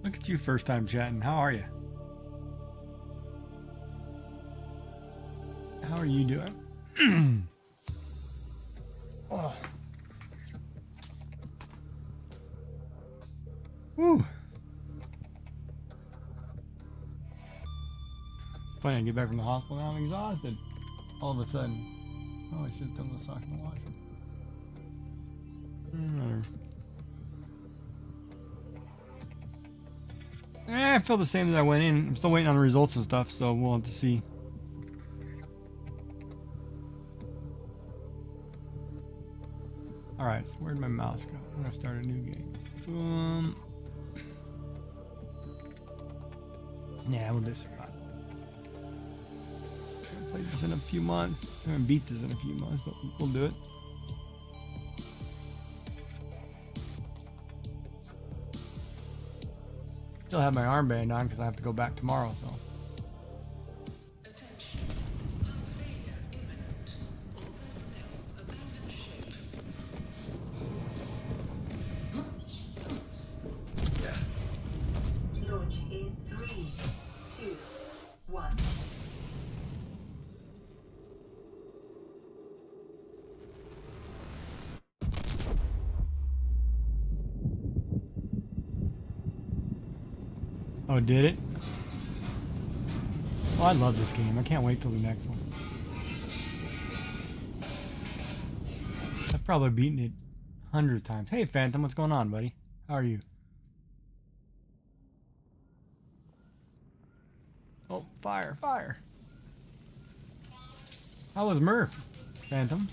Look at you, first time chatting. How are you? How are you doing? Oh. Whew. It's funny, I get back from the hospital and I'm exhausted. All of a sudden. Oh, I should have done the socks in the washer. I feel the same as I went in. I'm still waiting on the results and stuff, so we'll have to see. Alright, so where'd my mouse go? I'm gonna start a new game. Yeah, we'll do survival. I haven't played this in a few months. I haven't beat this in a few months, but we'll do it. Still have my armband on because I have to go back tomorrow, so. Attention. Hull failure imminent. All personnel abandon ship. Launch in 3, 2, 1. Oh, did it? Oh, I love this game. I can't wait till the next one. I've probably beaten it hundreds of times. Hey, Phantom, what's going on, buddy? How are you? Oh, fire, fire. How was Murph, Phantom?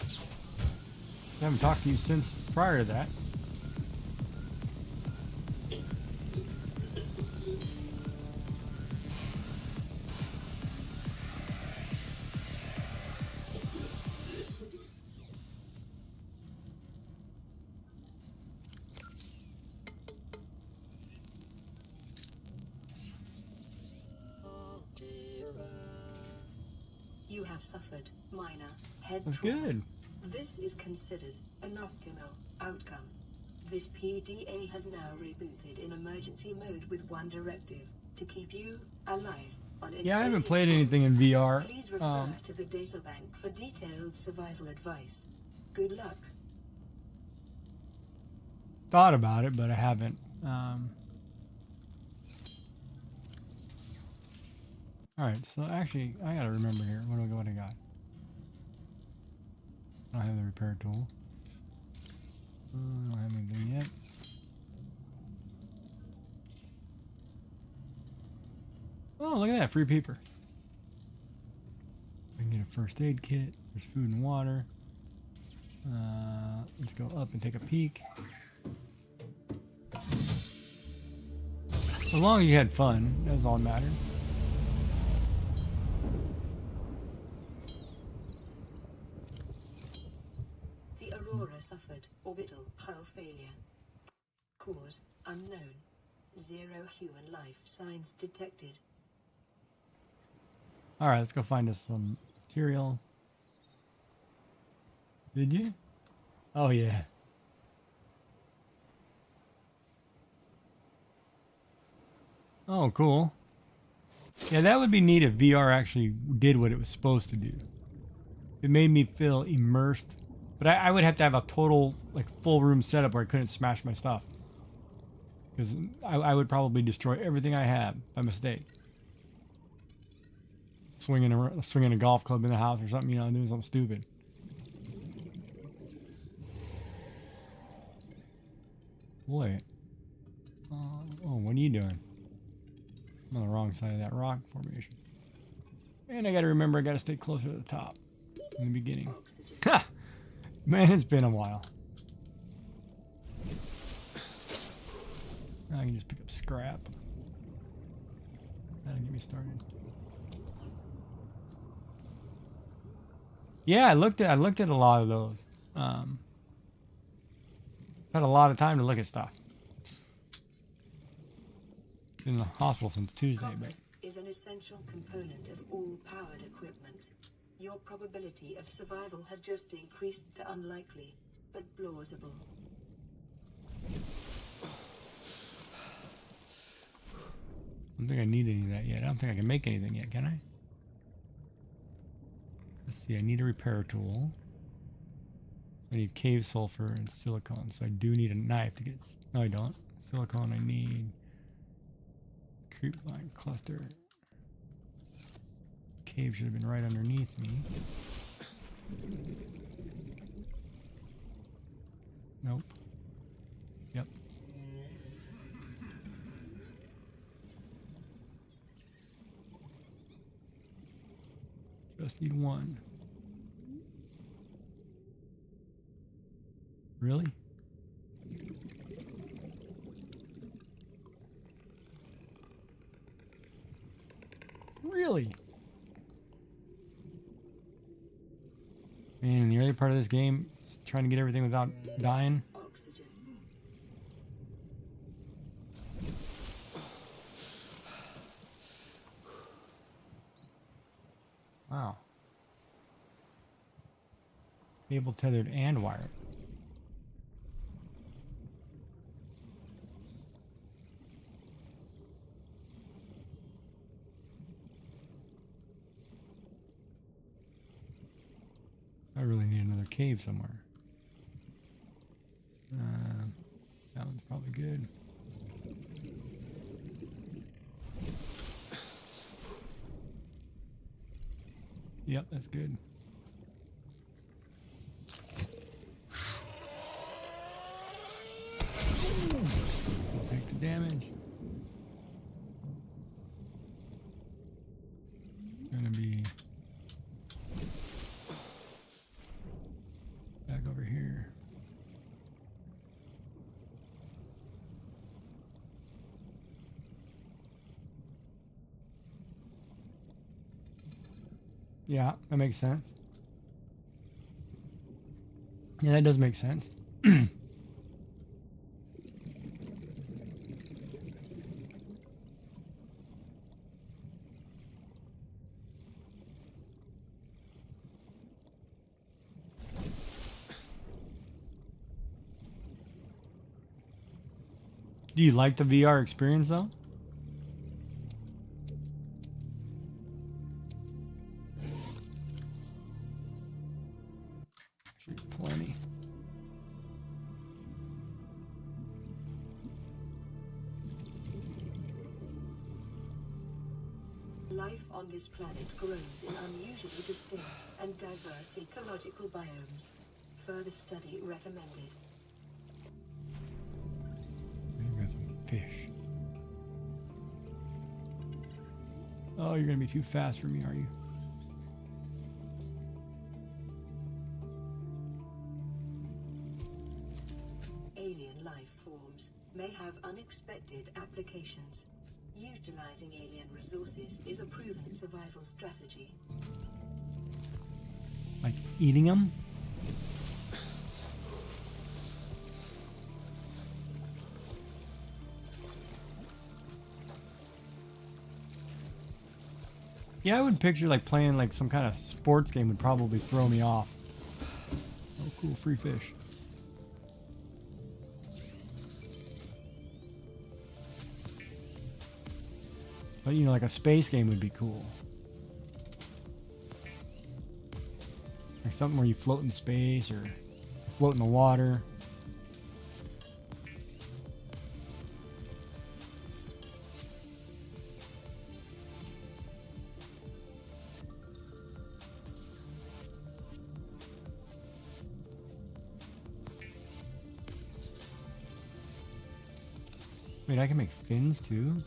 I haven't talked to you since prior to that. You have suffered minor head That's trauma. good. This is considered an optimal outcome. This PDA has now rebooted in emergency mode with one directive: to keep you alive on an Yeah, I haven't alien played world. anything in VR. Please refer to the databank for detailed survival advice. Good luck. Thought about it, but I haven't. Alright, so actually, I gotta remember here. What do I got? I don't have the repair tool. I don't have anything yet. Oh, look at that, free peeper. I can get a first aid kit. There's food and water. Let's go up and take a peek. As long as you had fun, that's all that mattered. The Aurora suffered orbital hull failure. Cause unknown. 0 human life signs detected. Alright, let's go find us some material. Did you? Oh, yeah. Oh, cool. Yeah, that would be neat if VR actually did what it was supposed to do. It made me feel immersed. But I would have to have a total, like, full room setup where I couldn't smash my stuff. Because I would probably destroy everything I have by mistake. Swinging a golf club in the house or something, you know, doing something stupid. Boy. Oh, what are you doing? I'm on the wrong side of that rock formation. And I gotta remember I gotta stay closer to the top in the beginning. Oxygen. Ha! Man, it's been a while. Now I can just pick up scrap. That'll get me started. Yeah, I looked at a lot of those. I've had a lot of time to look at stuff. Been in the hospital since Tuesday, but Copper is an essential component of all powered equipment. Your probability of survival has just increased to unlikely, but plausible. don't think I need any of that yet. I don't think I can make anything yet, can I? Let's see, I need a repair tool. I need cave sulfur and silicone, so I do need a knife to get... No, I don't. Silicone, I need... Creepvine cluster. Cave should have been right underneath me. Nope. Yep. Just need one. Really? Really? Man, the early part of this game is trying to get everything without dying. Oxygen. Wow. Cable tethered and wired. I really need another cave somewhere. That one's probably good. Yep, that's good. I'll take the damage. It's gonna be back over here. Yeah, that makes sense. Yeah, that does make sense. Do you like the VR experience though? Actually, plenty. Life on this planet grows in unusually distinct and diverse ecological biomes. Further study recommended. We've got some fish. Oh, you're gonna be too fast for me, are you? Alien life forms may have unexpected applications. Utilizing alien resources is a proven survival strategy. Like eating them? Yeah, I would picture like playing like some kind of sports game would probably throw me off. Oh, cool, free fish. But you know, like a space game would be cool. Like something where you float in space or float in the water. Wait, I can make fins too?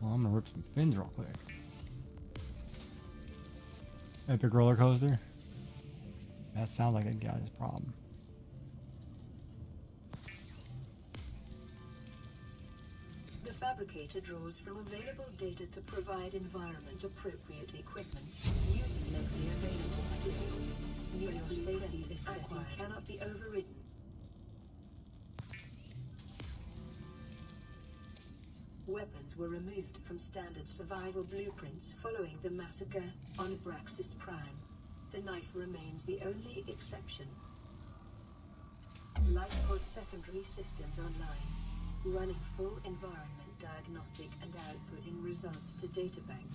Well, I'm gonna rip some fins real quick. Epic roller coaster? That sounds like a guy's problem. The fabricator draws from available data to provide environment-appropriate equipment using locally available materials. For your safety, this setting cannot be overridden. Weapons were removed from standard survival blueprints following the massacre on Braxis Prime. The knife remains the only exception. Lifepod secondary systems online, running full environment diagnostic and outputting results to databank.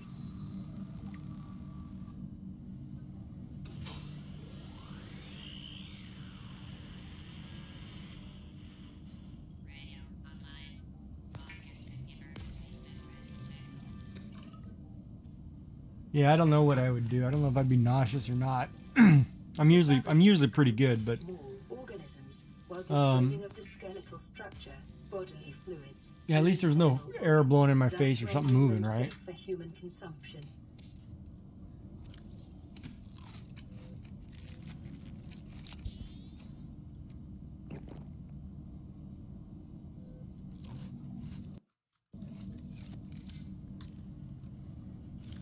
Radio online. August emergency distress signal. Yeah, I don't know what I would do. I don't know if I'd be nauseous or not. I'm usually pretty good, but Small organisms, while disposing of the skeletal structure, bodily fluids. yeah, at least there's no internal air products, blowing in my thus face or something rendering moving, them right? safe for human consumption.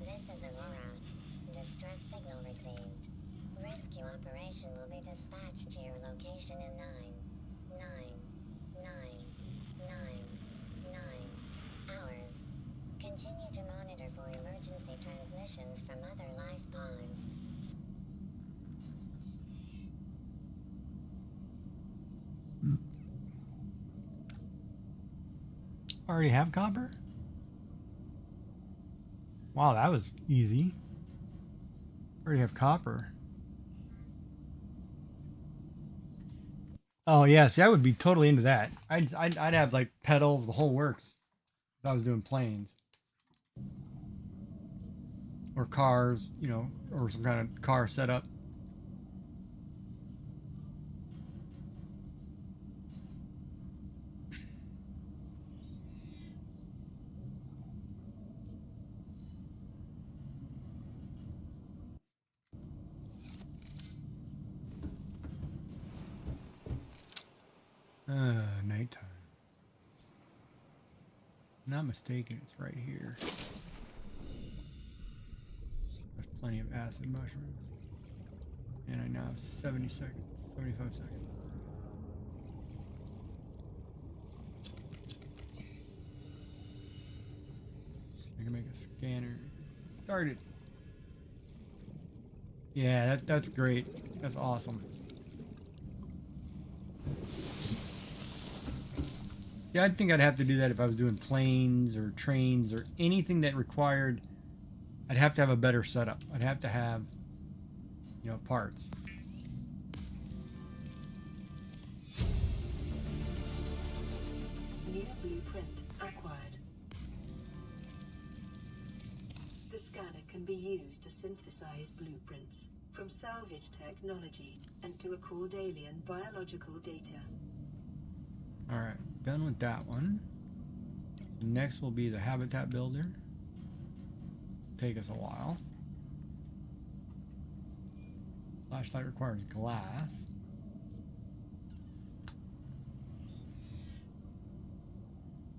This is Aurora. Distress signal received. Rescue operation will be dispatched to your location in 9 hours. Continue to monitor for emergency transmissions from other life pods. Already have copper? Wow, that was easy. Already have copper. Oh yeah, see, I would be totally into that. I'd have like pedals, the whole works. If I was doing planes or cars, you know, or some kind of car setup. Nighttime. Not mistaken, it's right here. There's plenty of acid mushrooms. And I now have 70 seconds, 75 seconds. I can make a scanner. Started. Yeah, that's great. That's awesome. See, I think I'd have to do that if I was doing planes or trains or anything that required. I'd have to have a better setup. I'd have to have, you know, parts. New blueprint acquired. The scanner can be used to synthesize blueprints from salvage technology and to record alien biological data. All right, done with that one. So next will be the habitat builder. Take us a while. Flashlight requires glass.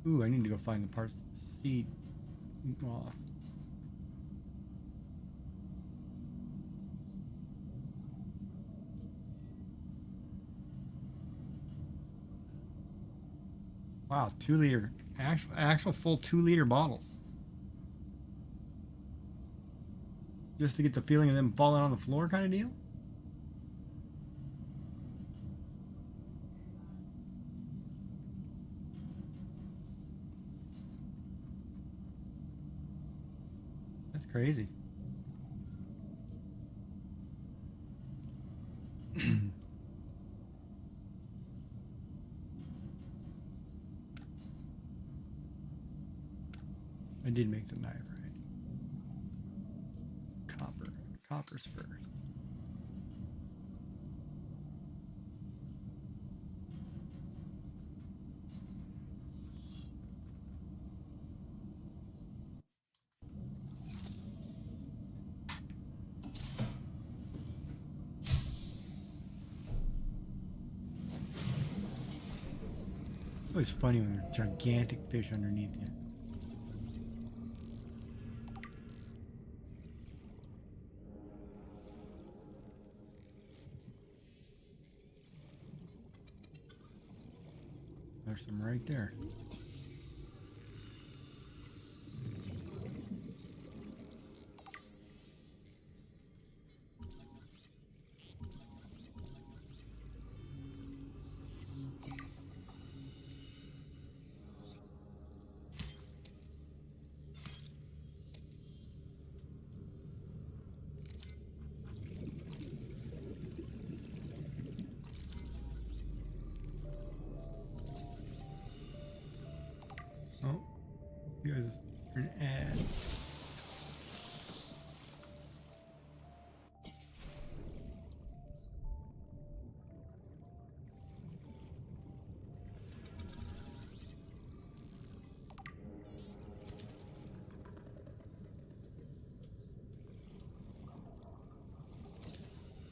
Ooh, I need to go find the parts to see. Well, wow, 2 liter, actual full 2 liter bottles. Just to get the feeling of them falling on the floor kind of deal? That's crazy. I did make the knife, right? Copper. Copper's first. Always funny when there's gigantic fish underneath you. There's some right there.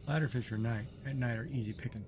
Ladderfish are night. At night are easy pickings.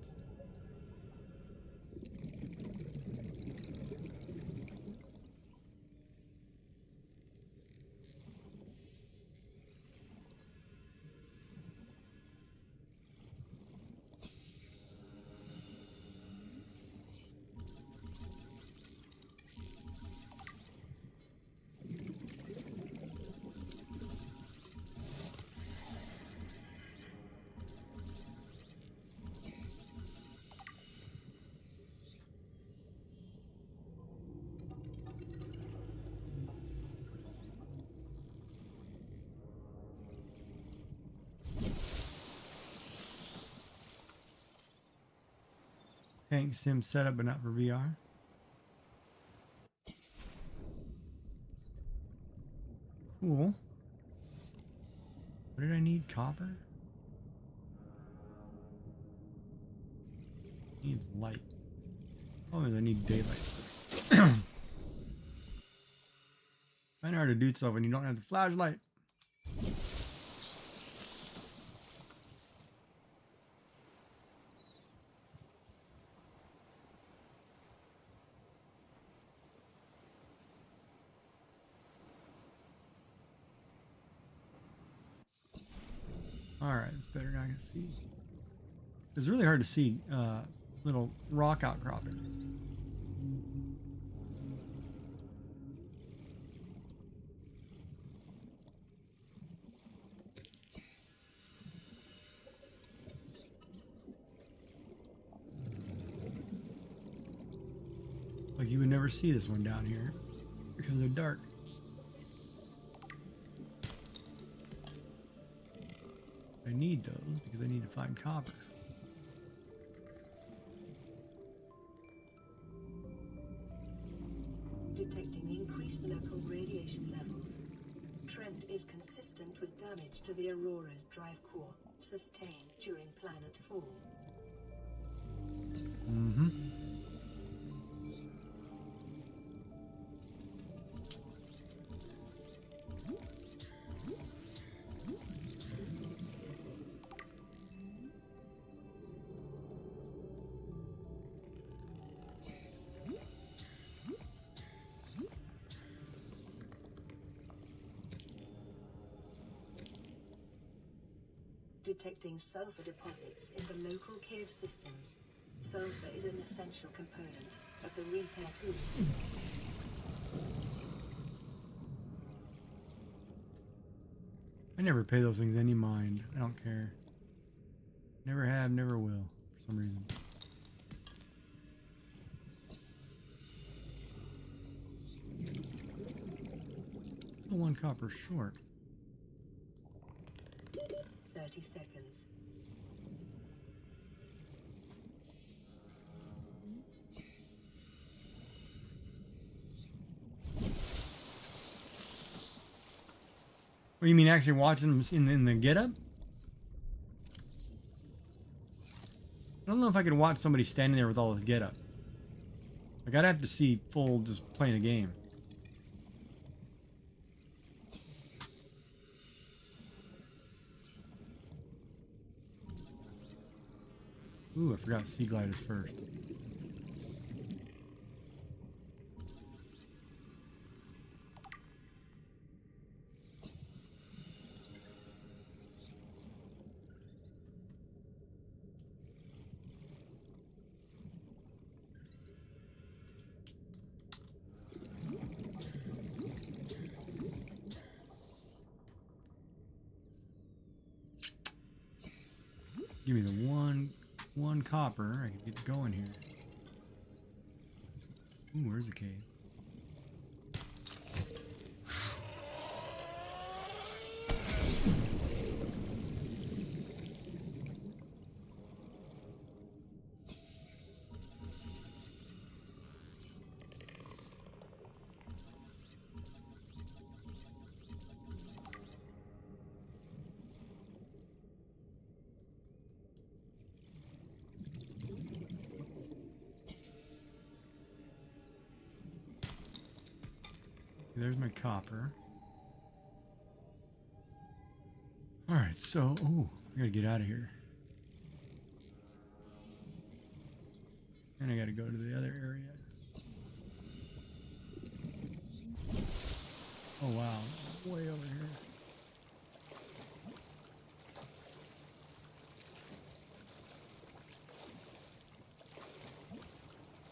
Tank sim setup, but not for VR. Cool. What did I need? Copper? Need light. Oh, I need daylight first. Kind of hard to do stuff when you don't have the flashlight. Alright, it's better now I can see. It's really hard to see little rock outcroppings. Like you would never see this one down here because they're dark. I need those because I need to find copper. Detecting increased local radiation levels. Trend is consistent with damage to the Aurora's drive core, sustained during planet fall. Mm-hmm. Detecting sulfur deposits in the local cave systems. Sulfur is an essential component of the repair tool. I never pay those things any mind. I don't care. Never have, never will, for some reason. Still one copper short. 30 seconds. What, you mean actually watching them in the get-up? I don't know if I could watch somebody standing there with all this get-up. Like, I'd have to see full just playing a game. Ooh, I forgot sea gliders first. Give me the one copper. I can get going here. Ooh, where's the cave? There's my copper. Alright, so, oh, I gotta get out of here. And I gotta go to the other area. Oh wow, way over here.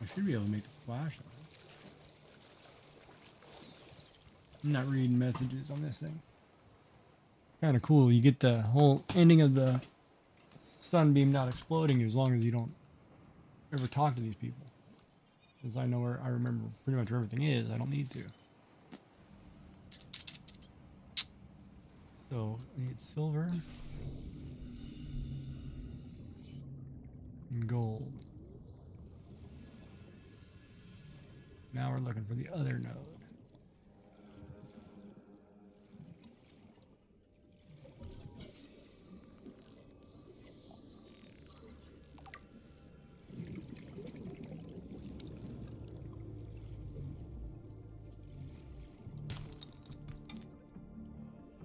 I should be able to make the flashlight. I'm not reading messages on this thing. Kind of cool. You get the whole ending of the sunbeam not exploding as long as you don't ever talk to these people. Since I know where I remember pretty much where everything is, I don't need to. So I need silver and gold. Now we're looking for the other node.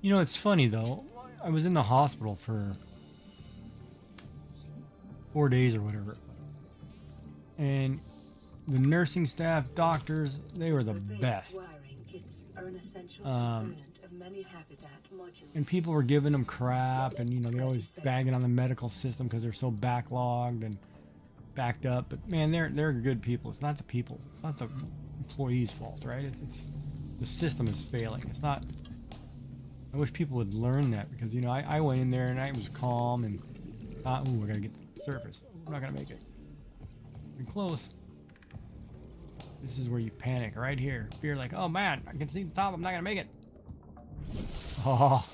You know, it's funny though. I was in the hospital for 4 days or whatever. And the nursing staff, doctors, they were the best. Wiring kits are an essential Um, component of many habitat modules. And people were giving them crap, and you know, they're always bagging on the medical system because they're so backlogged and backed up. But man, they're good people. It's not the people. It's not the employees' fault, right? It's the system is failing. It's not. I wish people would learn that because you know I went in there and I was calm and thought, ooh, we're gonna get to the surface. We're not gonna make it. We're close. This is where you panic right here. Fear like, oh man, I can see the top. I'm not gonna make it. Oh.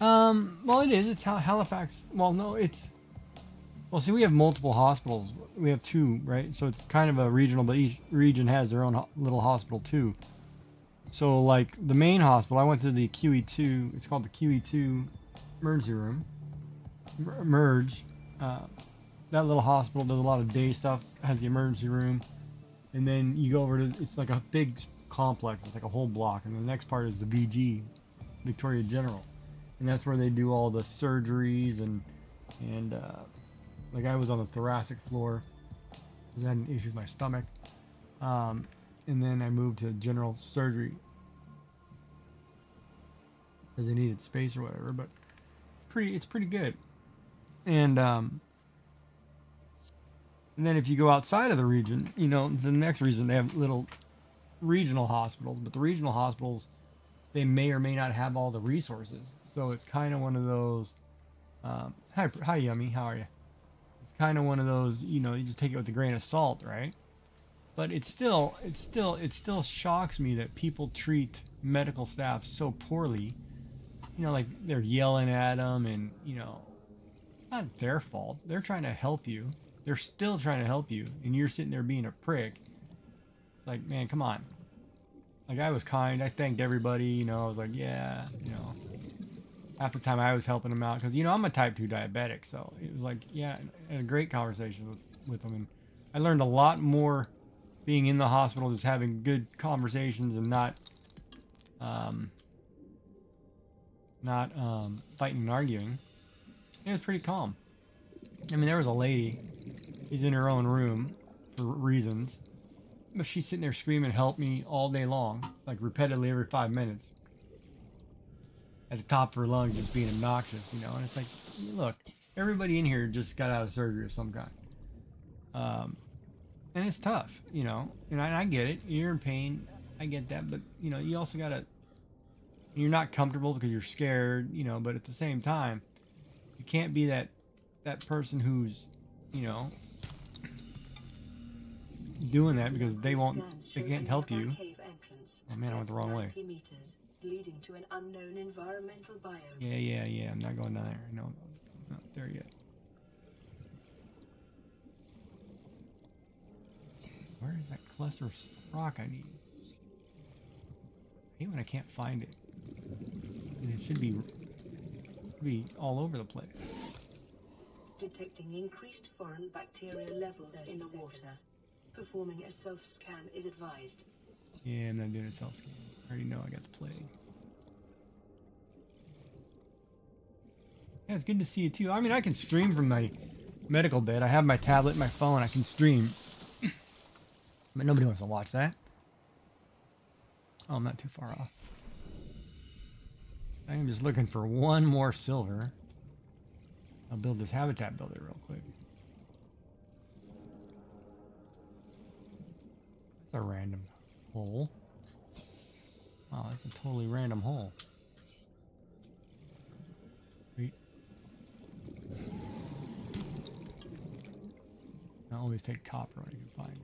Well, it is. It's Halifax. Well, no, it's. Well, see, we have multiple hospitals. We have 2, right? So it's kind of a regional, but each region has their own little hospital too. So, like the main hospital, I went to the QE2. It's called the QE2 emergency room. Merge. That little hospital does a lot of day stuff. Has the emergency room, and then you go over to. It's like a big complex. It's like a whole block, and the next part is the VG, Victoria General, and that's where they do all the surgeries and like I was on the thoracic floor because I had an issue with my stomach. And then I moved to general surgery because they needed space or whatever. But it's pretty good. And then if you go outside of the region, you know, the next region they have little regional hospitals. But the regional hospitals, they may or may not have all the resources. So it's kind of one of those. Hi, Yummy. How are you? It's kind of one of those. You know, you just take it with a grain of salt, right? But it still shocks me that people treat medical staff so poorly. You know, like they're yelling at them, and you know, it's not their fault. They're trying to help you. They're still trying to help you, and you're sitting there being a prick. It's like, man, come on. Like I was kind. I thanked everybody. You know, I was like, yeah, you know. Half the time I was helping them out because you know I'm a type 2 diabetic, so it was like, yeah, I had a great conversation with them, and I learned a lot more. Being in the hospital, just having good conversations and not fighting and arguing. It was pretty calm. I mean, there was a lady. She's in her own room for reasons, but she's sitting there screaming, "Help me!" all day long, like repetitively every 5 minutes, at the top of her lungs, just being obnoxious, you know. And it's like, look, everybody in here just got out of surgery of some kind. And it's tough, you know, and I get it. You're in pain. I get that. But, you know, you also got to, you're not comfortable because you're scared, you know, but at the same time, you can't be that person who's, you know, doing that because they can't help you. Oh man, I went the wrong way. Leading to an unknown environmental biome. Yeah. I'm not going down there. No, I'm not there yet. Where is that cluster of rock I need? I hate when I can't find it. And it should be all over the place. Detecting increased foreign bacterial levels in the water. Performing a self-scan is advised. Yeah, I'm not doing a self-scan. I already know I got the plague. Yeah, it's good to see you too. I mean, I can stream from my medical bed. I have my tablet, my phone. I can stream, but nobody wants to watch that. Oh, I'm not too far off. I'm just looking for one more silver. I'll build this habitat builder real quick. That's a random hole. Oh, that's a totally random hole. Wait. I always take copper when I can find it.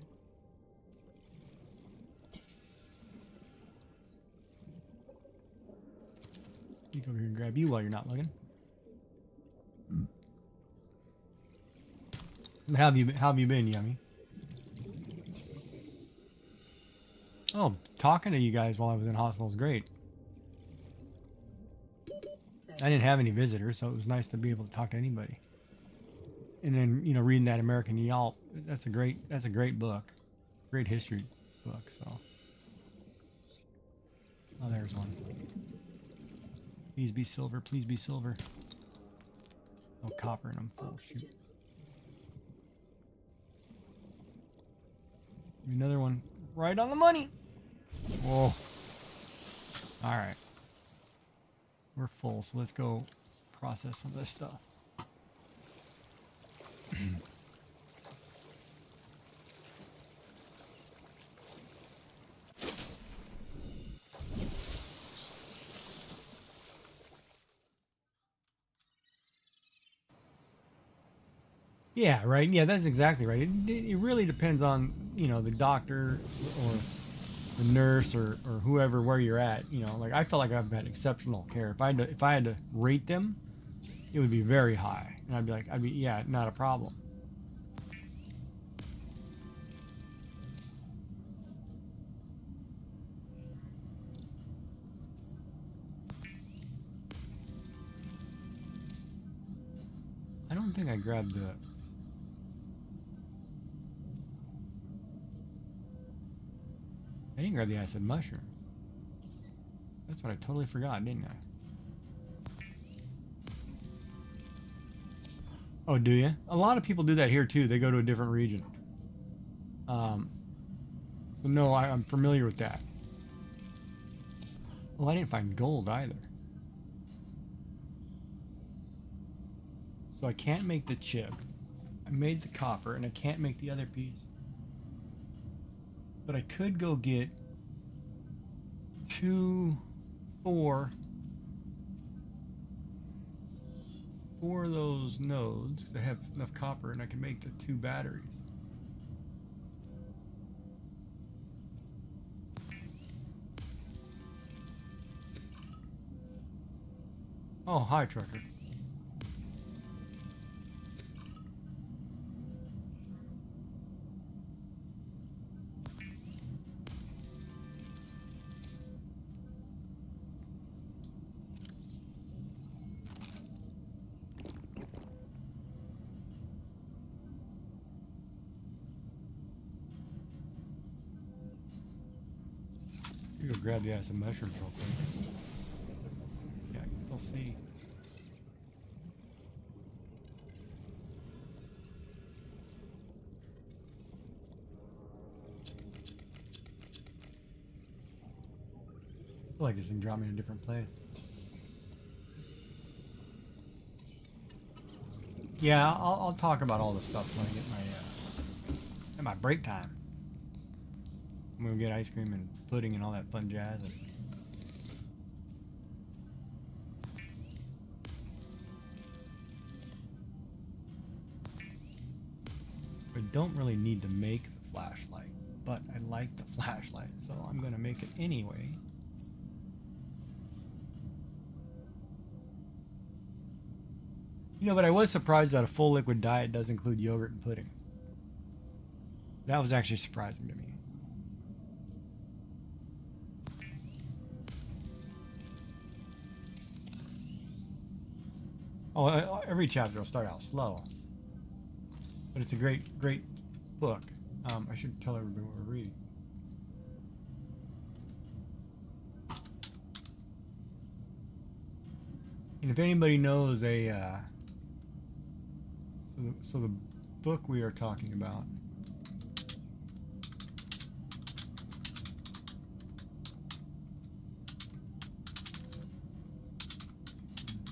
Sneak over here and grab you while you're not looking. How have you been, Yummy? Oh, talking to you guys while I was in hospital is great. I didn't have any visitors, so it was nice to be able to talk to anybody. And then, you know, reading that American Yelp, that's a great book. Great history book, so. Oh, there's one. Please be silver, please be silver. Oh, copper and I'm full. Shoot. Another one right on the money. Whoa. Alright. We're full, so let's go process some of this stuff. Yeah, right. Yeah, that's exactly right. It really depends on, you know, the doctor or the nurse or whoever where you're at. You know, like I felt like I've had exceptional care. If I had to rate them, it would be very high, and I'd be yeah, not a problem. I don't think I grabbed the. I didn't grab the acid mushroom. That's what I totally forgot, didn't I? Oh, do you? A lot of people do that here too. They go to a different region. So no, I'm familiar with that. Well, I didn't find gold either. So I can't make the chip. I made the copper, and I can't make the other piece. But I could go get 4 of those nodes, because I have enough copper, and I can make the 2 batteries. Oh, hi, trucker. You go grab the acid mushrooms real quick. Yeah, I can still see. I feel like this thing dropped me in a different place. Yeah, I'll talk about all this stuff when I get my break time. I'm gonna get ice cream and pudding and all that fun jazz. I don't really need to make the flashlight, but I like the flashlight, so I'm gonna make it anyway. You know, but I was surprised that a full liquid diet does include yogurt and pudding. That was actually surprising to me. Oh, every chapter will start out slow. But it's a great book. I should tell everybody what we're reading. And if anybody knows a So the book we are talking about.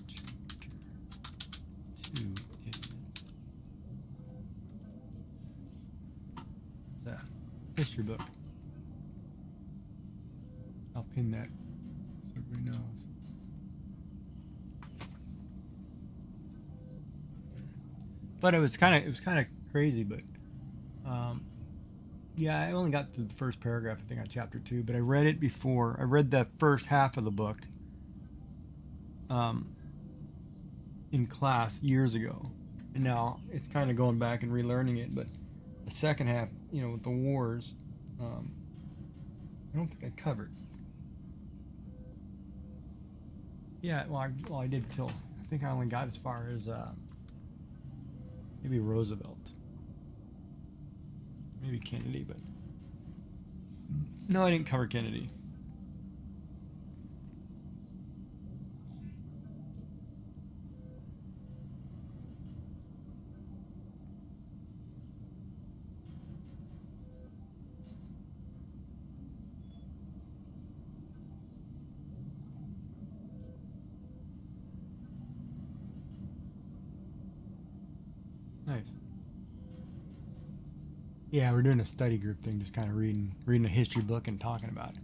Chapter 2 is the history book. I'll pin that so everybody knows. But it was kind of crazy, but yeah, I only got to the first paragraph, I think, on chapter 2, but I read it before. I read the first half of the book in class years ago, and now it's kind of going back and relearning it. But the second half, you know, with the wars, I don't think I covered. Yeah, well, I did till I think I only got as far as maybe Roosevelt, maybe Kennedy, but no, I didn't cover Kennedy. Nice. Yeah, we're doing a study group thing, just kind of reading a history book and talking about it.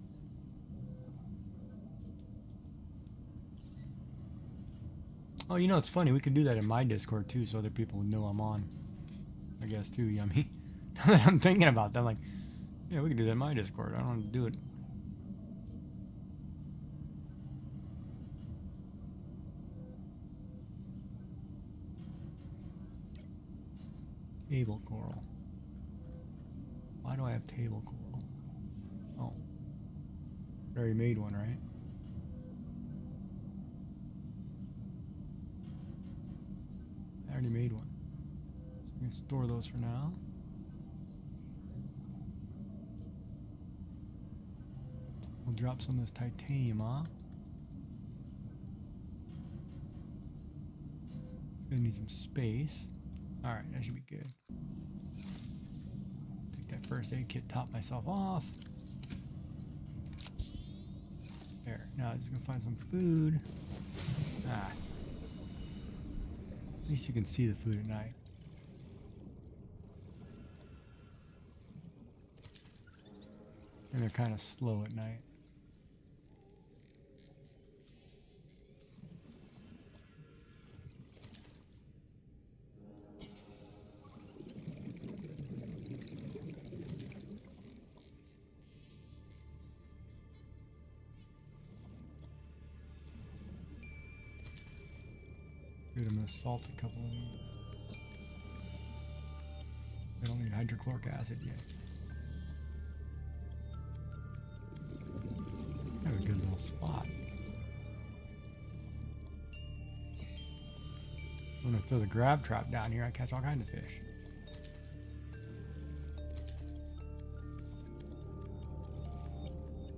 Oh, you know, it's funny. We could do that in my Discord too, so other people would know I'm on. I guess too, Yummy. Now that I'm thinking about that, I'm like, yeah, we could do that in my Discord. I don't want to do it. Table coral. Why do I have table coral? Oh, I already made one, right? I already made one. So I'm gonna store those for now. We'll drop some of this titanium off. It's gonna need some space. Alright, that should be good. Take that first aid kit, top myself off. There. Now I'm just gonna find some food. Ah. At least you can see the food at night. And they're kind of slow at night. Good, I'm gonna salt a couple of these. I don't need hydrochloric acid yet. I have a good little spot. I'm gonna throw the grab trap down here. I catch all kinds of fish.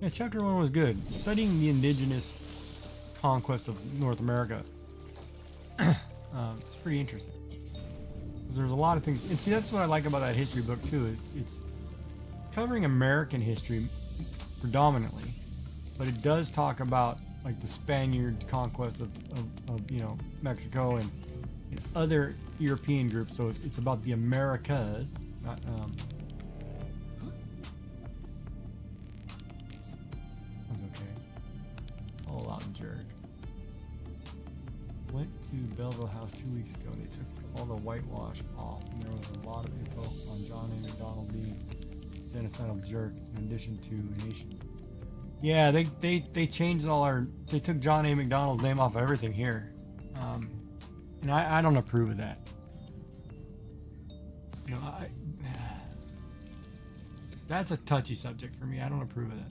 Yeah, chapter 1 was good. Studying the indigenous conquest of North America. It's pretty interesting. 'Cause there's a lot of things, and see, that's what I like about that history book too. It's covering American history predominantly, but it does talk about like the Spaniard conquest of you know, Mexico and other European groups. So it's about the Americas, not That's okay. All out jerk. Went to Belleville House 2 weeks ago. They took all the whitewash off, and there was a lot of info on John A. McDonald being a genocidal jerk in addition to a nation. Yeah, they changed all our. They took John A. McDonald's name off of everything here, and I don't approve of that. You know, that's a touchy subject for me. I don't approve of that.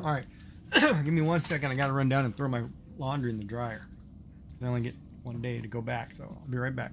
All right. Give me 1 second. I got to run down and throw my laundry in the dryer. I only get 1 day to go back, so I'll be right back.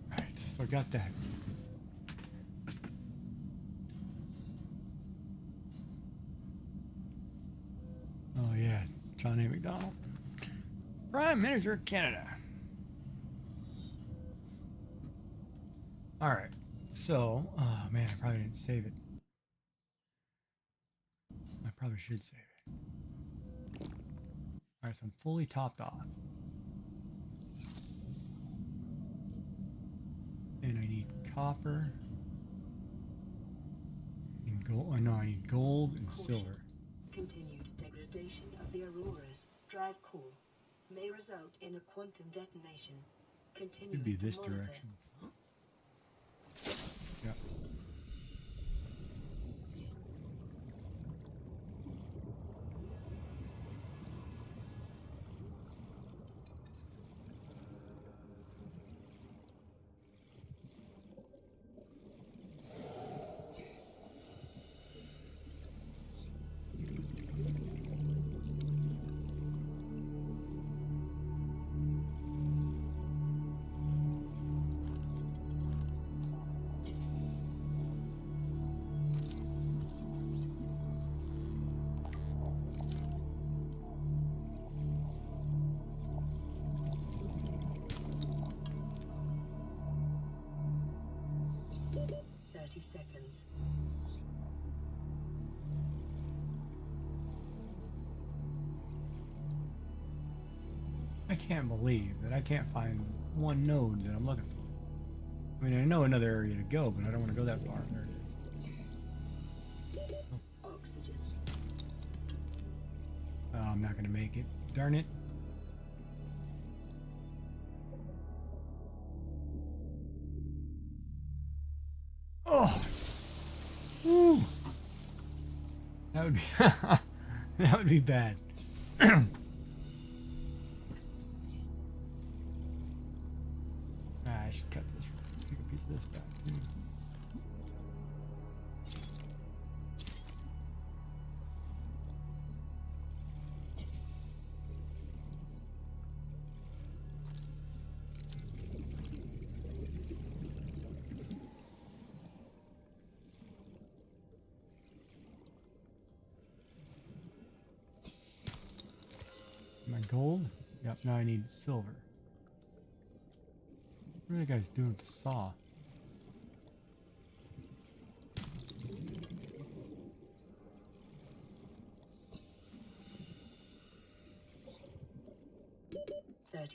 Right, so I got that. Oh yeah, John A. McDonald, Prime Minister of Canada. All right. So, oh man, I probably didn't save it. I probably should save it. All right, so I'm fully topped off. And I need copper and gold. Oh no, I need gold and Caution. silver. Continued degradation of the Aurora's drive core may result in a quantum detonation. Continuing Could be to this monitor. direction. Yeah. Seconds. I can't believe that I can't find one node that I'm looking for. I mean, I know another area to go, but I don't want to go that far. There it is. Oxygen. Oh, I'm not going to make it. Darn it. Oh. Woo. That would be that would be bad. I should cut this. Take a piece of this back. My gold? Yep, now I need silver. What are the guys doing with the saw?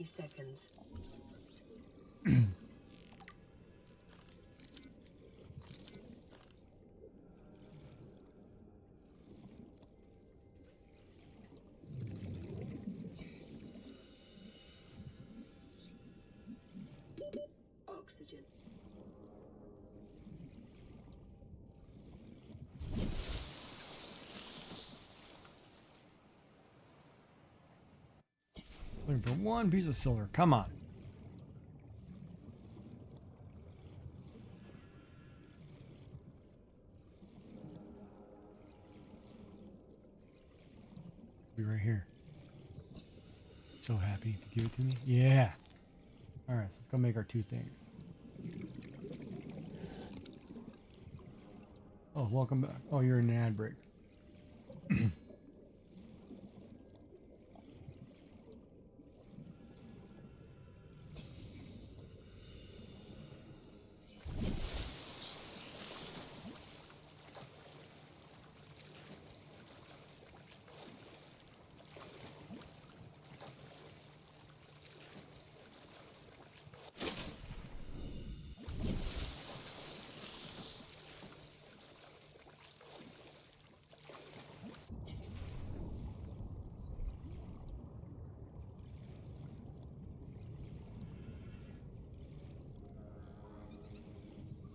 Seconds. Oxygen. Looking for one piece of silver. Come on. Be right here. So happy to give it to me. Yeah. All right, so let's go make our two things. Oh, welcome back. Oh, you're in an ad break.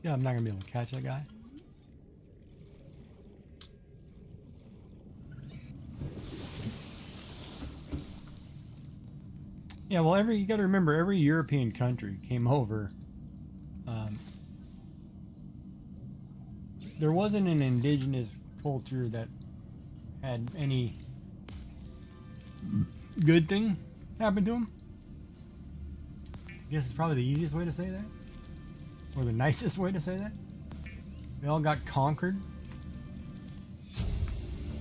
Yeah, I'm not gonna be able to catch that guy. Yeah, well, you got to remember, every European country came over. There wasn't an indigenous culture that had any good thing happen to them. I guess it's probably the easiest way to say that. Or the nicest way to say that. They all got conquered.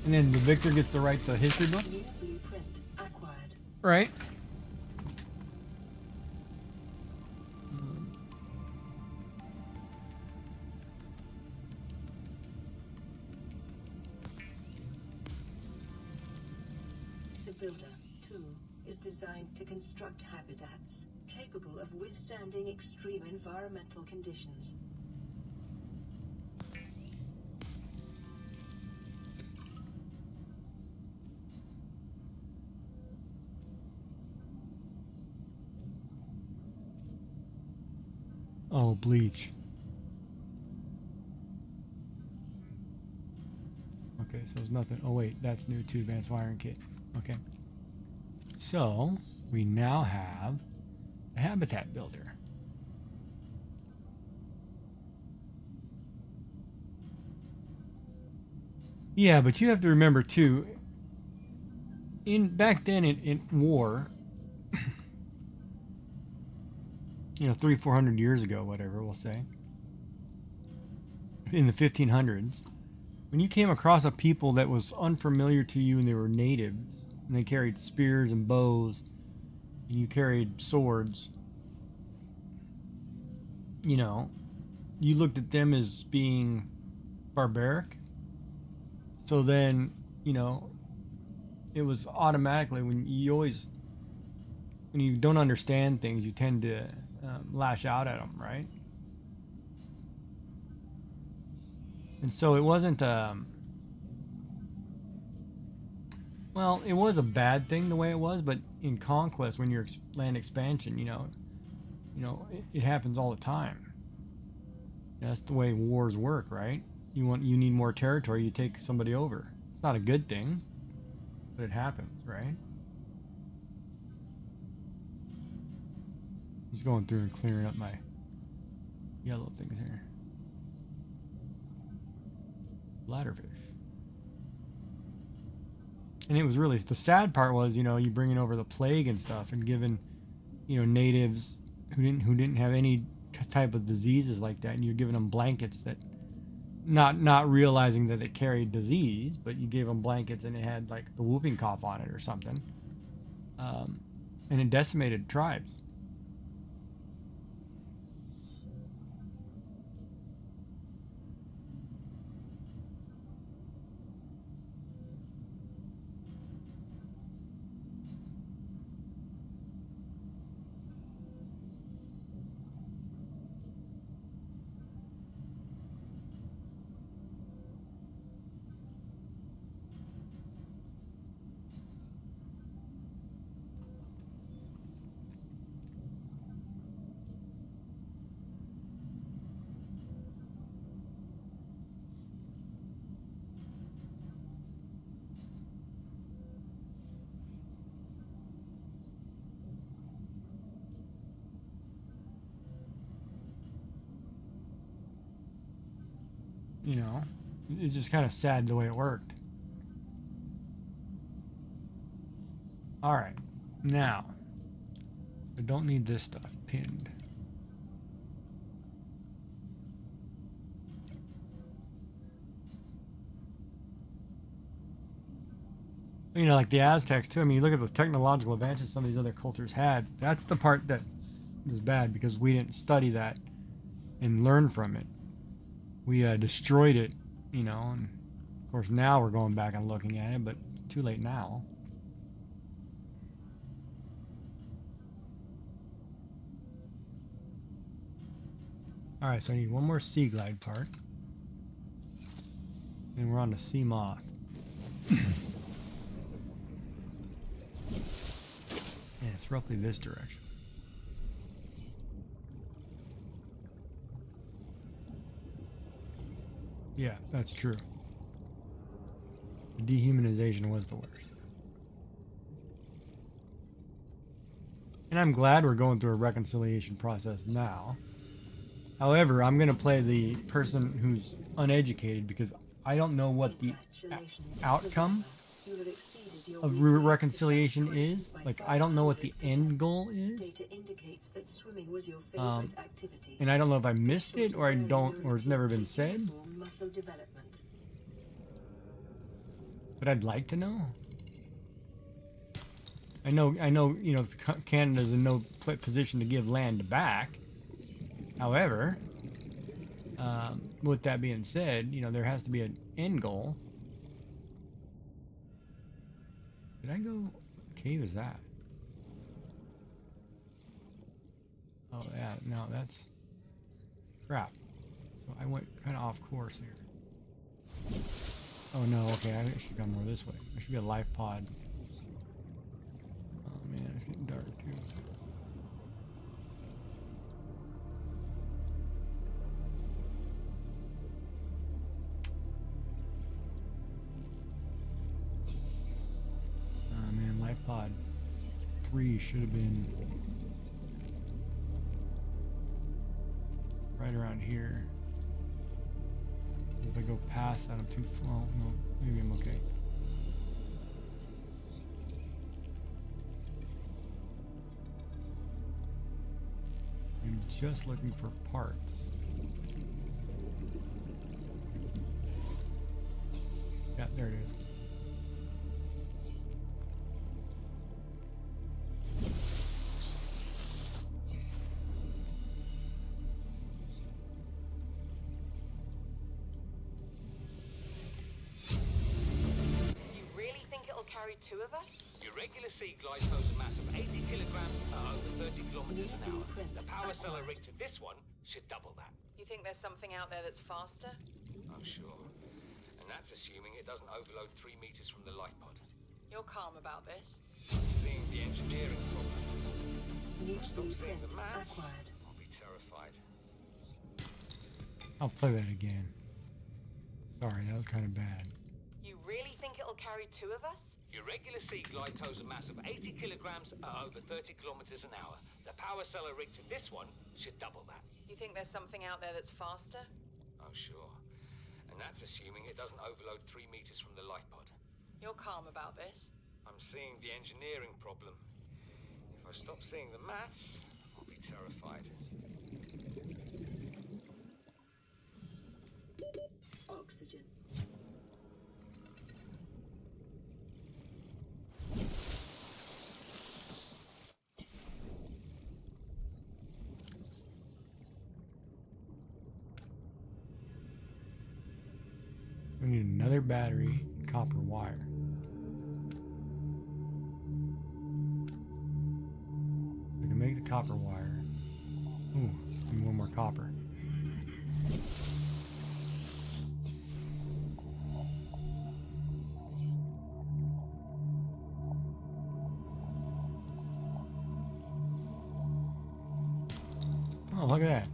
And then the victor gets to write the history books. Blueprint acquired. Right. designed to construct habitats capable of withstanding extreme environmental conditions. Oh, bleach. Okay, so there's nothing. Oh wait, that's new too. Advanced wiring kit. Okay. So we now have a habitat builder. Yeah, but you have to remember too. Back then in war, you know, 300-400 years ago, whatever we'll say, in the 1500s, when you came across a people that was unfamiliar to you and they were natives, and they carried spears and bows, and you carried swords, you know, you looked at them as being barbaric. So then, you know, it was automatically when you don't understand things, you tend to lash out at them, right? And so it wasn't, well, it was a bad thing the way it was, but in Conquest, when you're land expansion, you know, it happens all the time. That's the way wars work, right? You need more territory, you take somebody over. It's not a good thing, but it happens, right? Just going through and clearing up my yellow things here. Bladderfish. And it was really, the sad part was, you know, you bringing over the plague and stuff and giving, you know, natives who didn't have any type of diseases like that, and you're giving them blankets that, not realizing that it carried disease, but you gave them blankets and it had like the whooping cough on it or something, and it decimated tribes. You know, it's just kind of sad the way it worked. All right, now, I don't need this stuff pinned. You know, like the Aztecs too. I mean, you look at the technological advances some of these other cultures had. That's the part that was bad because we didn't study that and learn from it. We destroyed it, you know, and of course now we're going back and looking at it, but too late now. All right, so I need one more sea glide part, and we're on the sea moth. And it's roughly this direction. Yeah, that's true. Dehumanization was the worst. And I'm glad we're going through a reconciliation process now. However, I'm going to play the person who's uneducated because I don't know what the outcome of reconciliation is. Like, I don't know what the end goal is. Data indicates that swimming was your favorite activity. And I don't know if I missed it or or it's never been said. Muscle development. But I'd like to know. I know, you know, Canada's in no position to give land back. However, with that being said, you know, there has to be an end goal. Did I go? What cave is that? Oh yeah, no, that's crap. So I went kind of off course here. Oh no, okay, I should have gone more this way. There should be a life pod. Oh man, it's getting dark too. Oh man, life pod 3 should have been right around here. If I go past that, I'm too slow. No, maybe I'm okay. I'm just looking for parts. Yeah, there it is. You really think it'll carry 2 of us? Your regular sea glide poses a mass of 80 kilograms at over 30 kilometers an hour. The power cell rigged to this one should double that. You think there's something out there that's faster? I'm sure. And that's assuming it doesn't overload 3 meters from the life pod. You're calm about this. Seeing the engineering problem. New Stop seeing blueprint the mass. acquired. I'll be terrified. I'll play that again. Sorry, that was kind of bad. You really think it'll carry 2 of us? Your regular sea glide tows a mass of 80 kilograms at over 30 kilometers an hour. The power cell rigged to this one should double that. You think there's something out there that's faster? I'm sure. And that's assuming it doesn't overload 3 meters from the life pod. You're calm about this. I'm seeing the engineering problem. If I stop seeing the maths, I'll be terrified. Oxygen. We need another battery and copper wire. We can make the copper wire. Ooh, need one more copper. Oh, look at that.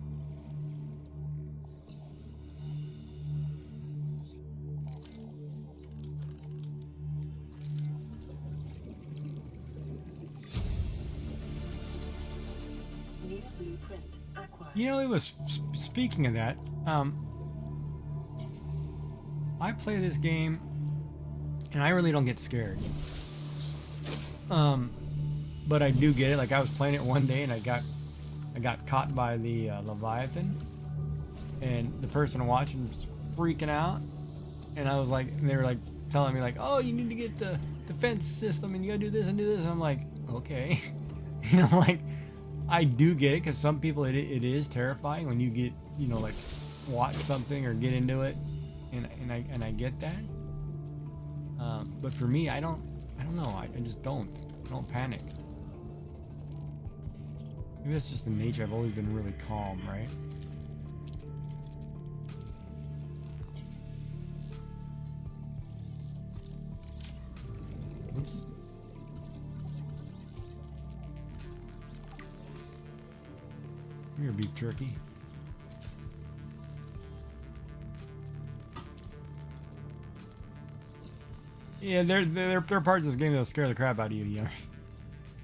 New blueprint acquired. You know, it was speaking of that. I play this game, and I really don't get scared. But I do get it. Like I was playing it one day, and I got caught by the Leviathan, and the person watching was freaking out, and I was like, and they were like telling me like, oh, you need to get the defense system, and you gotta do this and do this. And I'm like, okay, you know, like. I do get it because some people it is terrifying when you get, you know, like watch something or get into it, and I get that. But for me, I don't know. I just don't panic. Maybe that's just the nature. I've always been really calm, right? Oops. Come here, beef jerky. Yeah, there are parts of this game that'll scare the crap out of you, you know?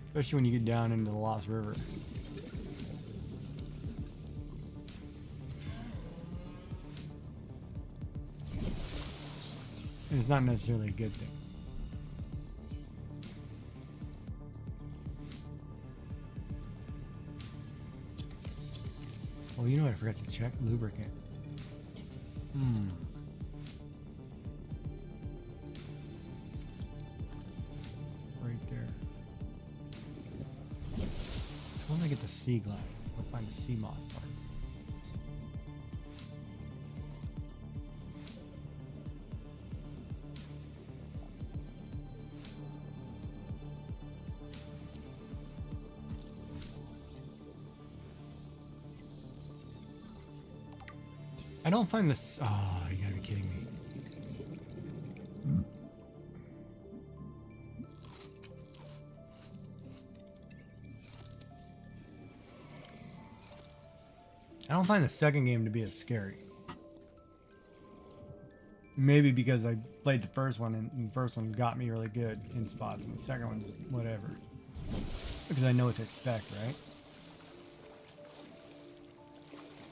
Especially when you get down into the Lost River. And it's not necessarily a good thing. Oh, you know what I forgot to check? Lubricant. Right there. I want to get the sea glide. I'll find the sea moth parts. I don't find this. Oh, you gotta be kidding me. I don't find the second game to be as scary. Maybe because I played the first one and the first one got me really good in spots, and the second one just whatever. Because I know what to expect, right?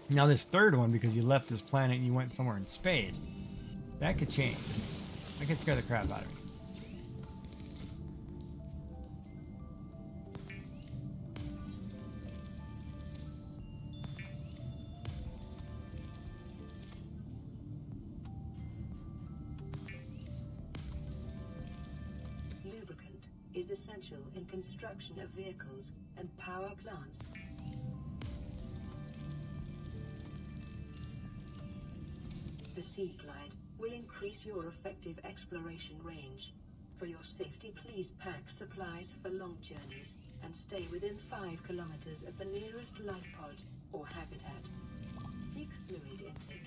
Now this third one, because you left this planet and you went somewhere in space, that could change. That could scare the crap out of me. Lubricant is essential in construction of vehicles and power plants. The Sea Glide will increase your effective exploration range. For your safety, please pack supplies for long journeys and stay within 5 kilometers of the nearest life pod or habitat. Seek fluid intake.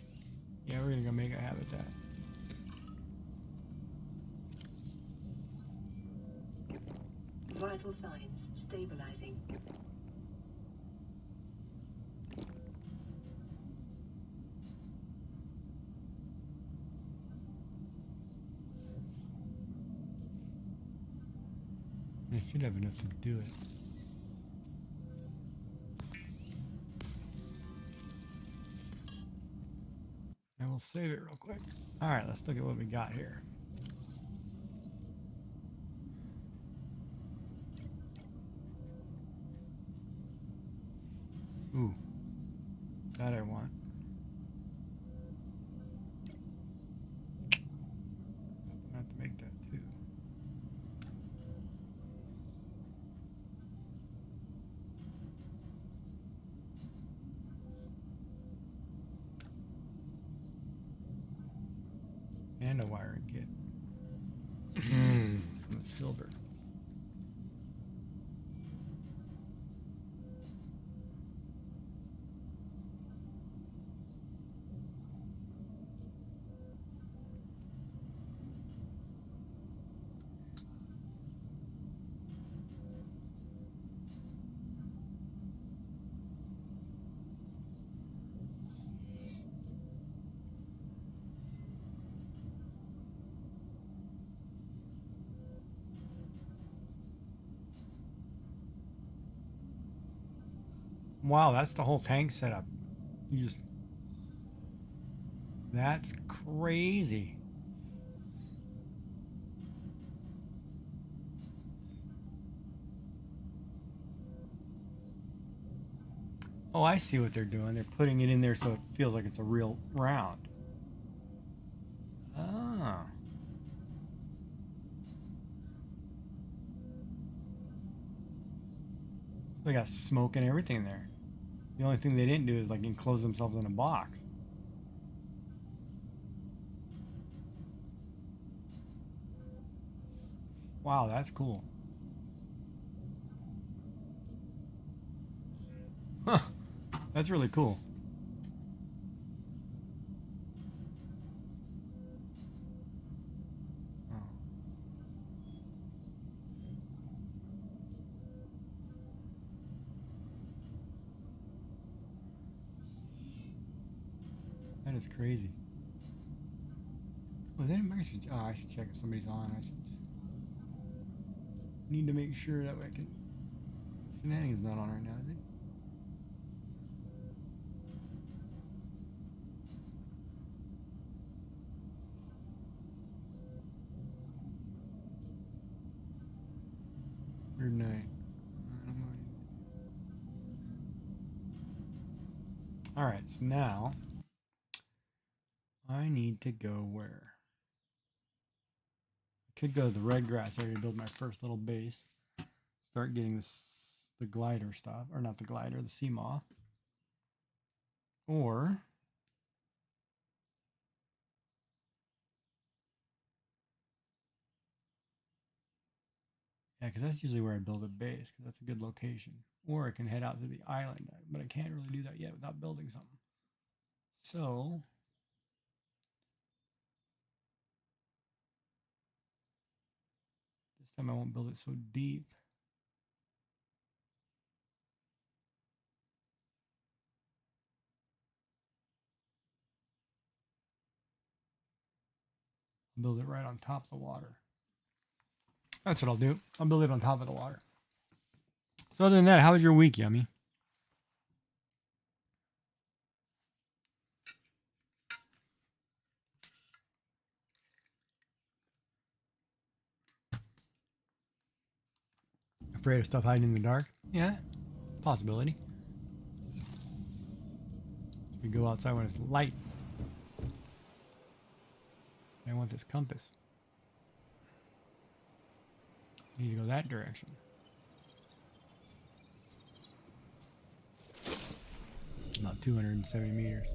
Yeah, we're gonna go make a habitat. Vital signs stabilizing. I should have enough to do it. And we'll save it real quick. All right, let's look at what we got here. Ooh, that I want. I have to make that too. And a wiring kit. With silver. Wow, that's the whole tank setup. You just... That's crazy. Oh, I see what they're doing. They're putting it in there so it feels like it's a real round. Ah. So they got smoke and everything in there. The only thing they didn't do is like enclose themselves in a box. Wow, that's cool. Huh. That's really cool. Oh. That is crazy. Was anybody should? Oh, I should check if somebody's on. I should need to make sure that way I can. Shenanigans not on right now, is it? Good night. All right, so now I need to go where? I could go to the red grass area to build my first little base. Start getting this the glider stuff, or not the glider, the sea moth. Or yeah, because that's usually where I build a base, because that's a good location. Or I can head out to the island, but I can't really do that yet without building something. So This time I won't build it so deep. Build it right on top of the water. That's what I'll do. I'll build it on top of the water. So other than that, how was your week, Yummy? Afraid of stuff hiding in the dark? Yeah, possibility. So we go outside when it's light. I want this compass. I need to go that direction. About 270 meters.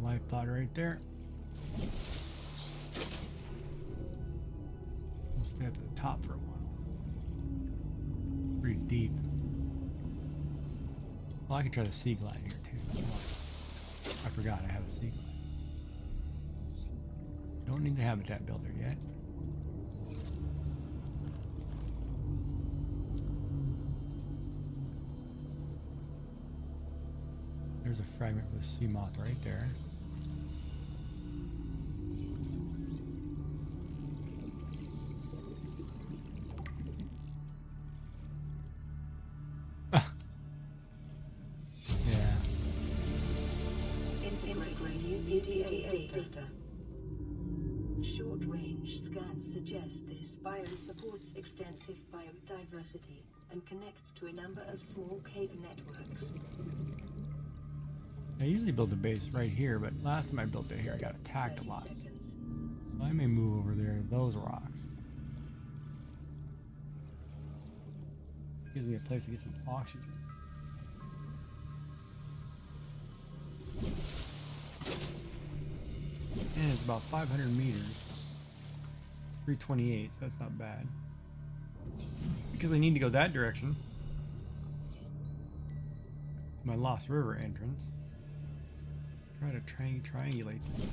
Life pod right there. We'll stay at the top for a while. Pretty deep. Well, I can try the sea glide here too. I forgot I have a sea glide. Don't need the habitat builder yet. There's a fragment of a sea moth right there. Yeah. Integrating PDA data. Short-range scans suggest this biome supports extensive biodiversity and connects to a number of small cave networks. I usually build a base right here, but last time I built it here, I got attacked a lot. 30 seconds. So I may move over there to those rocks. Gives me a place to get some oxygen. And it's about 500 meters. 328, so that's not bad. Because I need to go that direction. My Lost River entrance. Try to triangulate them.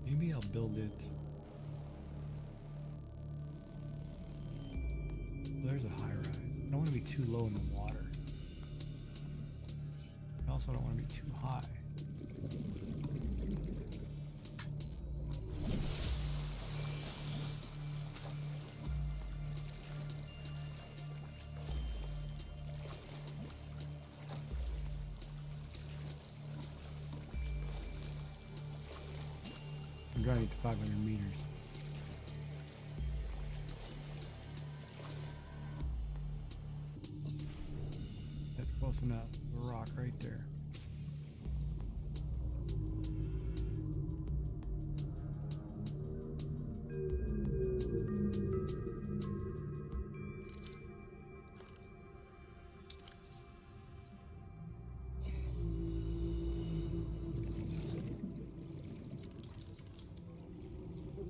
Maybe I'll build it. There's a high rise. I don't want to be too low in the water. I also don't want to be too high. I'm driving to 500 meters. That's close enough. The rock right there.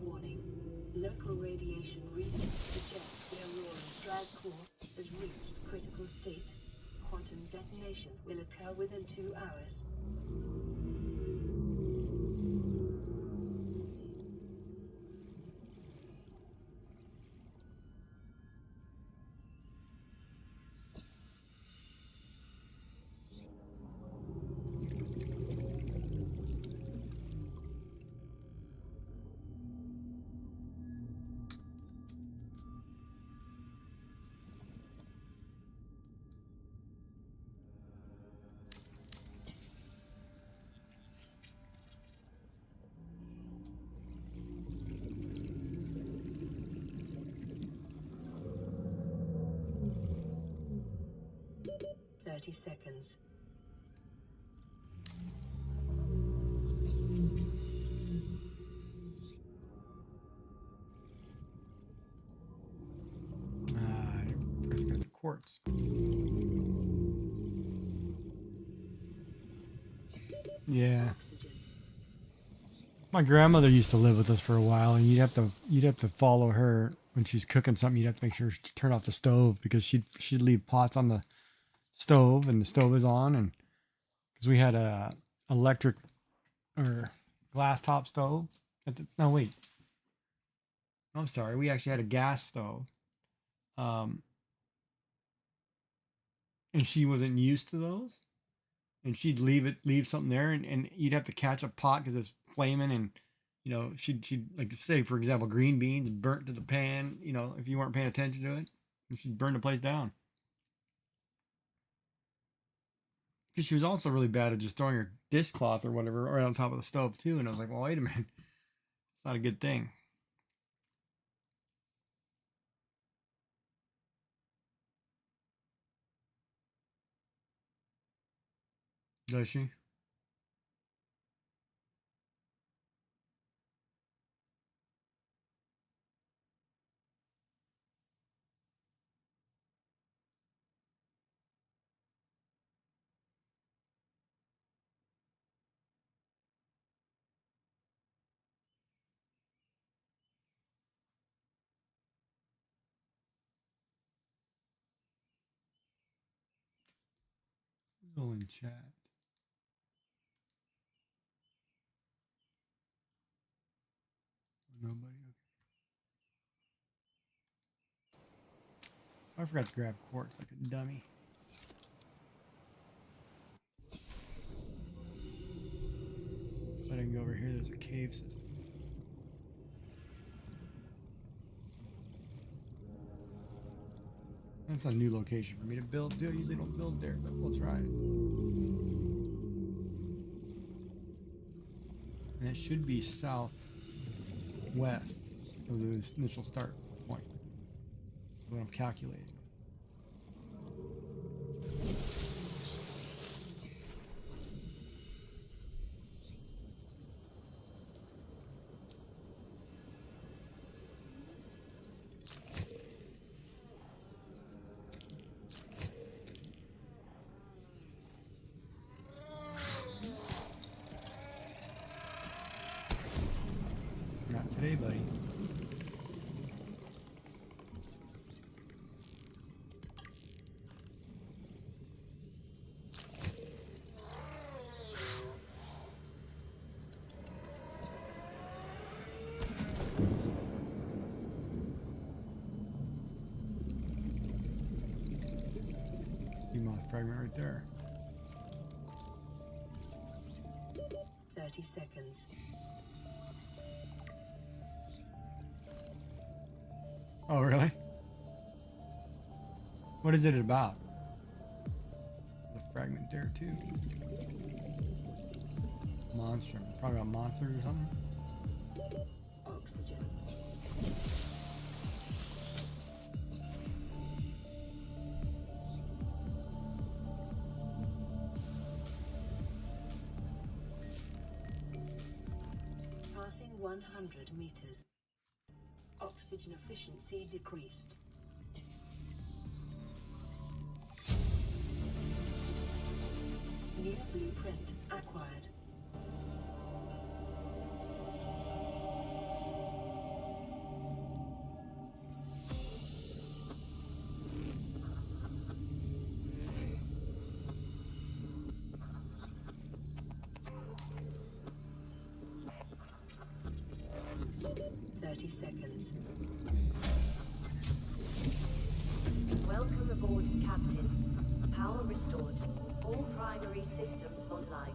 Warning. Local radiation readings suggest the Aurora's drive core has reached critical state. Quantum detonation will occur within 2 hours. 30 seconds. I forgot the quartz. Yeah. Oxygen. My grandmother used to live with us for a while, and you'd have to follow her when she's cooking something. You'd have to make sure to turn off the stove because she'd leave pots on the stove, and the stove is on, and because we had a electric or glass top stove. No, wait. I'm sorry. We actually had a gas stove. Um, and she wasn't used to those, and she'd leave something there, and you'd have to catch a pot because it's flaming, and she'd like say for example green beans burnt to the pan, if you weren't paying attention to it, and she'd burn the place down. Because she was also really bad at just throwing her dishcloth or whatever right on top of the stove too, and I was like, well, wait a minute, it's not a good thing. Does she? Who's all in chat? Nobody. Okay. I forgot to grab quartz like a dummy. So I didn't go over here. There's a cave system. That's a new location for me to build. I usually don't build there, but we'll try it. And it should be southwest of the initial start point. What I'm calculating. Not today, buddy. CMOS fragment right there. 30 seconds. Oh, really? What is it about? The fragment there, too. Monster. Probably about monsters or something. Oxygen. Passing 100 meters. Oxygen efficiency decreased. New blueprint acquired. Seconds. Welcome aboard, Captain. Power restored. All primary systems online.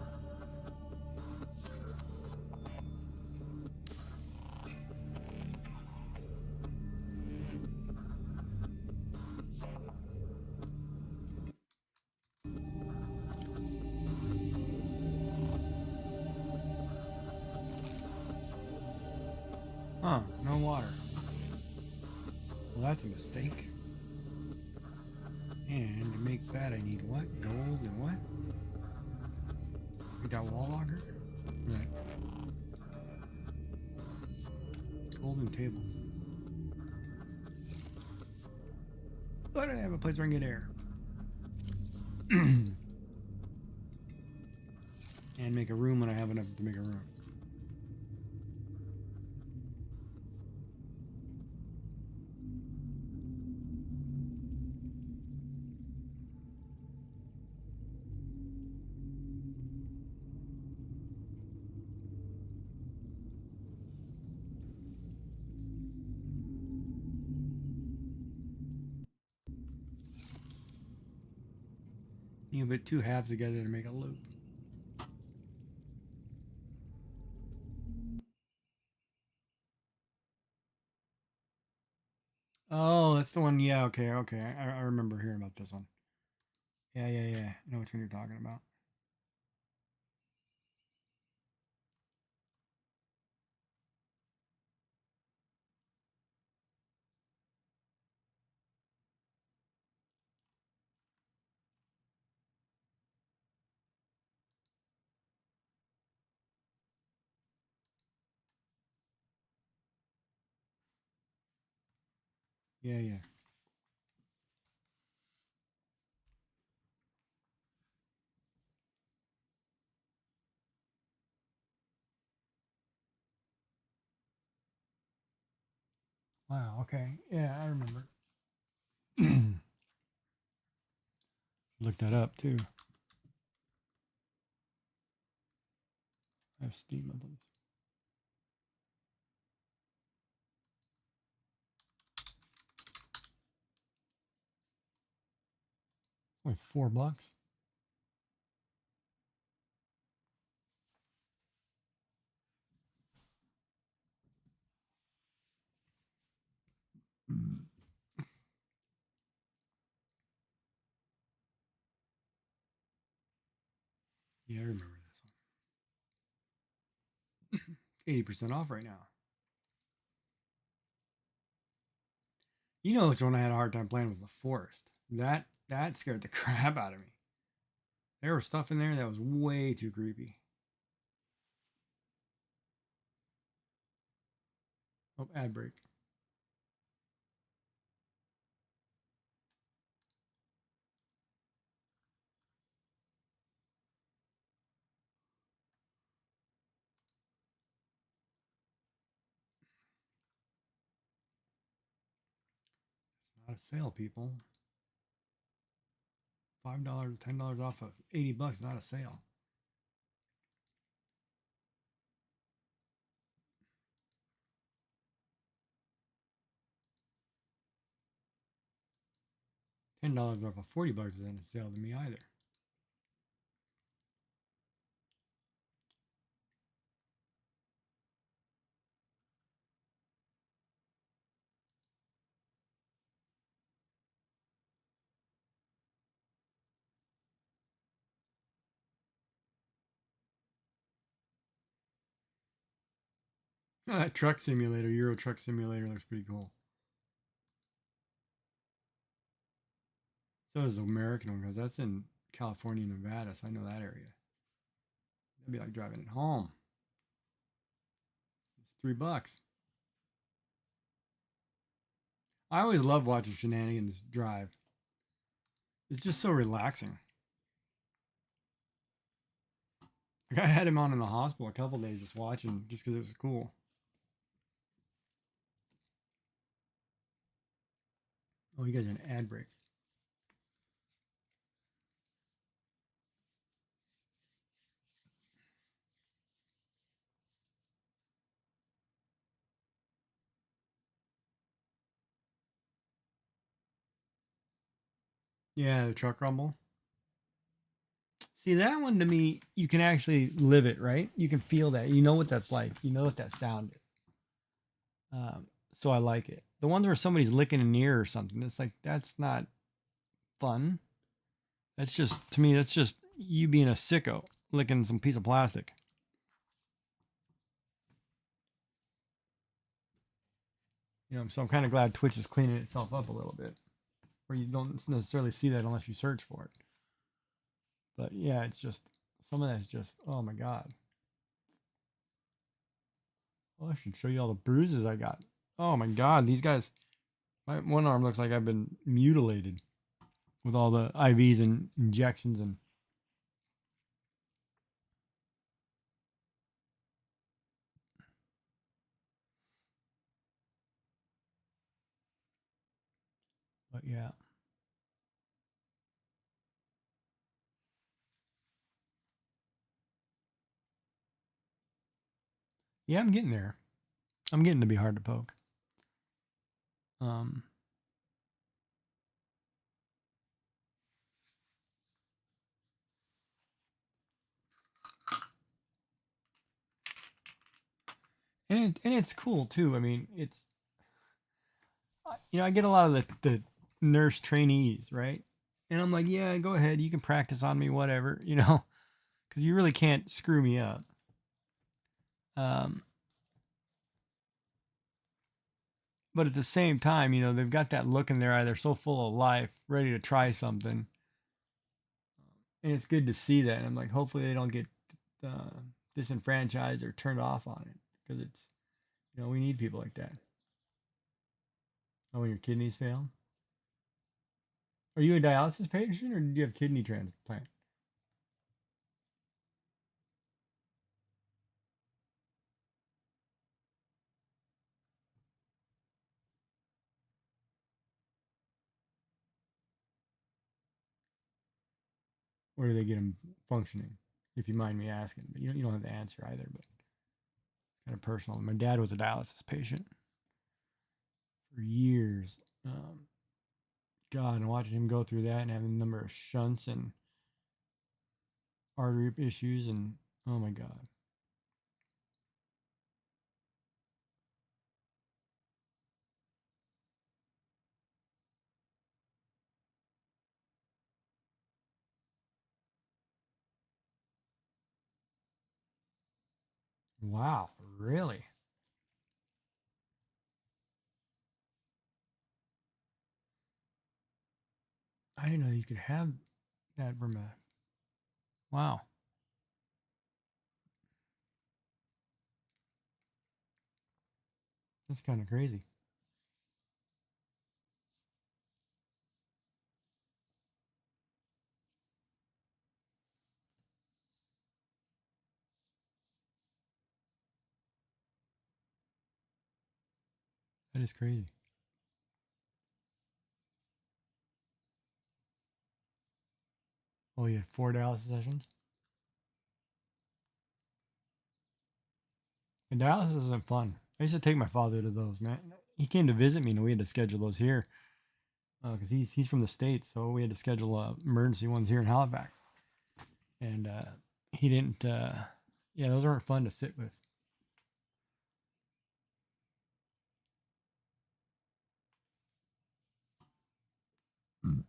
Huh, no water. Well, that's a mistake. And to make that, I need what? Gold and what? We got wall locker? Right. Golden tables. Why don't I have a place where I can get air? And make a room when I have enough to make a room. You put two halves together to make a loop. Oh, that's the one. Yeah, okay, okay. I remember hearing about this one. Yeah. I know which one you're talking about. Yeah. Wow, okay. Yeah, I remember. Look that up too. I have Steam of them. Only $4. Yeah, I remember this one. 80% off right now. You know which one I had a hard time playing was the forest. That scared the crap out of me. There was stuff in there that was way too creepy. Oh, ad break. It's not a sale, people. $5, $10 off of $80, not a sale. $10 off of $40 isn't a sale to me either. Oh, that truck simulator, Euro Truck Simulator, looks pretty cool. So does the American one, because that's in California, Nevada, so I know that area. That'd be like driving it home. It's $3. I always love watching Shenanigans drive. It's just so relaxing. Like I had him on in the hospital a couple days just watching, just because it was cool. Oh, you guys are an ad break. Yeah, the truck rumble. See, that one to me, you can actually live it, right? You can feel that. You know what that's like. You know what that sound is. So I like it. The ones where somebody's licking an ear or something, it's like, that's not fun. That's just, to me, that's just you being a sicko licking some piece of plastic. You know, so I'm kind of glad Twitch is cleaning itself up a little bit. or you don't necessarily see that unless you search for it. But yeah, it's just some of that's just, oh my god. Oh, I should show you all the bruises I got. Oh my god, these guys. My one arm looks like I've been mutilated with all the IVs and injections and. But yeah. Yeah, I'm getting there. I'm getting to be hard to poke. Um, and it's cool too. I mean, it's I get a lot of the nurse trainees, right? And I'm like, yeah, go ahead, you can practice on me, whatever, because you really can't screw me up. Um, but at the same time, they've got that look in their eye. They're so full of life, ready to try something, and it's good to see that. And I'm like, hopefully they don't get uh, disenfranchised or turned off on it, because it's we need people like that. Oh, when your kidneys fail. Are you a dialysis patient or did you have kidney transplant? Or do they get them functioning? If you mind me asking, but you don't have to answer either. But it's kind of personal. My dad was a dialysis patient for years. God, and watching him go through that and having a number of shunts and artery issues, and oh my God. Wow, really? I didn't know you could have that from a. Wow, that's kind of crazy. That is crazy. Oh, you had 4 dialysis sessions? And dialysis isn't fun. I used to take my father to those, man. He came to visit me, and we had to schedule those here because he's from the States, so we had to schedule emergency ones here in Halifax. And he didn't. Yeah, those aren't fun to sit with. Mm.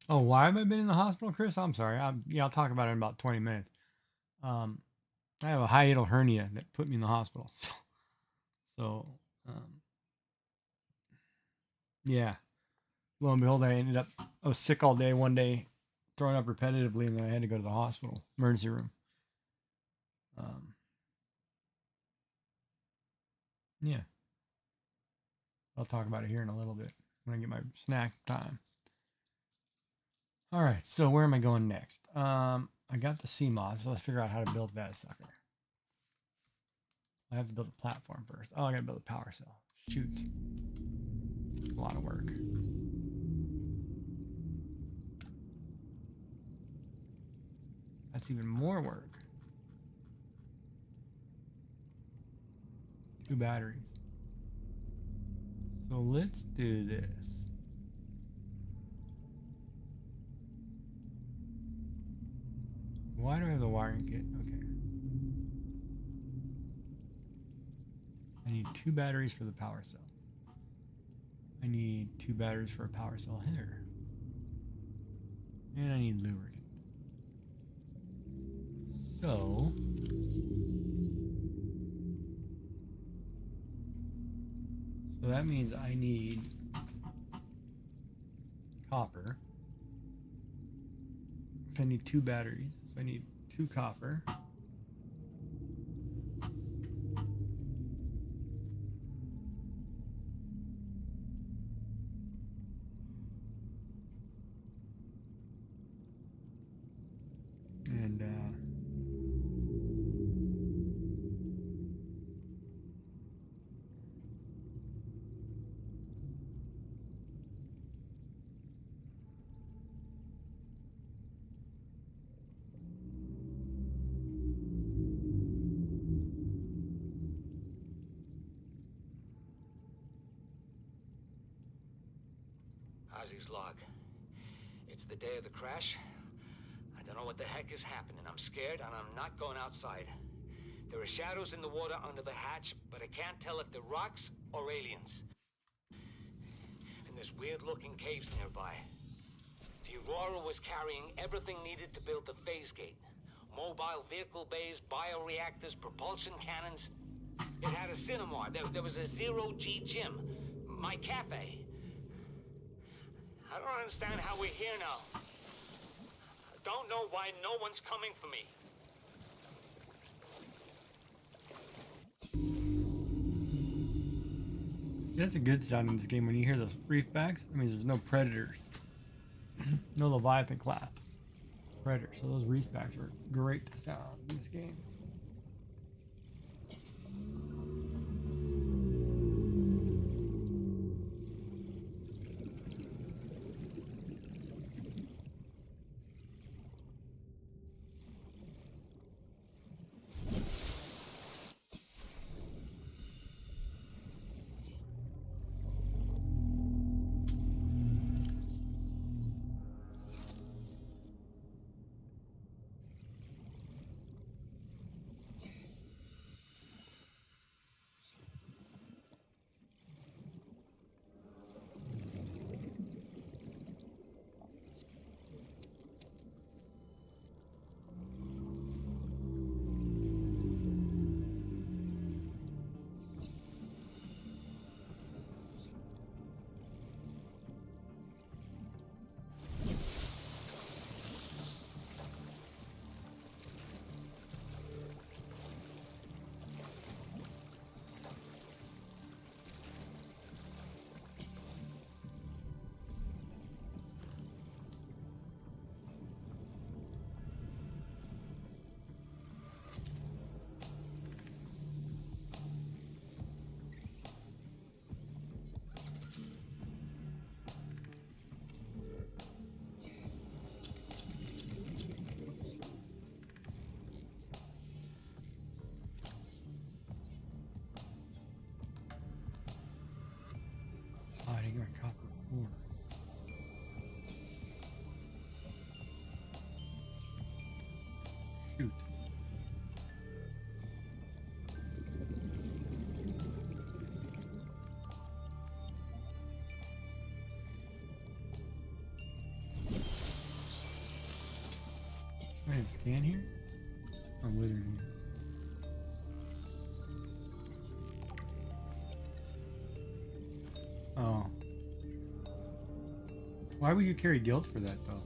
Oh, why have I been in the hospital, Chris? I'm sorry. Yeah, I'll talk about it in about 20 minutes. Um, I have a hiatal hernia that put me in the hospital. So, yeah. Lo and behold, I was sick all day one day, throwing up repetitively, and then I had to go to the hospital emergency room. Um, yeah, I'll talk about it here in a little bit when I get my snack time. All right, so where am I going next? I got the CMOS, so let's figure out how to build that sucker. I have to build a platform first. Oh, I gotta build a power cell. Shoot. It's a lot of work. That's even more work. 2 batteries. So let's do this. Why do I have the wiring kit? Okay. I need 2 batteries for the power cell. I need 2 batteries for a power cell here. And I need lubricant. So that means I need copper. I need 2 batteries, so I need 2 copper. And Ozzy's log. It's the day of the crash. I don't know what the heck is happening. I'm scared and I'm not going outside. There are shadows in the water under the hatch, but I can't tell if they're rocks or aliens. And there's weird-looking caves nearby. The Aurora was carrying everything needed to build the phase gate. Mobile vehicle bays, bioreactors, propulsion cannons. It had a cinema. There was a zero-G gym. My cafe. I don't understand how we're here now. I don't know why no one's coming for me. that's a good sound in this game when you hear those reefbacks. I mean, there's no predators, no Leviathan class predators, so those reefbacks are great to sound in this game. Oh, I didn't get my copper before. Shoot. I have a scan here? Oh, wizard here. Oh. Why would you carry guilt for that, though?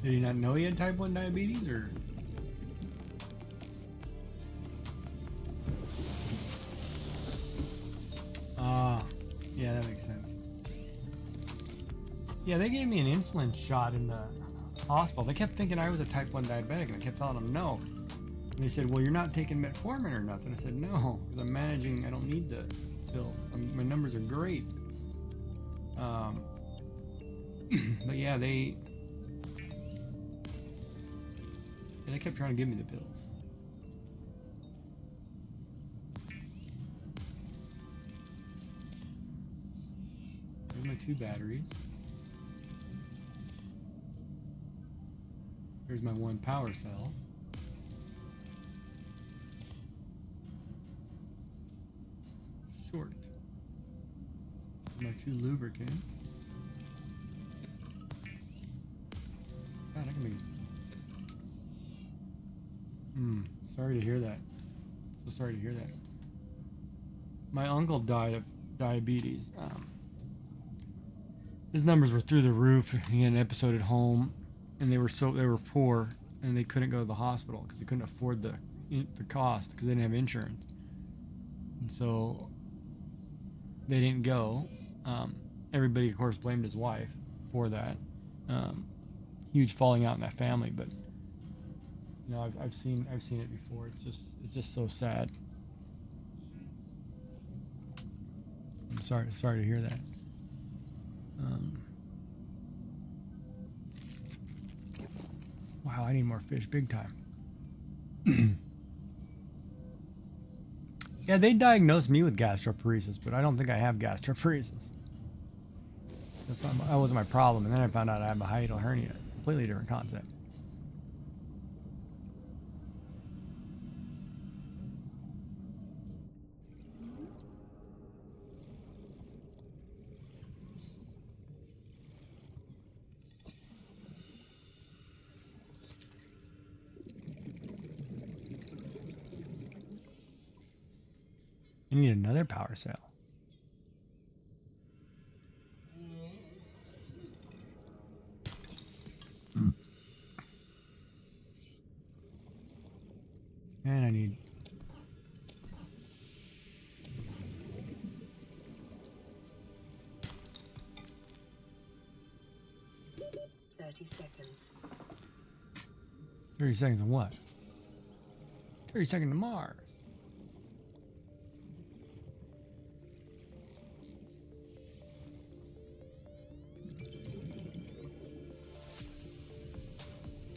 Did he not know he had type 1 diabetes, or? Ah, yeah, that makes sense. Yeah, they gave me an insulin shot in the hospital. They kept thinking I was a type 1 diabetic, and I kept telling them no. And they said, well, you're not taking metformin or nothing. I said, no, because I'm managing, I don't need the pills. My numbers are great. But yeah, they kept trying to give me the pills. There's my 2 batteries. Here's my 1 power cell. Short. My 2 lubricant. God, I can make. Sorry to hear that. So sorry to hear that. My uncle died of diabetes. His numbers were through the roof. He had an episode at home, and they were poor, and they couldn't go to the hospital because they couldn't afford the cost because they didn't have insurance, and so they didn't go. Everybody, of course, blamed his wife for that. Huge falling out in that family, but you know, I've seen it before. It's just so sad. I'm sorry to hear that. Wow, I need more fish, big time. Yeah, they diagnosed me with gastroparesis, but I don't think I have gastroparesis. That wasn't my problem, and then I found out I have a hiatal hernia. Completely different concept. I need another power cell. And I need 30 seconds. 30 seconds of what? 30 seconds to Mars.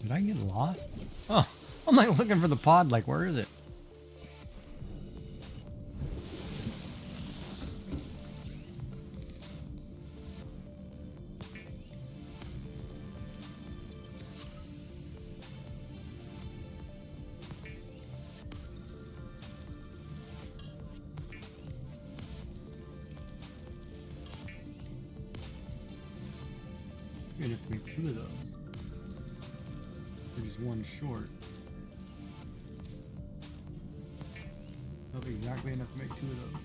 Did I get lost? Oh, I'm like looking for the pod, like, where is it? You're gonna have to make 2 of those. Or just 1 short. That'll be exactly enough to make 2 of those.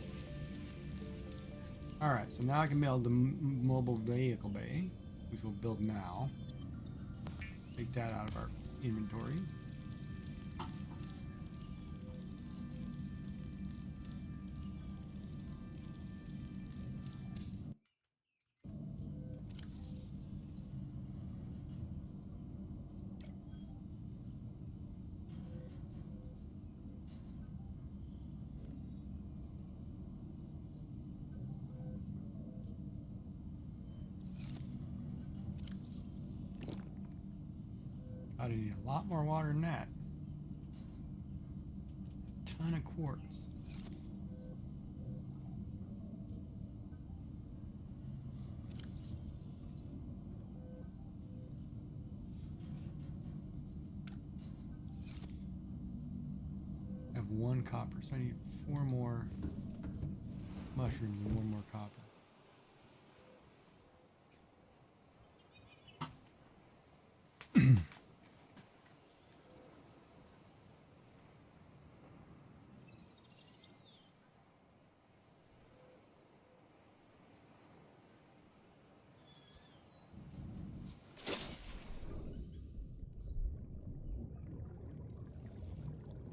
Alright, so now I can build the mobile vehicle bay, which we'll build now. Take that out of our inventory. I need a lot more water than that. Ton of quartz. I have 1 copper, so I need 4 more mushrooms and 1 more copper.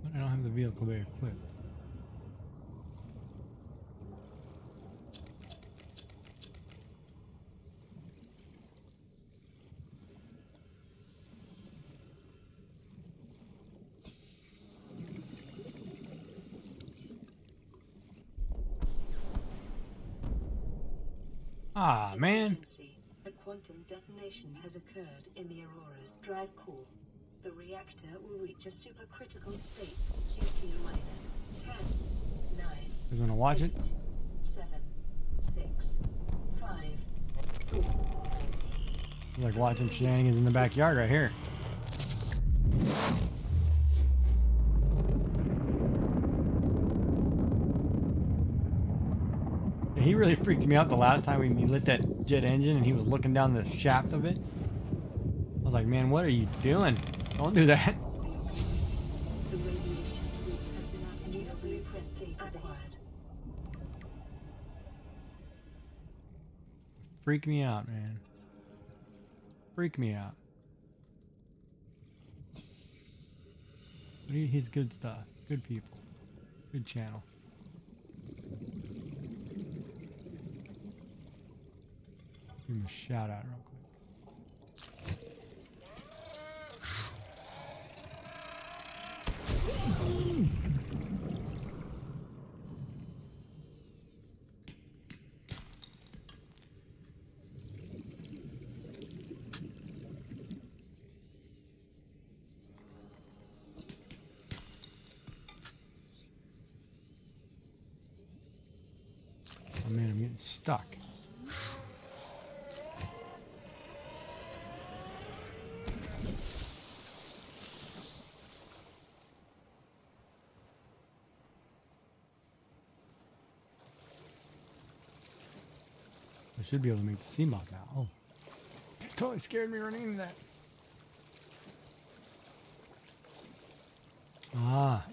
But I don't have the vehicle bay equipped. Ah, man. Emergency. A quantum detonation has occurred in the Aurora's drive core. The reactor will reach a supercritical state. QT minus 10, 9, You guys want to watch it? 8, 7, 6, 5, 4. It's like watching shenanigans in the backyard right here. Yeah, he really freaked me out the last time he lit that jet engine and he was looking down the shaft of it. I was like, man, what are you doing? Don't do that. The radiation suit has been added to your blueprint database. Freak me out, man. Freak me out. But he's good stuff. Good people. Good channel. Give him a shout out real quick. Oh man, I'm getting stuck. I should be able to make the CMOC now. Oh, totally scared me running into that. Ah.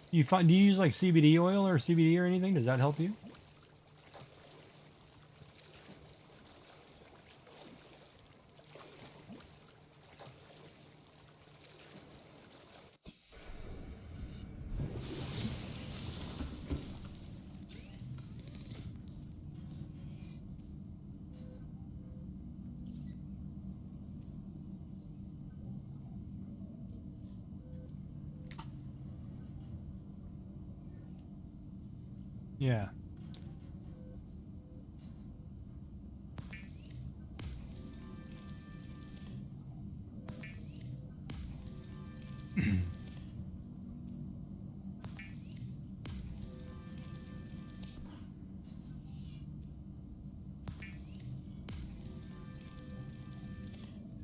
Do you use like CBD oil or CBD or anything? Does that help you? Yeah.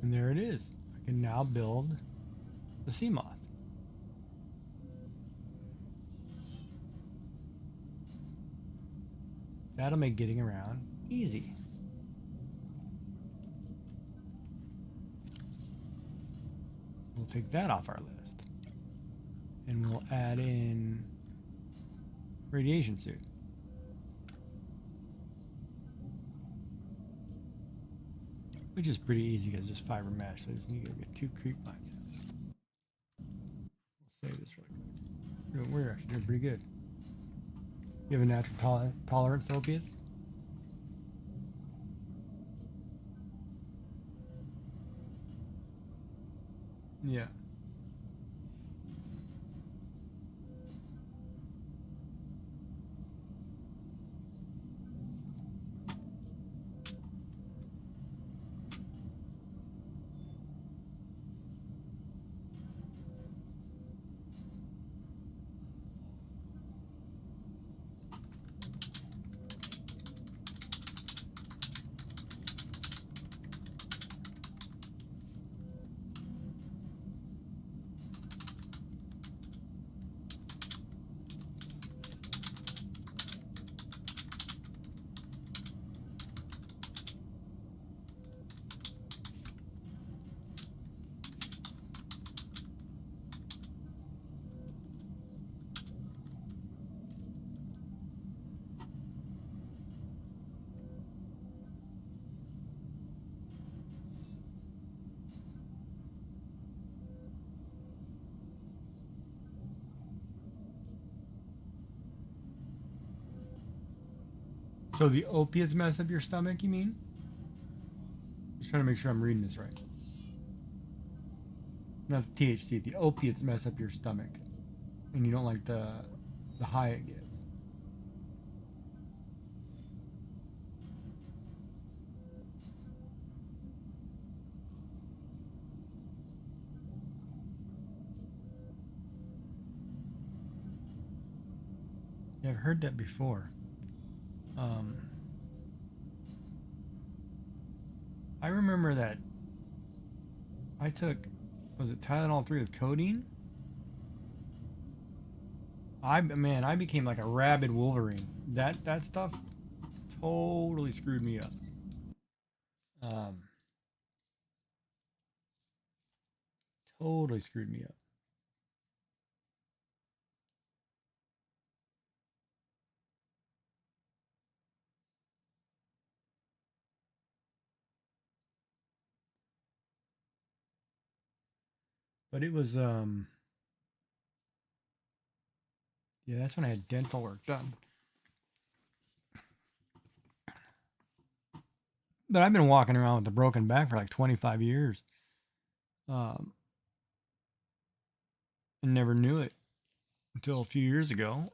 And there it is. I can now build the sea moth. That'll make getting around easy. We'll take that off our list. And we'll add in radiation suit. Which is pretty easy because it's just fiber mesh. So I just need to get 2 creep lines in. We'll save this real quick. We're actually doing pretty good. You have a natural tolerance to opiates? Yeah. So the opiates mess up your stomach, you mean? Just trying to make sure I'm reading this right. Not the THC, the opiates mess up your stomach. And you don't like the high it gives. Yeah, I've heard that before. I remember that I took, was it Tylenol 3 with codeine? I became like a rabid Wolverine. That stuff totally screwed me up. Um, totally screwed me up. But it was yeah, that's when I had dental work done. But I've been walking around with a broken back for like 25 years. Um, and never knew it until a few years ago.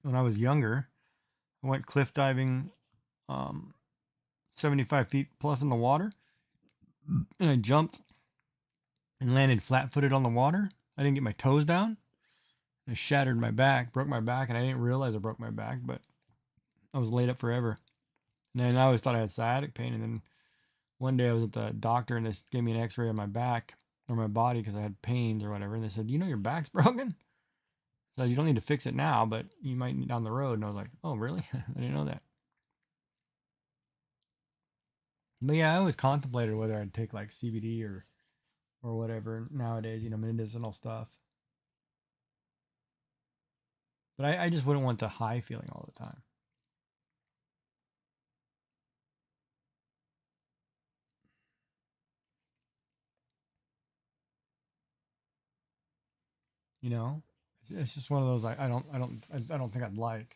When I was younger, I went cliff diving, um, 75 feet plus in the water, and I jumped and landed flat footed on the water. I didn't get my toes down. I shattered my back, broke my back, and I didn't realize I broke my back, but I was laid up forever. And then I always thought I had sciatic pain. And then one day I was at the doctor and they gave me an x ray of my back or my body because I had pains or whatever. And they said, you know, your back's broken? So you don't need to fix it now, but you might need down the road. And I was like, oh, really? I didn't know that. But yeah, I always contemplated whether I'd take like CBD or whatever nowadays, you know, medicinal stuff. But I just wouldn't want the high feeling all the time. You know, it's just one of those I don't think I'd like.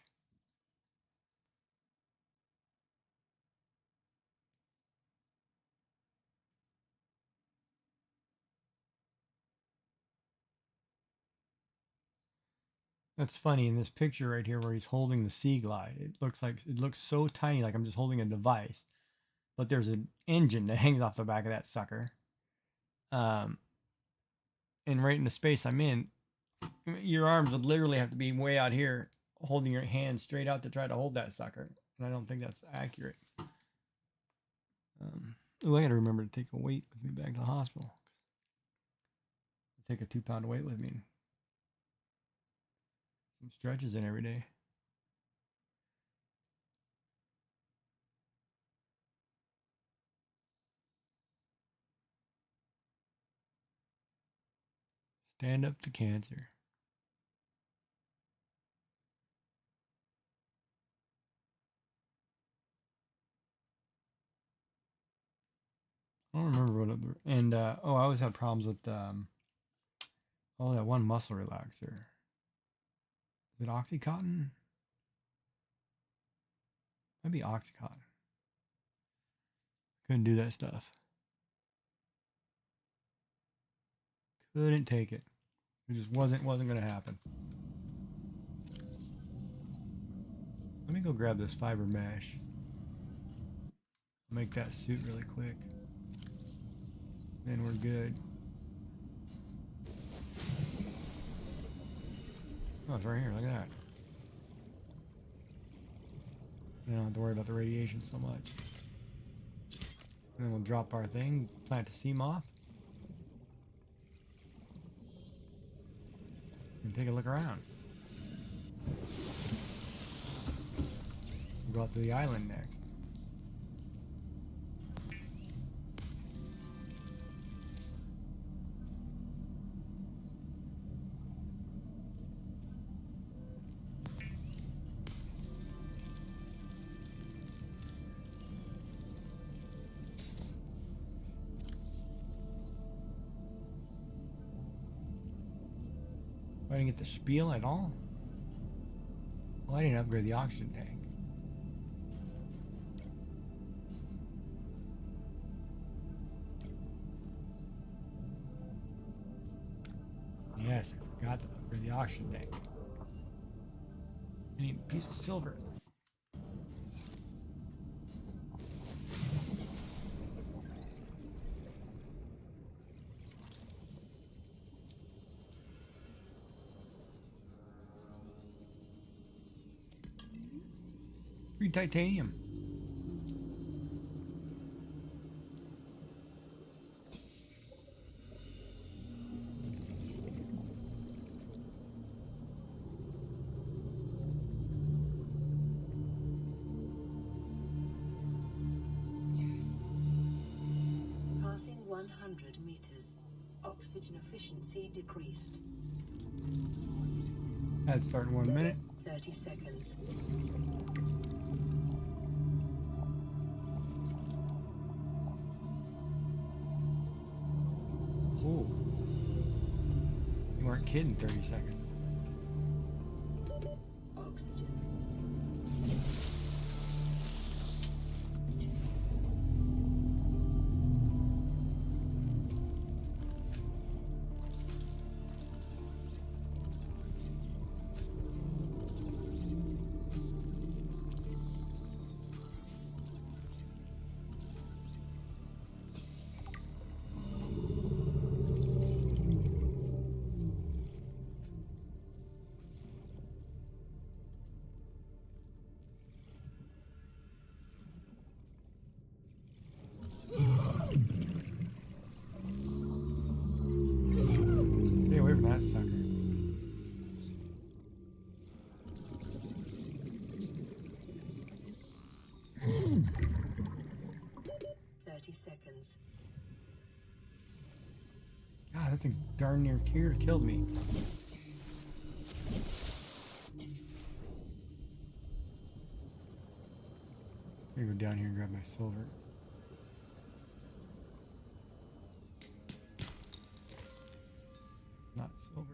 That's funny in this picture right here where he's holding the Sea Glide. It looks so tiny, like I'm just holding a device. But there's an engine that hangs off the back of that sucker. Um, and right in the space I'm in, your arms would literally have to be way out here, holding your hand straight out to try to hold that sucker. And I don't think that's accurate. I got to remember to take a weight with me back to the hospital. Take a 2-pound weight with me. Some stretches in every day. Stand up to cancer. I don't remember what other. And I always had problems with that one muscle relaxer. Is it Oxycontin? Maybe Oxycontin. Couldn't do that stuff. Couldn't take it. It just wasn't gonna happen. Let me go grab this fiber mesh. Make that suit really quick. Then we're good. Oh, it's right here. Look at that. You don't have to worry about the radiation so much. And then we'll drop our thing, plant a sea moth, and take a look around. We'll go out to the island next. I didn't get the spiel at all. Well, I didn't upgrade the oxygen tank. Yes, I forgot to upgrade the oxygen tank. I need a piece of silver. Free titanium. Passing 100 meters. Oxygen efficiency decreased. That'd start in 1 minute. 30 seconds. Ooh. You weren't kidding, 30 seconds. Oxygen. Stay away from that sucker. Seconds. God, that thing darn near killed me. Let me go down here and grab my silver. Not silver.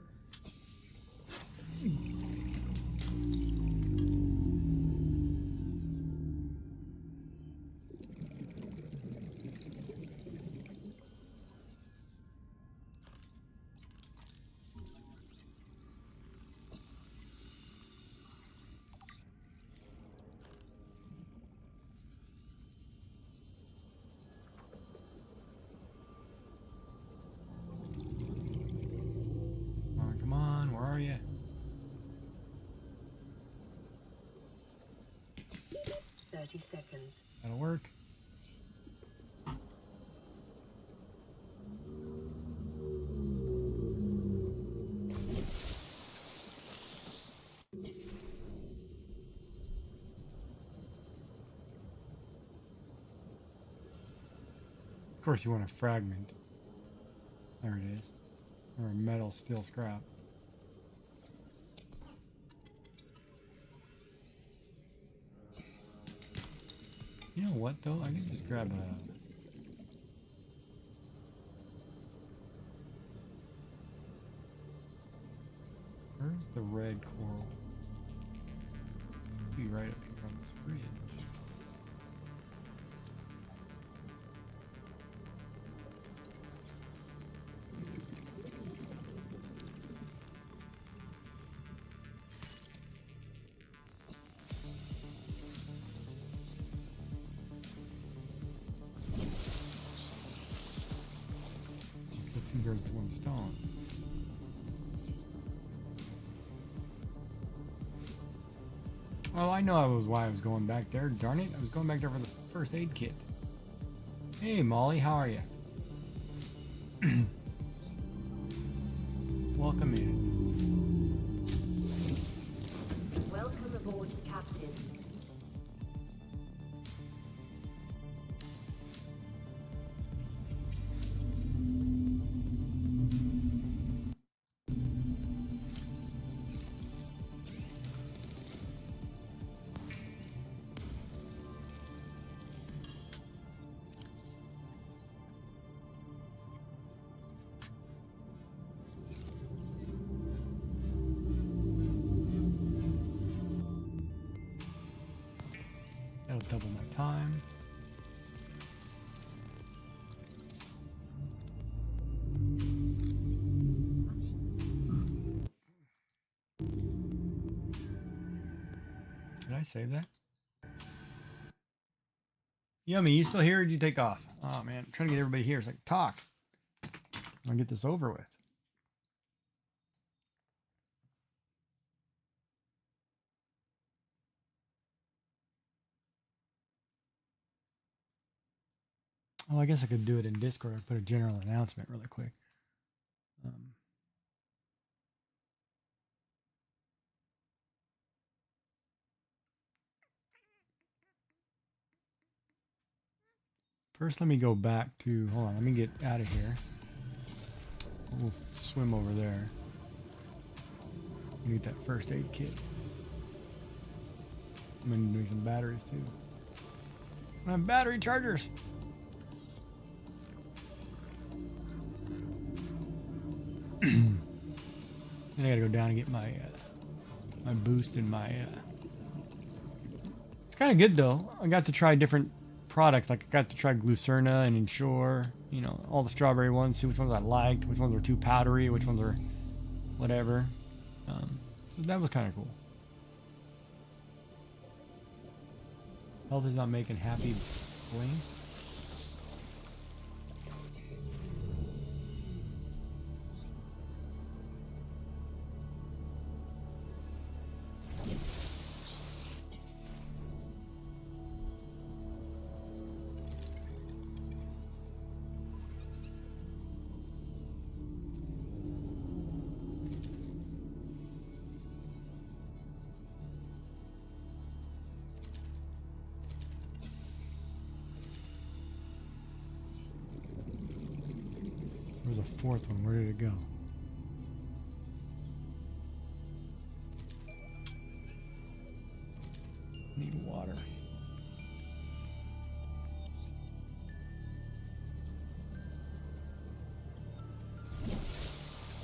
Come on, where are you? Seconds. That'll work. Of course you want a fragment. There it is. Or a metal steel scrap. You know what though? I can just grab a... Where's the red coral? Be right up here on this bridge. Kill two birds with one stone. Oh, I know why I was going back there. Darn it, I was going back there for the first aid kit. Hey, Molly, how are you? Welcome in. Welcome aboard, Captain. That'll double my time. Did I save that? Yummy, you still here or did you take off? Oh man, I'm trying to get everybody here. It's like, talk. I'm gonna get this over with. Oh, I guess I could do it in Discord. I'd put a general announcement really quick. First, let me go back to, hold on, let me get out of here. We'll swim over there. Need that first aid kit. I'm gonna do some batteries too. I have battery chargers. Then I gotta go down and get my my boost and my. It's kind of good though. I got to try different products. Like I got to try Glucerna and Ensure. You know, all the strawberry ones. See which ones I liked. Which ones were too powdery. Which ones were whatever. So that was kind of cool. Health is not making happy bling. There was a fourth one. Where did it go? Need water.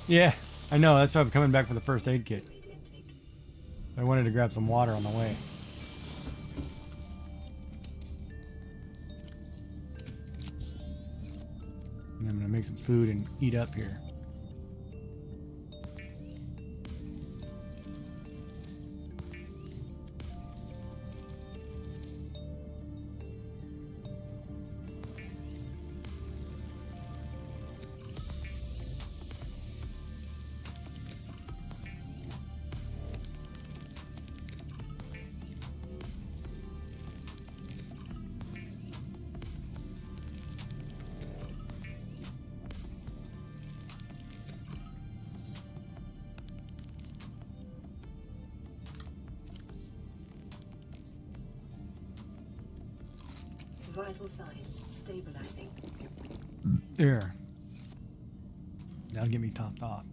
Yeah, I know. That's why I'm coming back for the first aid kit. I wanted to grab some water on the way. And I'm gonna make some food and eat up here. Vital signs stabilizing. There. That'll get me topped off.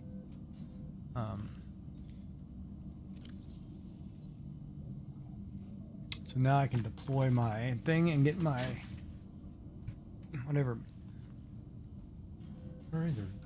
So now I can deploy my thing and get my whatever. Where is everybody?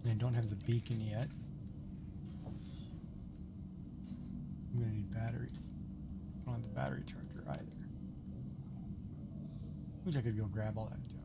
And I don't have the beacon yet. I'm gonna need batteries. I don't have the battery charger either. Wish I could go grab all that junk.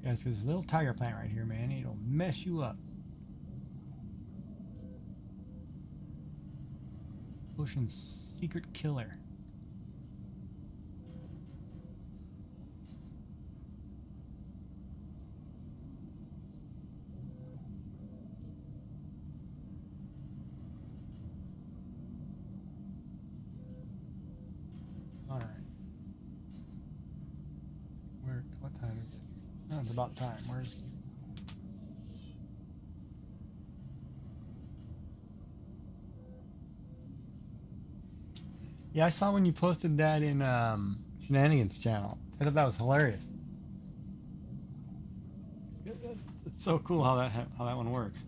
Yeah, it's this little tiger plant right here, man. It'll mess you up. Ocean's secret killer. All right. What time is it? Oh, it's about time. Where's... Yeah, I saw when you posted that in Shenanigans channel. I thought that was hilarious. It's so cool how that one works.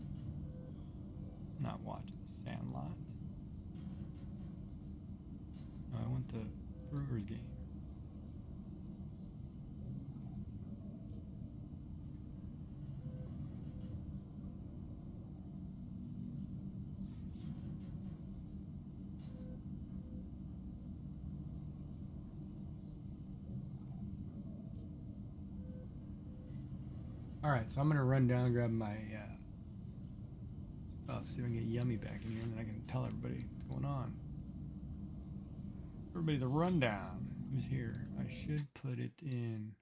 Not watching Sandlot. No, I went to Brewers game. All right, so I'm gonna run down and grab my stuff, see if I can get Yummy back in here, and then I can tell everybody what's going on. Everybody, the rundown. Who's here? I should put it in.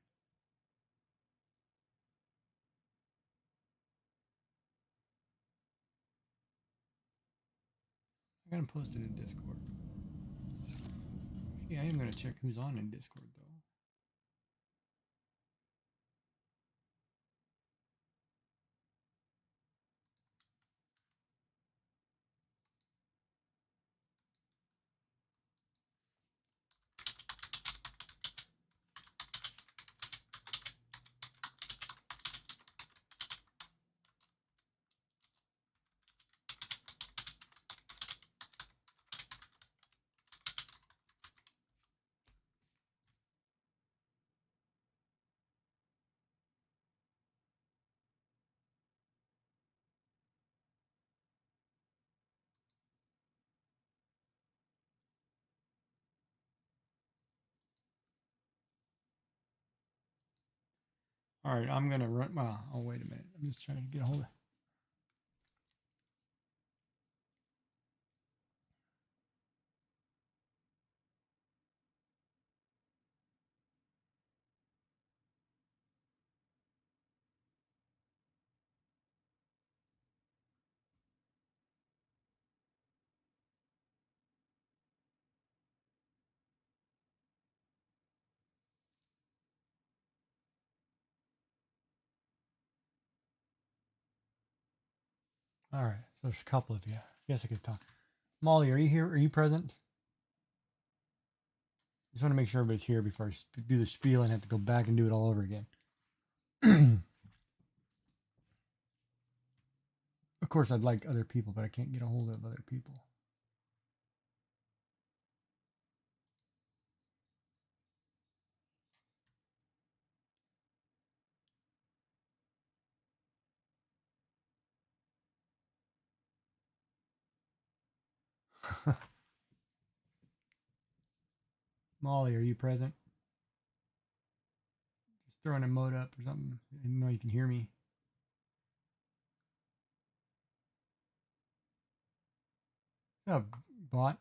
I'm gonna post it in Discord. Yeah, I am gonna check who's on in Discord though. All right, I'm gonna run. Well, oh wait a minute. I'm just trying to get a hold of. All right, so there's a couple of you. I guess I could talk. Molly, are you here? Are you present? Just want to make sure everybody's here before I do the spiel and have to go back and do it all over again. Of course, I'd like other people, but I can't get a hold of other people. Molly, are you present? Just throwing a mode up or something. I didn't know you can hear me. Oh, bot.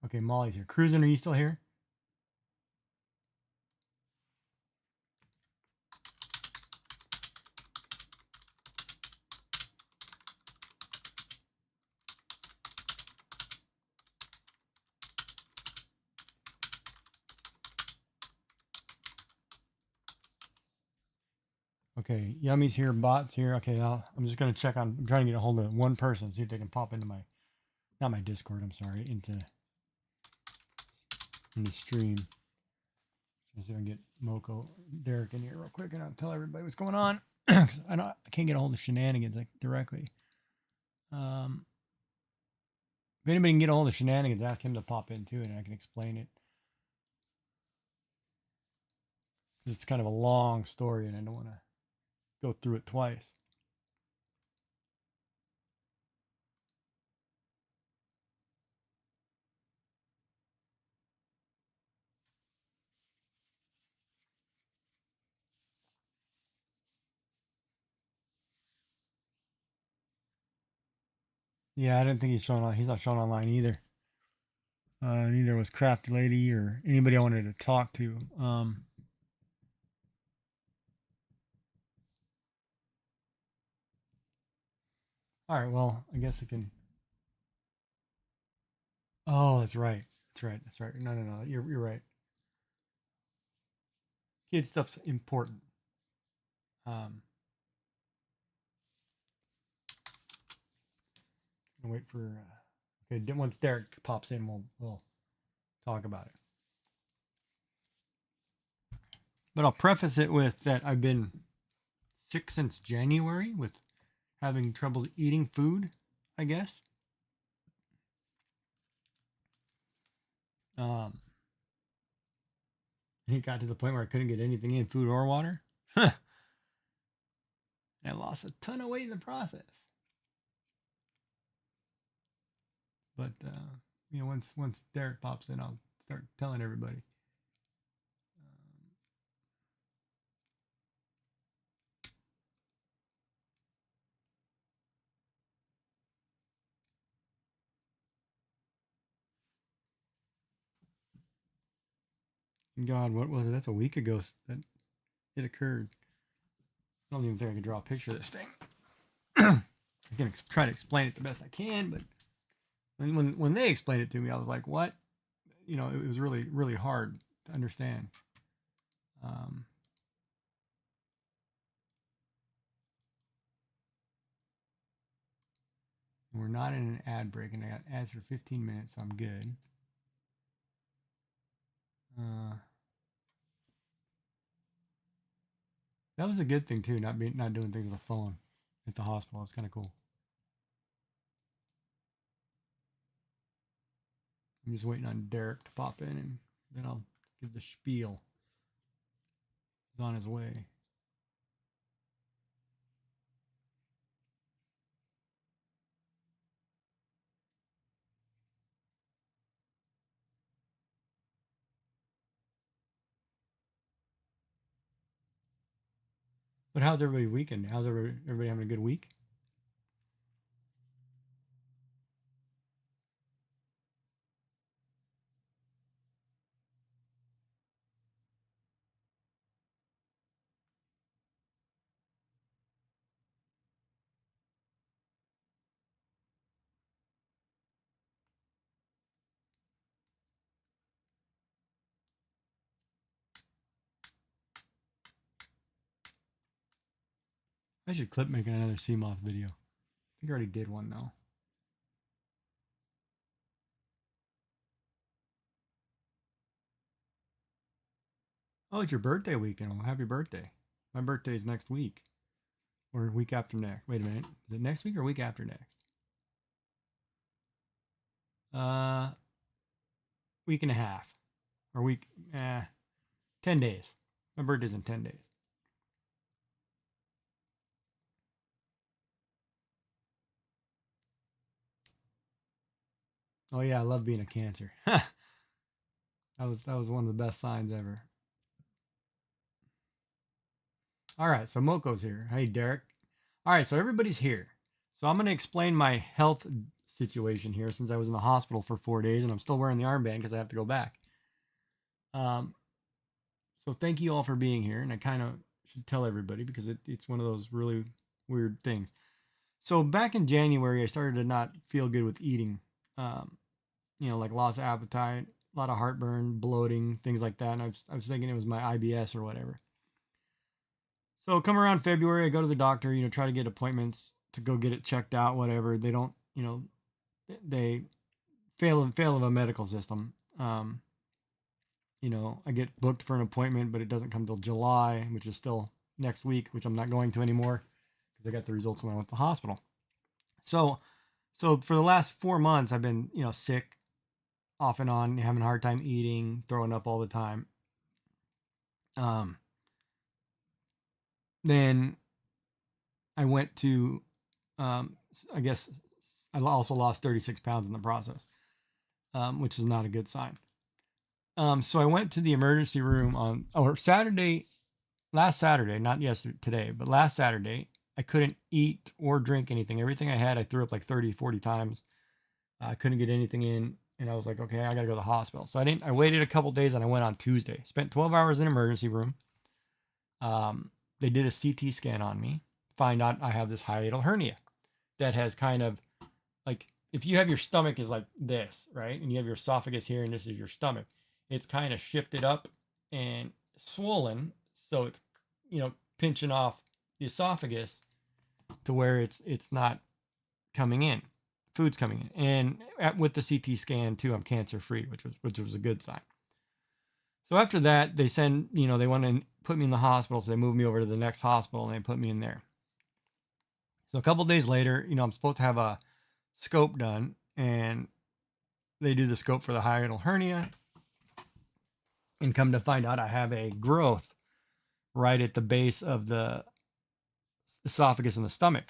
Okay, Molly's here. Cruising, are you still here? Okay, Yummy's here, Bot's here. Okay, I'm just gonna check on. I'm trying to get a hold of one person, see if they can pop into my, not my Discord. I'm sorry, into the stream. Let's see if I can get Moko, Derek in here real quick, and I'll tell everybody what's going on. 'Cause I can't get a hold of Shenanigans like directly. If anybody can get a hold of Shenanigans, ask him to pop in too, and I can explain it. It's kind of a long story, and I don't want to go through it twice. Yeah, I didn't think he's showing on. He's not showing online either. Neither was Crafty Lady or anybody I wanted to talk to. All right, well, I guess I can. Oh, that's right. That's right. That's right. No. You're right. Kid stuff's important. Wait for. Okay, once Derek pops in, we'll talk about it. But I'll preface it with that I've been sick since January with having troubles eating food, I guess. It got to the point where I couldn't get anything in, food or water. And I lost a ton of weight in the process. But once Derek pops in, I'll start telling everybody. God, what was it? That's a week ago that it occurred. I don't even think I can draw a picture of this thing. I can try to explain it the best I can, but when they explained it to me, I was like, "What?" It was really really hard to understand. We're not in an ad break, and I got ads for 15 minutes, so I'm good. That was a good thing too, not doing things with the phone at the hospital. It's kind of cool. I'm just waiting on Derek to pop in, and then I'll give the spiel. He's on his way. But how's everybody's weekend? How's everybody having a good week? I should clip making another Seamoth video. I think I already did one though. Oh, it's your birthday weekend. Well, happy birthday. My birthday is next week. Or week after next. Wait a minute. Is it next week or week after next? Week and a half. Or 10 days. My birthday's in 10 days. Oh yeah, I love being a Cancer. that was one of the best signs ever. All right, so Moko's here. Hey, Derek. All right, so everybody's here. So I'm going to explain my health situation here since I was in the hospital for 4 days and I'm still wearing the armband because I have to go back. So thank you all for being here, and I kind of should tell everybody because it's one of those really weird things. So back in January, I started to not feel good with eating. Like loss of appetite, a lot of heartburn, bloating, things like that. And I was thinking it was my IBS or whatever. So come around February, I go to the doctor, try to get appointments to go get it checked out, whatever. They don't, they fail of a medical system. I get booked for an appointment, but it doesn't come till July, which is still next week, which I'm not going to anymore because I got the results when I went to the hospital. So for the last 4 months, I've been, sick off and on, having a hard time eating, throwing up all the time. Then I went to, I guess I also lost 36 pounds in the process, which is not a good sign. So I went to the emergency room last Saturday, not yesterday, today, but last Saturday. I couldn't eat or drink anything. Everything I had, I threw up like 30, 40 times. I couldn't get anything in. And I was like, okay, I got to go to the hospital. So I waited a couple days and I went on Tuesday. Spent 12 hours in emergency room. They did a CT scan on me. Find out I have this hiatal hernia that has kind of like, if you have your stomach is like this, right? And you have your esophagus here and this is your stomach. It's kind of shifted up and swollen. So it's, pinching off the esophagus to where it's not coming in. Food's coming in. And with the CT scan too, I'm cancer free, which was a good sign. So after that, they send, they want to put me in the hospital. So they move me over to the next hospital and they put me in there. So a couple days later, I'm supposed to have a scope done, and they do the scope for the hiatal hernia, and come to find out I have a growth right at the base of the esophagus and the stomach,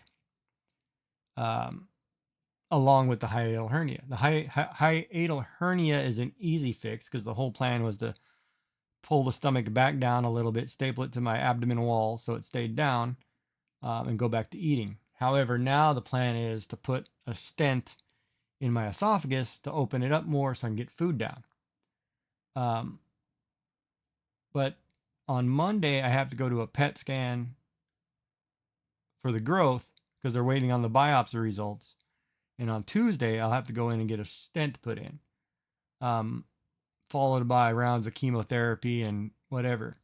along with the hiatal hernia. The hiatal hernia is an easy fix because the whole plan was to pull the stomach back down a little bit, staple it to my abdomen wall so it stayed down, and go back to eating. However, now the plan is to put a stent in my esophagus to open it up more so I can get food down. But on Monday, I have to go to a PET scan for the growth because they're waiting on the biopsy results. And on Tuesday, I'll have to go in and get a stent put in, followed by rounds of chemotherapy and whatever,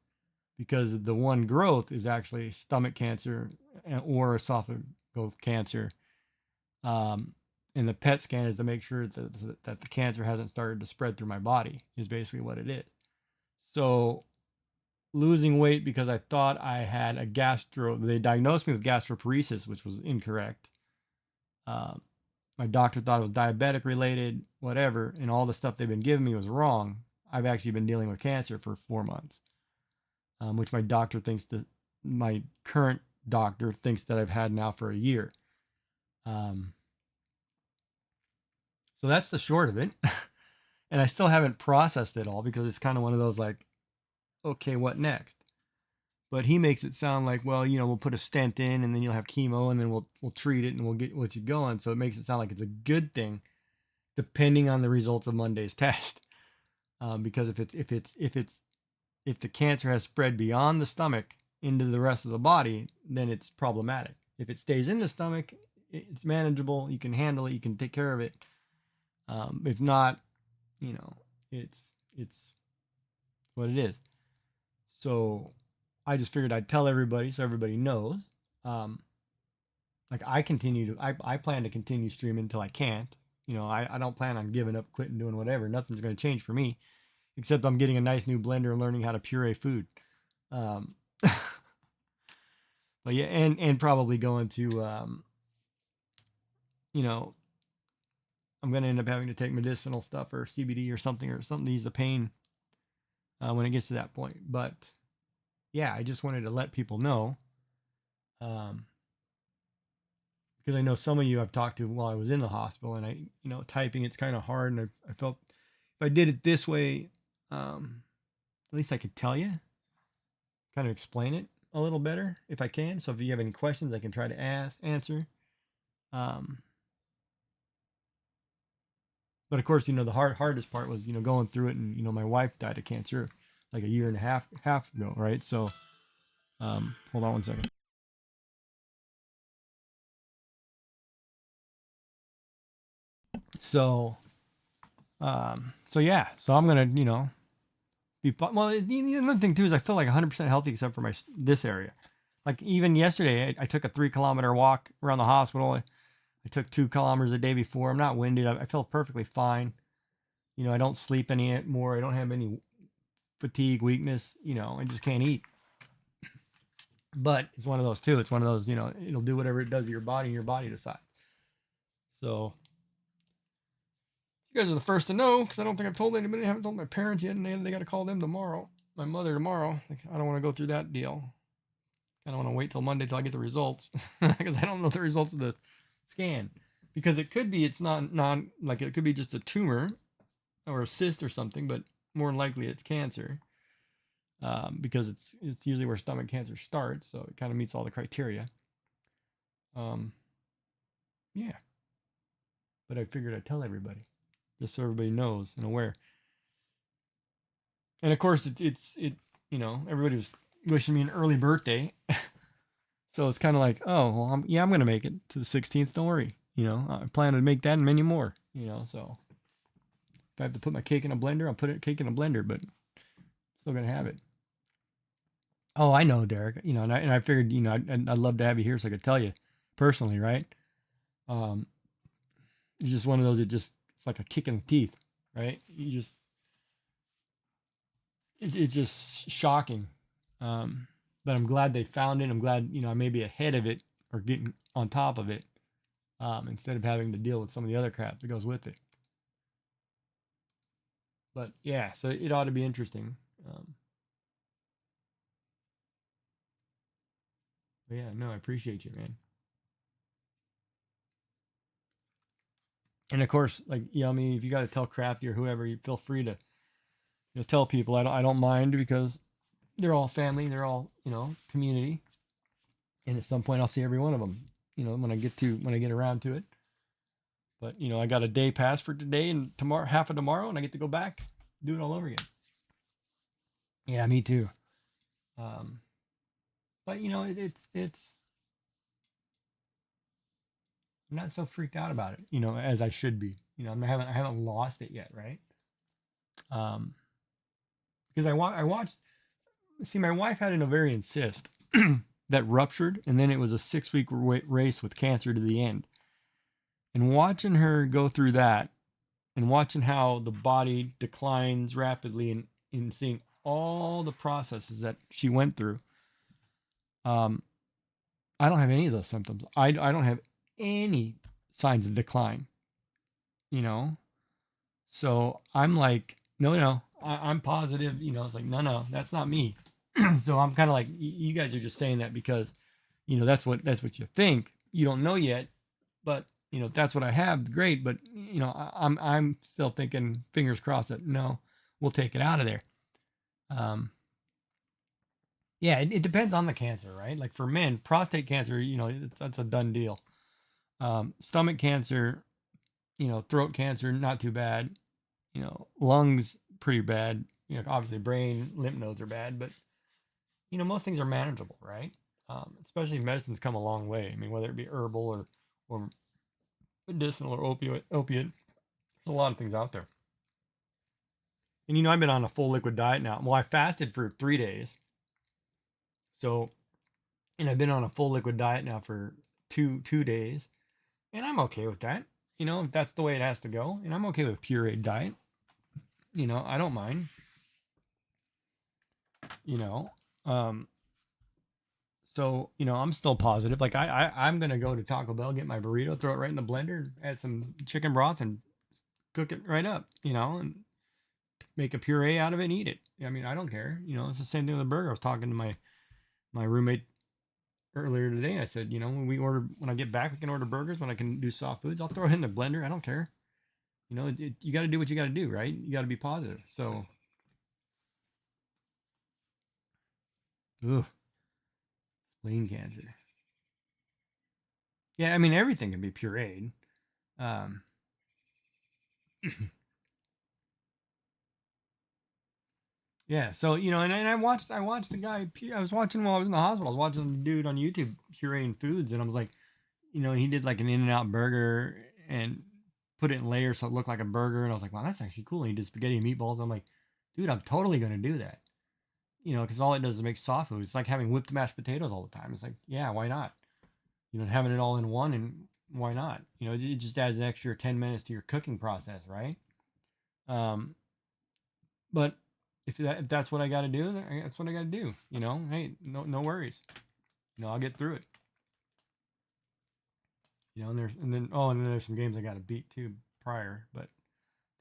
because the one growth is actually stomach cancer or esophageal cancer. And the PET scan is to make sure that the cancer hasn't started to spread through my body, is basically what it is. So losing weight because I thought I had they diagnosed me with gastroparesis, which was incorrect. My doctor thought it was diabetic related, whatever, and all the stuff they've been giving me was wrong. I've actually been dealing with cancer for 4 months, which my current doctor thinks that I've had now for a year. So that's the short of it. And I still haven't processed it all because it's kind of one of those like, okay, what next? But he makes it sound like, well, we'll put a stent in and then you'll have chemo and then we'll treat it and we'll get what you going. So it makes it sound like it's a good thing, depending on the results of Monday's test. Because if the cancer has spread beyond the stomach into the rest of the body, then it's problematic. If it stays in the stomach, it's manageable. You can handle it. You can take care of it. If not, it's what it is. So I just figured I'd tell everybody so everybody knows. Like I plan to continue streaming until I can't. I don't plan on giving up, quitting, doing whatever. Nothing's going to change for me, except I'm getting a nice new blender and learning how to puree food. But yeah, and probably going to, I'm going to end up having to take medicinal stuff or CBD or something to ease the pain when it gets to that point. But yeah, I just wanted to let people know, because I know some of you I've talked to while I was in the hospital, and typing, it's kind of hard, and I felt if I did it this way, at least I could tell you, kind of explain it a little better if I can. So if you have any questions, I can try to answer. But of course, the hardest part was, going through it, and my wife died of cancer like a year and a half ago, right? So, hold on one second. So yeah, so I'm gonna, be well. Another thing too is I feel like 100% healthy except for this area. Like even yesterday, I took a 3-kilometer walk around the hospital. I took 2 kilometers the day before. I'm not winded. I feel perfectly fine. I don't sleep any more. I don't have any fatigue, weakness. I just can't eat. But it's one of those too. It's one of those, it'll do whatever it does to your body, and your body decides. So you guys are the first to know, because I don't think I've told anybody. I haven't told my parents yet, and they got to call them tomorrow. My mother tomorrow. I don't want to go through that deal. I don't want to wait till Monday till I get the results, because I don't know the results of the scan. Because it could be it's not like it could be just a tumor or a cyst or something, but more than likely it's cancer. Because it's usually where stomach cancer starts, so it kind of meets all the criteria. Yeah. But I figured I'd tell everybody, just so everybody knows and aware. And of course, everybody was wishing me an early birthday, so it's kind of like, oh, well, I'm gonna make it to the 16th. Don't worry, I plan to make that and many more. So if I have to put my cake in a blender, I'll put cake in a blender, but still gonna have it. Oh, I know, Derek. And I figured, I'd love to have you here so I could tell you personally, right? It's just one of those. It's like a kick in the teeth, right? it's just shocking. But I'm glad they found it. I'm glad, I may be ahead of it or getting on top of it, instead of having to deal with some of the other crap that goes with it. But yeah, so it ought to be interesting. But yeah, no, I appreciate you, man. And of course, like, I mean, if you got to tell Crafty or whoever, you feel free to, tell people. I don't mind, because they're all family, they're all, community, and at some point I'll see every one of them, when I get around to it. But I got a day pass for today and tomorrow, half of tomorrow, and I get to go back, do it all over again. Yeah, me too. Um, but it's I'm not so freaked out about it, as I should be. I haven't lost it yet, right? Um, because I watched. See, my wife had an ovarian cyst that ruptured, and then it was a 6-week race with cancer to the end. And watching her go through that, and watching how the body declines rapidly, and seeing all the processes that she went through, um, I don't have any of those symptoms. I don't have any signs of decline, you know? So I'm like, no, no, I'm positive, it's like, no, no, that's not me. So I'm kind of like, you guys are just saying that because, that's what you think. You don't know yet, but if that's what I have, great. But I'm still thinking, fingers crossed, that no, we'll take it out of there. Um, yeah, it depends on the cancer, right? Like for men, prostate cancer, that's a done deal. Stomach cancer, throat cancer, not too bad. Lungs, pretty bad. Obviously brain, lymph nodes are bad, but most things are manageable, right? Especially medicine's come a long way. I mean, whether it be herbal or medicinal or opiate, there's a lot of things out there. And I've been on a full liquid diet now. Well, I fasted for 3 days. So, and I've been on a full liquid diet now for two days, and I'm okay with that. If that's the way it has to go, and I'm okay with pureed diet. I don't mind. You know, um, so I'm still positive. Like I'm gonna go to Taco Bell, get my burrito, throw it right in the blender, add some chicken broth, and cook it right up. And make a puree out of it and eat it. I mean, I don't care. It's the same thing with the burger. I was talking to my roommate earlier today. I said, when I get back, we can order burgers. When I can do soft foods, I'll throw it in the blender. I don't care. You got to do what you got to do, right? You got to be positive. So, ugh, spleen cancer. Yeah, I mean, everything can be pureed. Um, yeah. So and I watched the guy. I was watching while I was in the hospital. I was watching the dude on YouTube pureeing foods, and I was like, he did like an In-N-Out burger and put it in layers so it looked like a burger, and I was like, wow, that's actually cool. And he did spaghetti and meatballs. I'm like, dude, I'm totally gonna do that. Because all it does is make soft food. It's like having whipped mashed potatoes all the time. It's like, yeah, why not? Having it all in one, and why not? It just adds an extra 10 minutes to your cooking process, right? Um, but if that's what I got to do, then that's what I got to do. Hey, no worries. I'll get through it. And then there's some games I got to beat too prior, but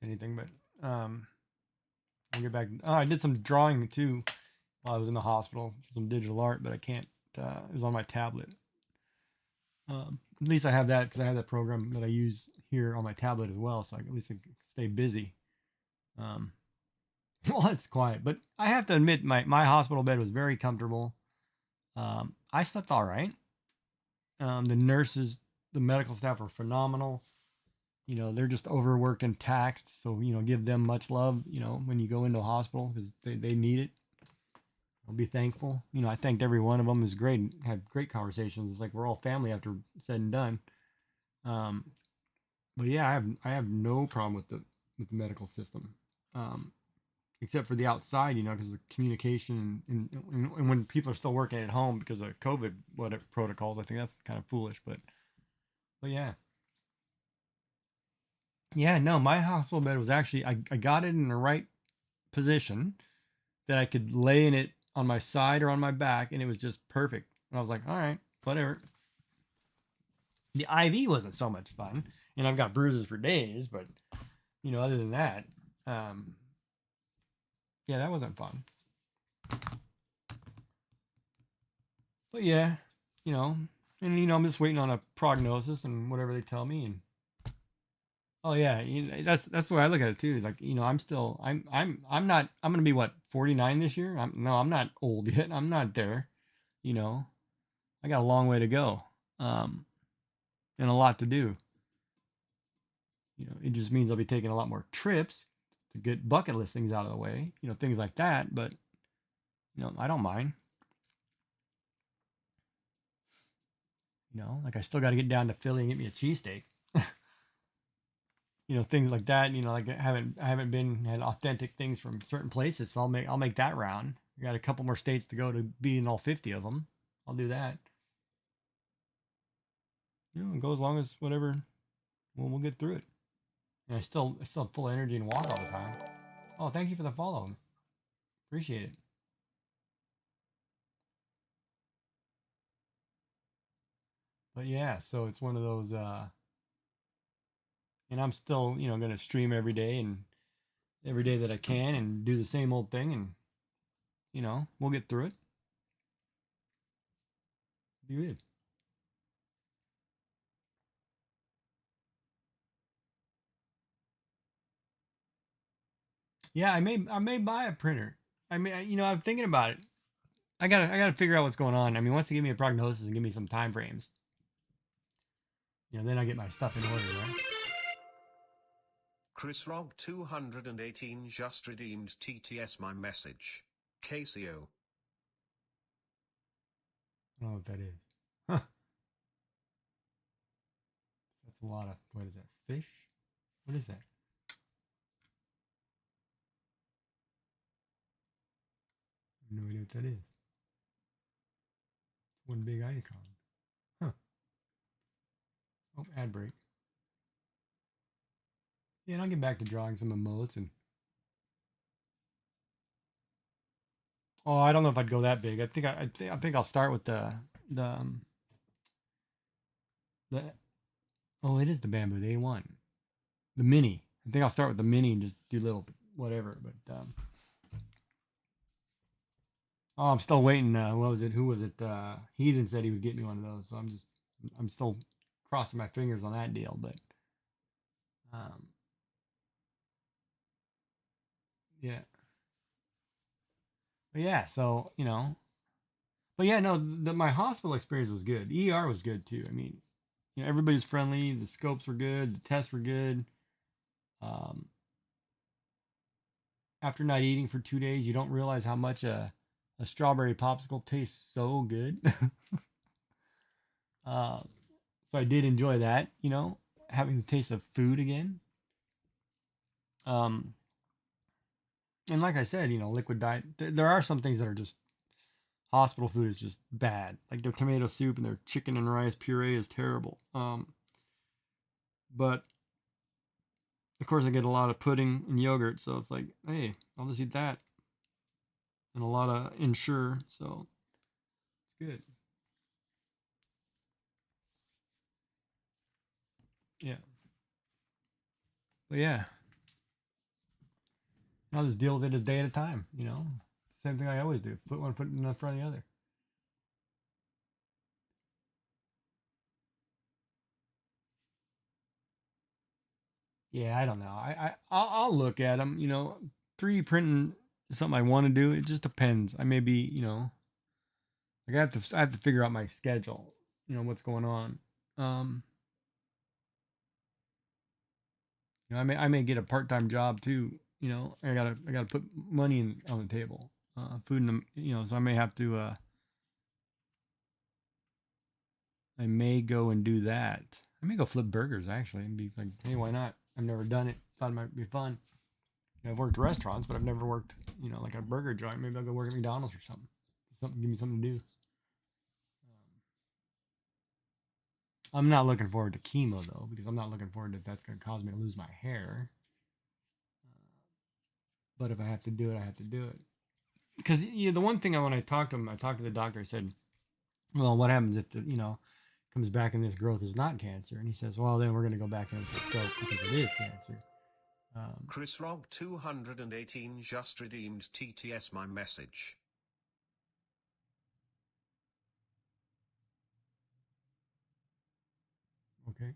anything. But I'll get back. Oh, I did some drawing too while I was in the hospital, some digital art, but I can't. It was on my tablet. At least I have that because I have that program that I use here on my tablet as well, so at least I can stay busy. Um, well, it's quiet, but I have to admit my hospital bed was very comfortable. I slept all right. The nurses, the medical staff were phenomenal. They're just overworked and taxed, so give them much love. When you go into a hospital, because they need it. I'll be thankful. I thanked every one of them. It was great. Had great conversations. It's like we're all family after said and done. Um, but yeah, I have no problem with the medical system, except for the outside. Because the communication and when people are still working at home because of COVID whatever protocols. I think that's kind of foolish. But yeah, yeah. No, my hospital bed was actually I got it in the right position that I could lay in it on my side or on my back, and it was just perfect. And I was like, all right, whatever. The IV wasn't so much fun, and I've got bruises for days, but other than that, yeah, that wasn't fun. But yeah, and I'm just waiting on a prognosis and whatever they tell me, and oh yeah, that's the way I look at it too. Like I'm gonna be what 49 this year. I'm not old yet. I'm not there. I got a long way to go, and a lot to do. It just means I'll be taking a lot more trips to get bucket list things out of the way. Things like that. But I don't mind. Like I still got to get down to Philly and get me a cheesesteak. Things like that. Like I haven't had authentic things from certain places, so I'll make that round. I got a couple more states to go to be in all 50 of them. I'll do that. Go as long as whatever. Well, we'll get through it. And I still have full energy and walk all the time. Oh, thank you for the follow. Appreciate it. But yeah, so it's one of those and I'm still, gonna stream every day and every day that I can and do the same old thing, and we'll get through it. Be good. Yeah, I may buy a printer. I'm thinking about it. I gotta figure out what's going on. I mean, once they give me a prognosis and give me some time frames, then I get my stuff in order, right? Chris Rog 218 just redeemed TTS my message. KCO. I don't know what that is. Huh. That's a lot of, what is that, fish? What is that? I have no idea what that is. It's one big icon. Huh. Oh, ad break. Yeah, and I'll get back to drawing some emotes and. Oh, I don't know if I'd go that big. I think I'll start with the the. Oh, it is the bamboo. The A1, the mini. I think I'll start with the mini and just do little whatever. But oh, I'm still waiting. What was it? Who was it? Heathen said he would get me one of those. So I'm still crossing my fingers on that deal. But yeah. But yeah, so but yeah, no, my hospital experience was good. ER was good too. I mean, everybody's friendly. The scopes were good. The tests were good. Um, After not eating for 2 days, you don't realize how much a strawberry popsicle tastes so good. uh, so I did enjoy that. Having the taste of food again. Um, and like I said, liquid diet. There are some things that are just hospital food is just bad. Like their tomato soup and their chicken and rice puree is terrible. But of course I get a lot of pudding and yogurt, so it's like, hey, I'll just eat that. And a lot of Ensure, so it's good. Yeah. But yeah. I'll just deal with it a day at a time, Same thing I always do. Put one foot in front of the other. Yeah, I don't know. I'll look at them. 3D printing is something I want to do. It just depends. I may be, like I have to figure out my schedule. What's going on. I may get a part-time job too. I gotta put money on the table. Food in the. So I may have to. I may go and do that. I may go flip burgers actually and be like, hey, why not? I've never done it. Thought it might be fun. I've worked restaurants, but I've never worked, like a burger joint. Maybe I'll go work at McDonald's or something. Give me something to do. I'm not looking forward to chemo though, because I'm not looking forward to if that's going to cause me to lose my hair. But if I have to do it, I have to do it. because the one thing when I talked to him, I talked to the doctor. I said, "Well, what happens if comes back and this growth is not cancer?" And he says, "Well, then we're going to go back in for scope because it is cancer." Chris Rog 218 just redeemed TTS my message. Okay.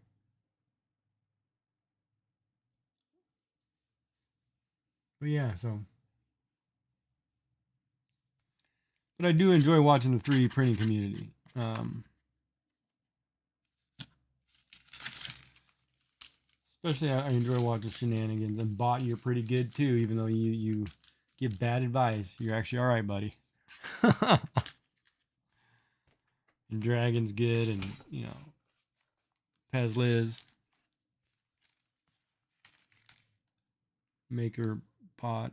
But yeah, so. But I do enjoy watching the 3D printing community. Especially I enjoy watching shenanigans, and Bot, you're pretty good too, even though you give bad advice. You're actually all right, buddy. And Dragon's good, and Pez Liz, Maker Pot.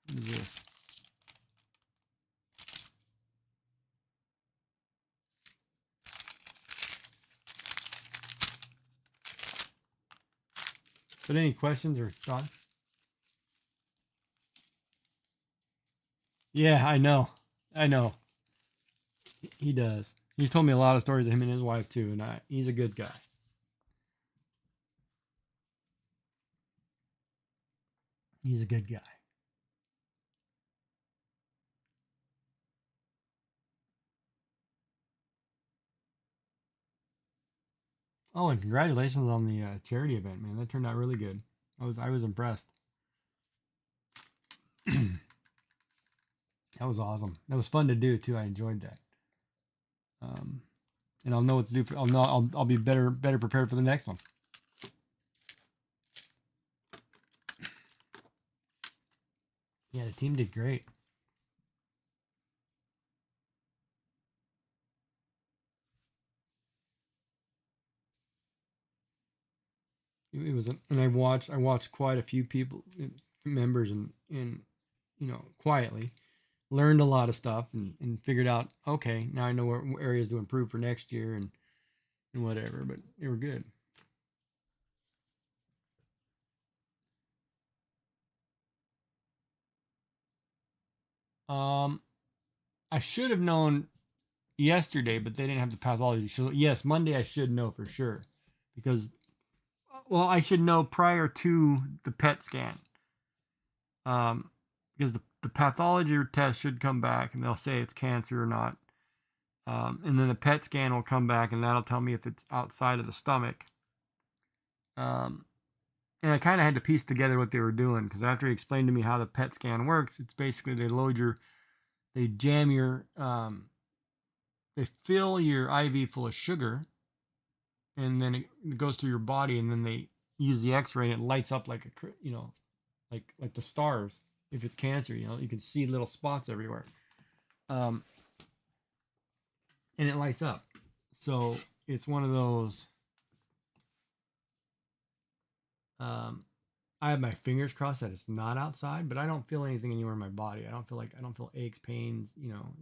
What is this? But any questions or thoughts? Yeah, I know. He does. He's told me a lot of stories of him and his wife too, and he's a good guy. He's a good guy. Oh, and congratulations on the charity event, man. That turned out really good. I was impressed. That was awesome. That was fun to do too. I enjoyed that. And I'll know what to do I'll be better prepared for the next one. Yeah, the team did great. It was, and I watched quite a few people, members, and quietly learned a lot of stuff and figured out, okay, now I know what areas to improve for next year and whatever. But they were good. Um, I should have known yesterday, but they didn't have the pathology. So yes, Monday I should know for sure, because I should know prior to the PET scan. Because the pathology test should come back and they'll say it's cancer or not. And then the PET scan will come back and that'll tell me if it's outside of the stomach. And I kind of had to piece together what they were doing, because after he explained to me how the PET scan works, it's basically they jam your, they fill your IV full of sugar, and then it goes through your body, and then they use the X-ray and it lights up like like the stars. If it's cancer, you can see little spots everywhere, and it lights up. So it's one of those. I have my fingers crossed that it's not outside, but I don't feel anything anywhere in my body. I don't feel aches, pains.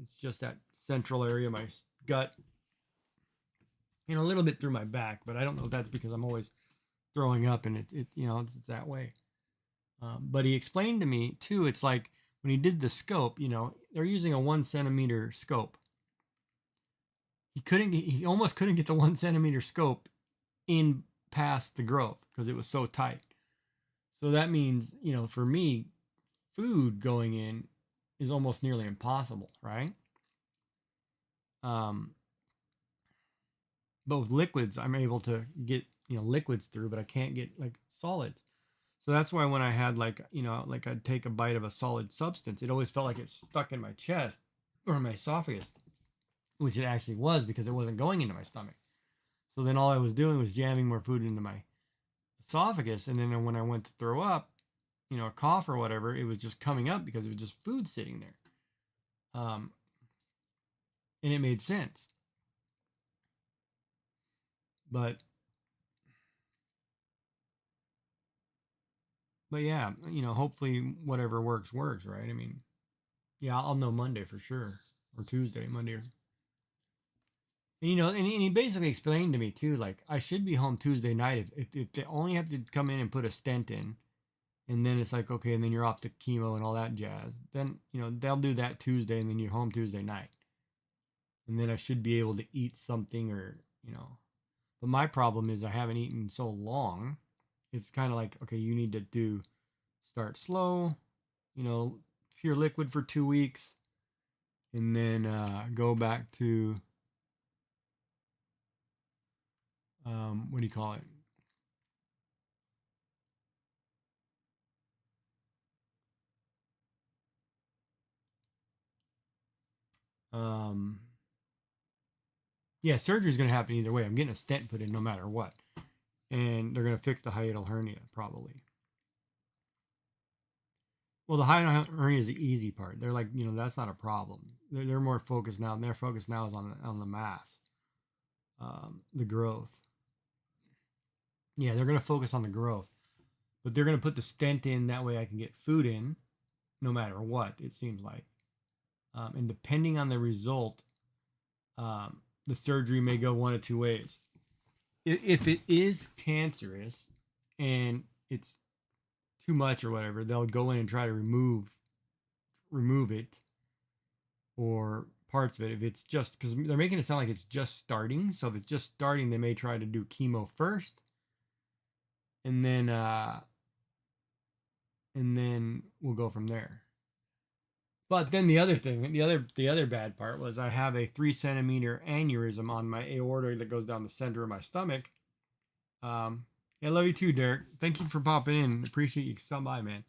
It's just that central area, my gut, a little bit through my back. But I don't know if that's because I'm always throwing up, and it's that way. But he explained to me too. It's like when he did the scope. They're using a 1 centimeter scope. He almost couldn't get the 1 centimeter scope in past the growth because it was so tight. So that means, for me, food going in is almost nearly impossible, right? But with liquids, I'm able to get, liquids through, but I can't get like solids. So that's why when I had like I'd take a bite of a solid substance, it always felt like it stuck in my chest or my esophagus, which it actually was because it wasn't going into my stomach. So then all I was doing was jamming more food into my esophagus, and then when I went to throw up, a cough or whatever, it was just coming up because it was just food sitting there. And it made sense. But yeah, hopefully whatever works, right? I mean, yeah, I'll know Monday for sure, or Tuesday, Monday. And, and he basically explained to me too, like I should be home Tuesday night if they only have to come in and put a stent in, And then it's like, okay, and then you're off to chemo and all that jazz. Then, you know, they'll do that Tuesday and then you're home Tuesday night. And then I should be able to eat something or, you know. But my problem is I haven't eaten so long. It's kind of like, okay, you need to start slow, you know, pure liquid for 2 weeks, and then go back to, what do you call it? Um, yeah, surgery is going to happen either way. I'm getting a stent put in no matter what. And they're going to fix the hiatal hernia probably. Well, the hiatal hernia is the easy part. They're like, you know, that's not a problem. They're more focused now. And their focus now is on the mass, the growth. Yeah, they're going to focus on the growth. But they're going to put the stent in. That way I can get food in no matter what, it seems like. And depending on the result, the surgery may go one of two ways. If it is cancerous and it's too much or whatever, they'll go in and try to remove it or parts of it. If it's just because they're making it sound like it's just starting, so if it's just starting, they may try to do chemo first, and then we'll go from there. But then the other thing, the other bad part was I have a 3 centimeter aneurysm on my aorta that goes down the center of my stomach. I love you too, Derek. Thank you for popping in. Appreciate you stopping by, man.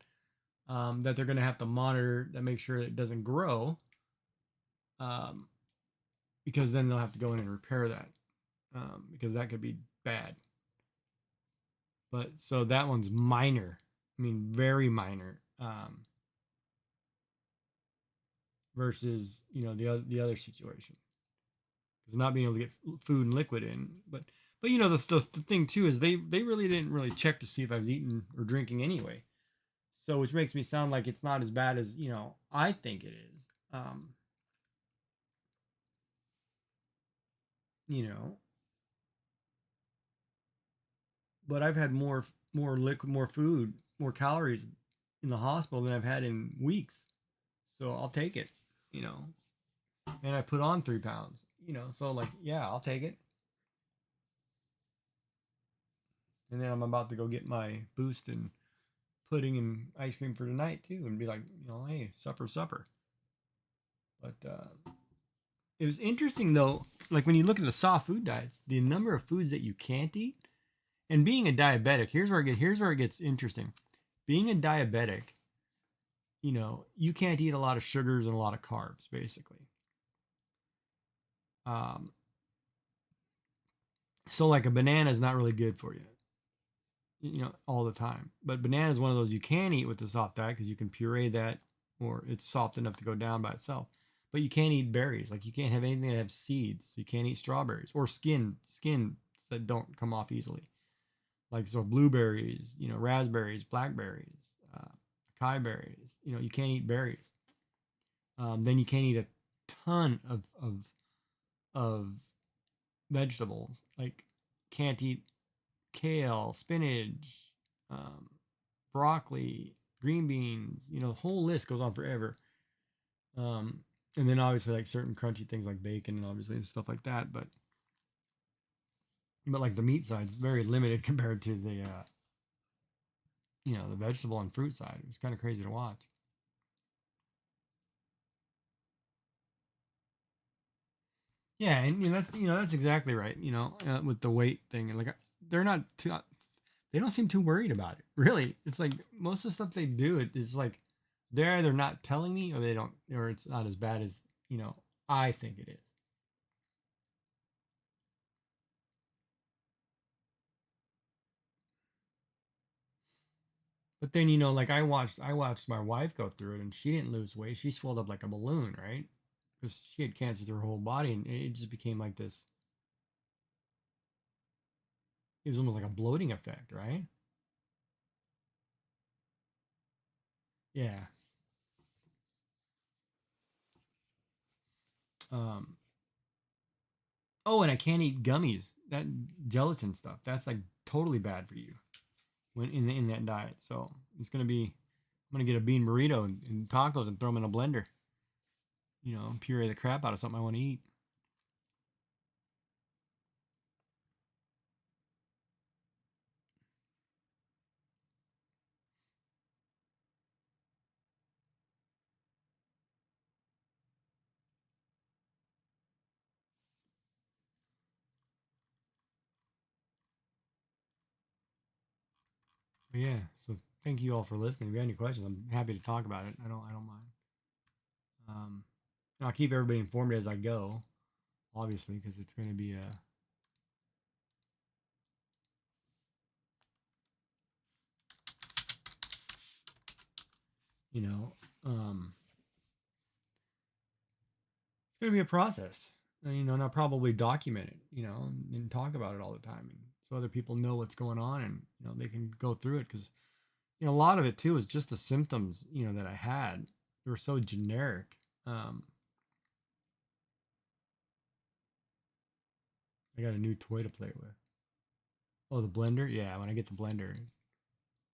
That they're gonna have to monitor that, make sure it doesn't grow. Because then they'll have to go in and repair that. Because that could be bad. But so that one's minor. I mean, very minor. Versus, you know, the other situation, because not being able to get food and liquid in. But you know, the thing too is they really didn't really check to see if I was eating or drinking anyway. So which makes me sound like it's not as bad as, you know, I think it is. You know, but I've had more liquid, more food, more calories in the hospital than I've had in weeks. So I'll take it, you know. And I put on 3 pounds, you know. So like, yeah, I'll take it. And then I'm about to go get my boost and pudding and ice cream for tonight too, and be like, you know, hey, supper. But it was interesting though, like when you look at the soft food diets, the number of foods that you can't eat. And being a diabetic, here's where it gets interesting. Being a diabetic, you know, you can't eat a lot of sugars and a lot of carbs, basically. So like a banana is not really good for you, you know, all the time. But banana is one of those you can eat with the soft diet because you can puree that, or it's soft enough to go down by itself. But you can't eat berries. Like you can't have anything that have seeds. So you can't eat strawberries or skins that don't come off easily. Like so blueberries, you know, raspberries, blackberries, acai berries. You know, you can't eat berries. Then you can't eat a ton of vegetables. Like can't eat kale, spinach, broccoli, green beans. You know, the whole list goes on forever. And then obviously like certain crunchy things like bacon and obviously and stuff like that. But like the meat side is very limited compared to the you know, the vegetable and fruit side. It was kind of crazy to watch. Yeah, and you know that's exactly right. You know, with the weight thing, and like they're not too, they don't seem too worried about it. Really, it's like most of the stuff they do, it's like they're either not telling me or they don't, or it's not as bad as, you know, I think it is. But then, you know, like I watched my wife go through it, and she didn't lose weight. She swelled up like a balloon, right? Because she had cancer through her whole body, and it just became like this. It was almost like a bloating effect, right? Yeah. Um. Oh, and I can't eat gummies. That gelatin stuff. That's like totally bad for you. when in that diet. So it's gonna be, I'm gonna get a bean burrito and tacos and throw them in a blender. You know, puree the crap out of something I want to eat. But yeah, so thank you all for listening. If you have any questions, I'm happy to talk about it. I don't mind. And I'll keep everybody informed as I go, obviously, because it's going to be a, you know, it's going to be a process. You know, and I'll probably document it, you know, and talk about it all the time, and so other people know what's going on, and you know they can go through it because you know a lot of it too is just the symptoms, you know, that I had. They were so generic. I got a new toy to play with. Oh, the blender? Yeah, when I get the blender,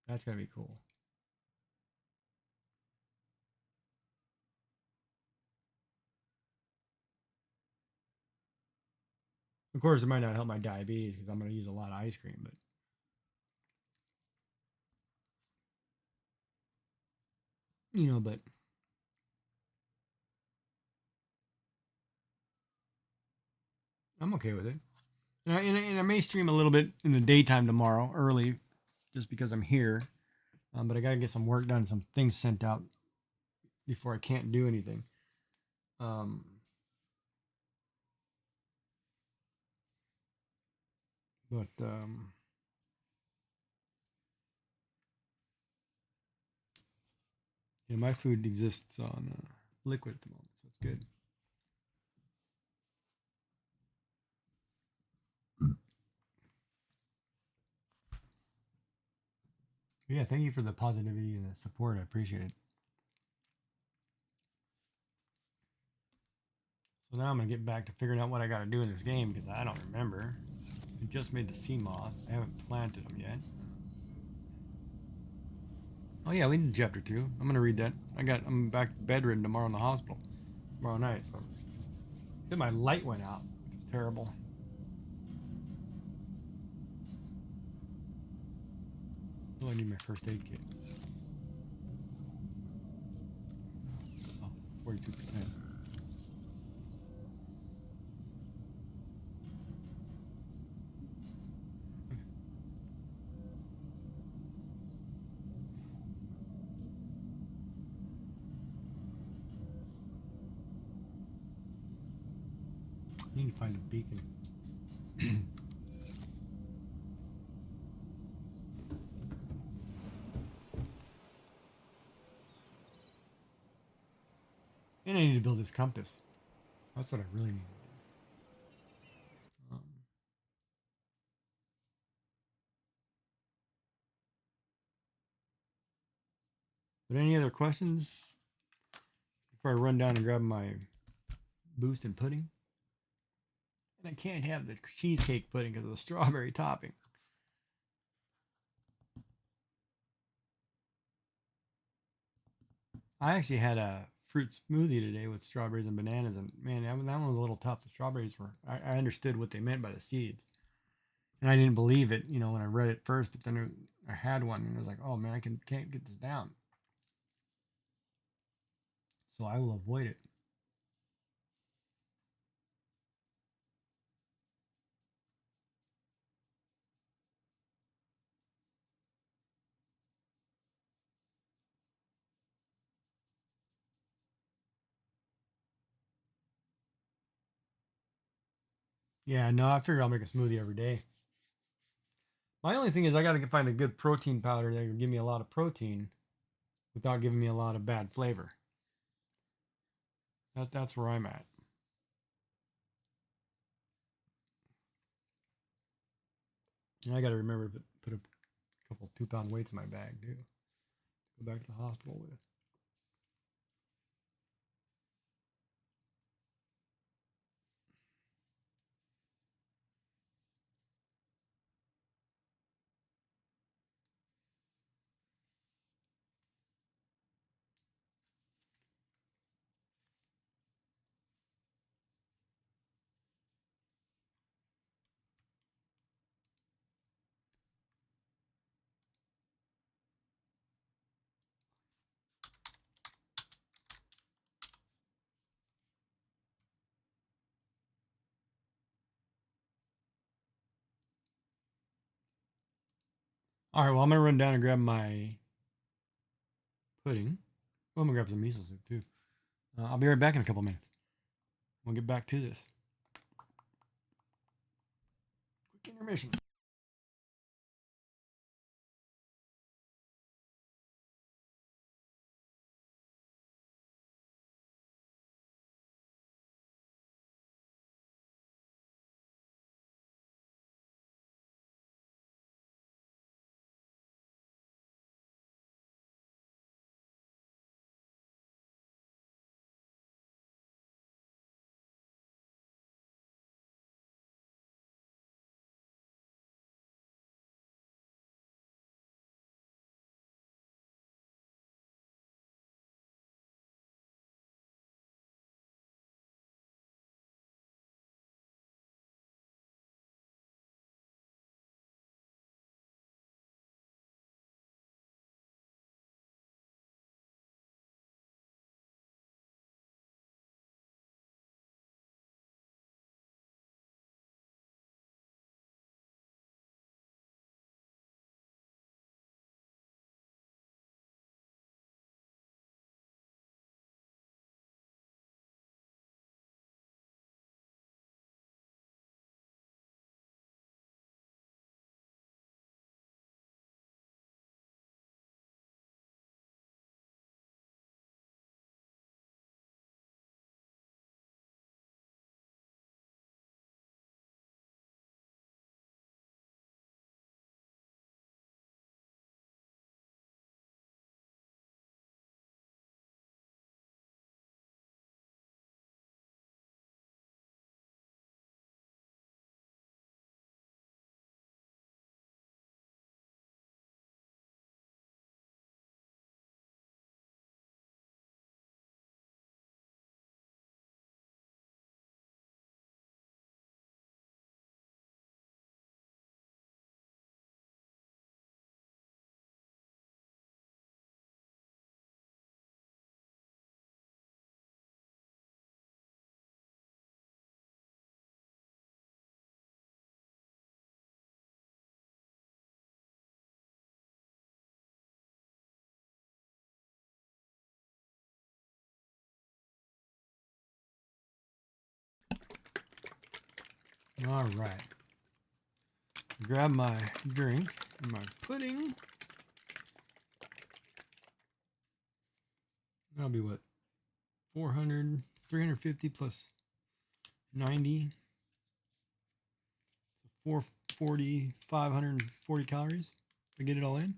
that's gonna be cool. Of course, it might not help my diabetes because I'm gonna use a lot of ice cream, but you know, but I'm okay with it. And I may stream a little bit in the daytime tomorrow, early, just because I'm here. But I gotta get some work done, some things sent out before I can't do anything. Um, but yeah, my food exists on liquid at the moment, so it's good. But yeah, thank you for the positivity and the support. I appreciate it. So now I'm gonna get back to figuring out what I gotta do in this game because I don't remember. I just made the sea moth. I haven't planted them yet. Oh yeah, we did chapter 2. I'm gonna read that. I'm back bedridden tomorrow in the hospital. Tomorrow night, so except my light went out, which was terrible. Oh, I need my first aid kit. Oh, 42%. I need to find a beacon. And I need to build this compass. That's what I really need to do. But any other questions before I run down and grab my boost and pudding? And I can't have the cheesecake pudding because of the strawberry topping. I actually had a fruit smoothie today with strawberries and bananas, and man, that one was a little tough. The strawberries were, I understood what they meant by the seeds, and I didn't believe it, you know, when I read it first, but then I had one, and I was like, oh man, can't get this down. So I will avoid it. Yeah, no, I figure I'll make a smoothie every day. My only thing is I got to find a good protein powder that can give me a lot of protein without giving me a lot of bad flavor. That's where I'm at. And I got to remember to put a couple 2-pound weights in my bag too. Go back to the hospital with. All right, well, I'm going to run down and grab my pudding. Well, I'm going to grab some miso soup, too. I'll be right back in a couple minutes. We'll get back to this. Quick intermission. All right. Grab my drink and my pudding. That'll be what? 400, 350 plus 90. 440, 540 calories to get it all in.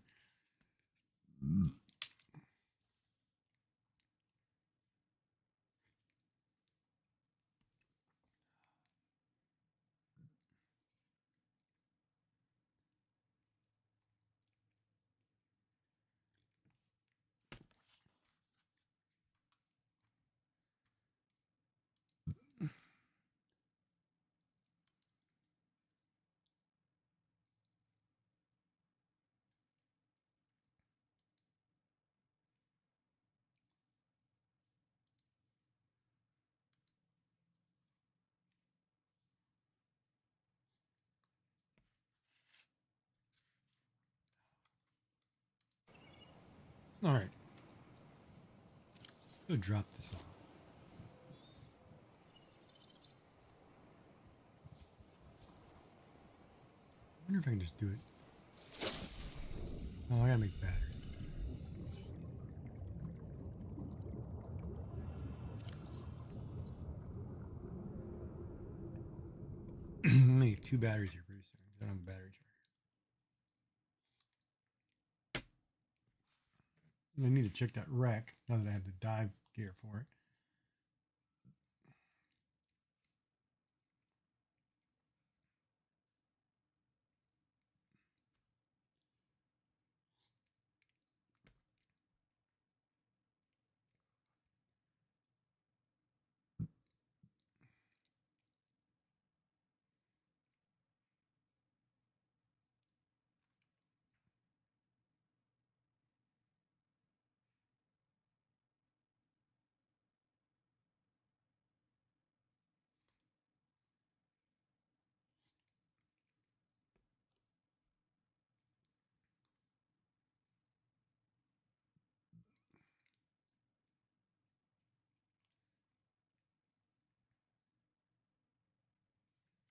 All right. Go drop this off. I wonder if I can just do it. Oh, I gotta make battery. I'm gonna need 2 batteries here pretty soon. I don't have a battery charger. I need to check that wreck now that I have the dive gear for it.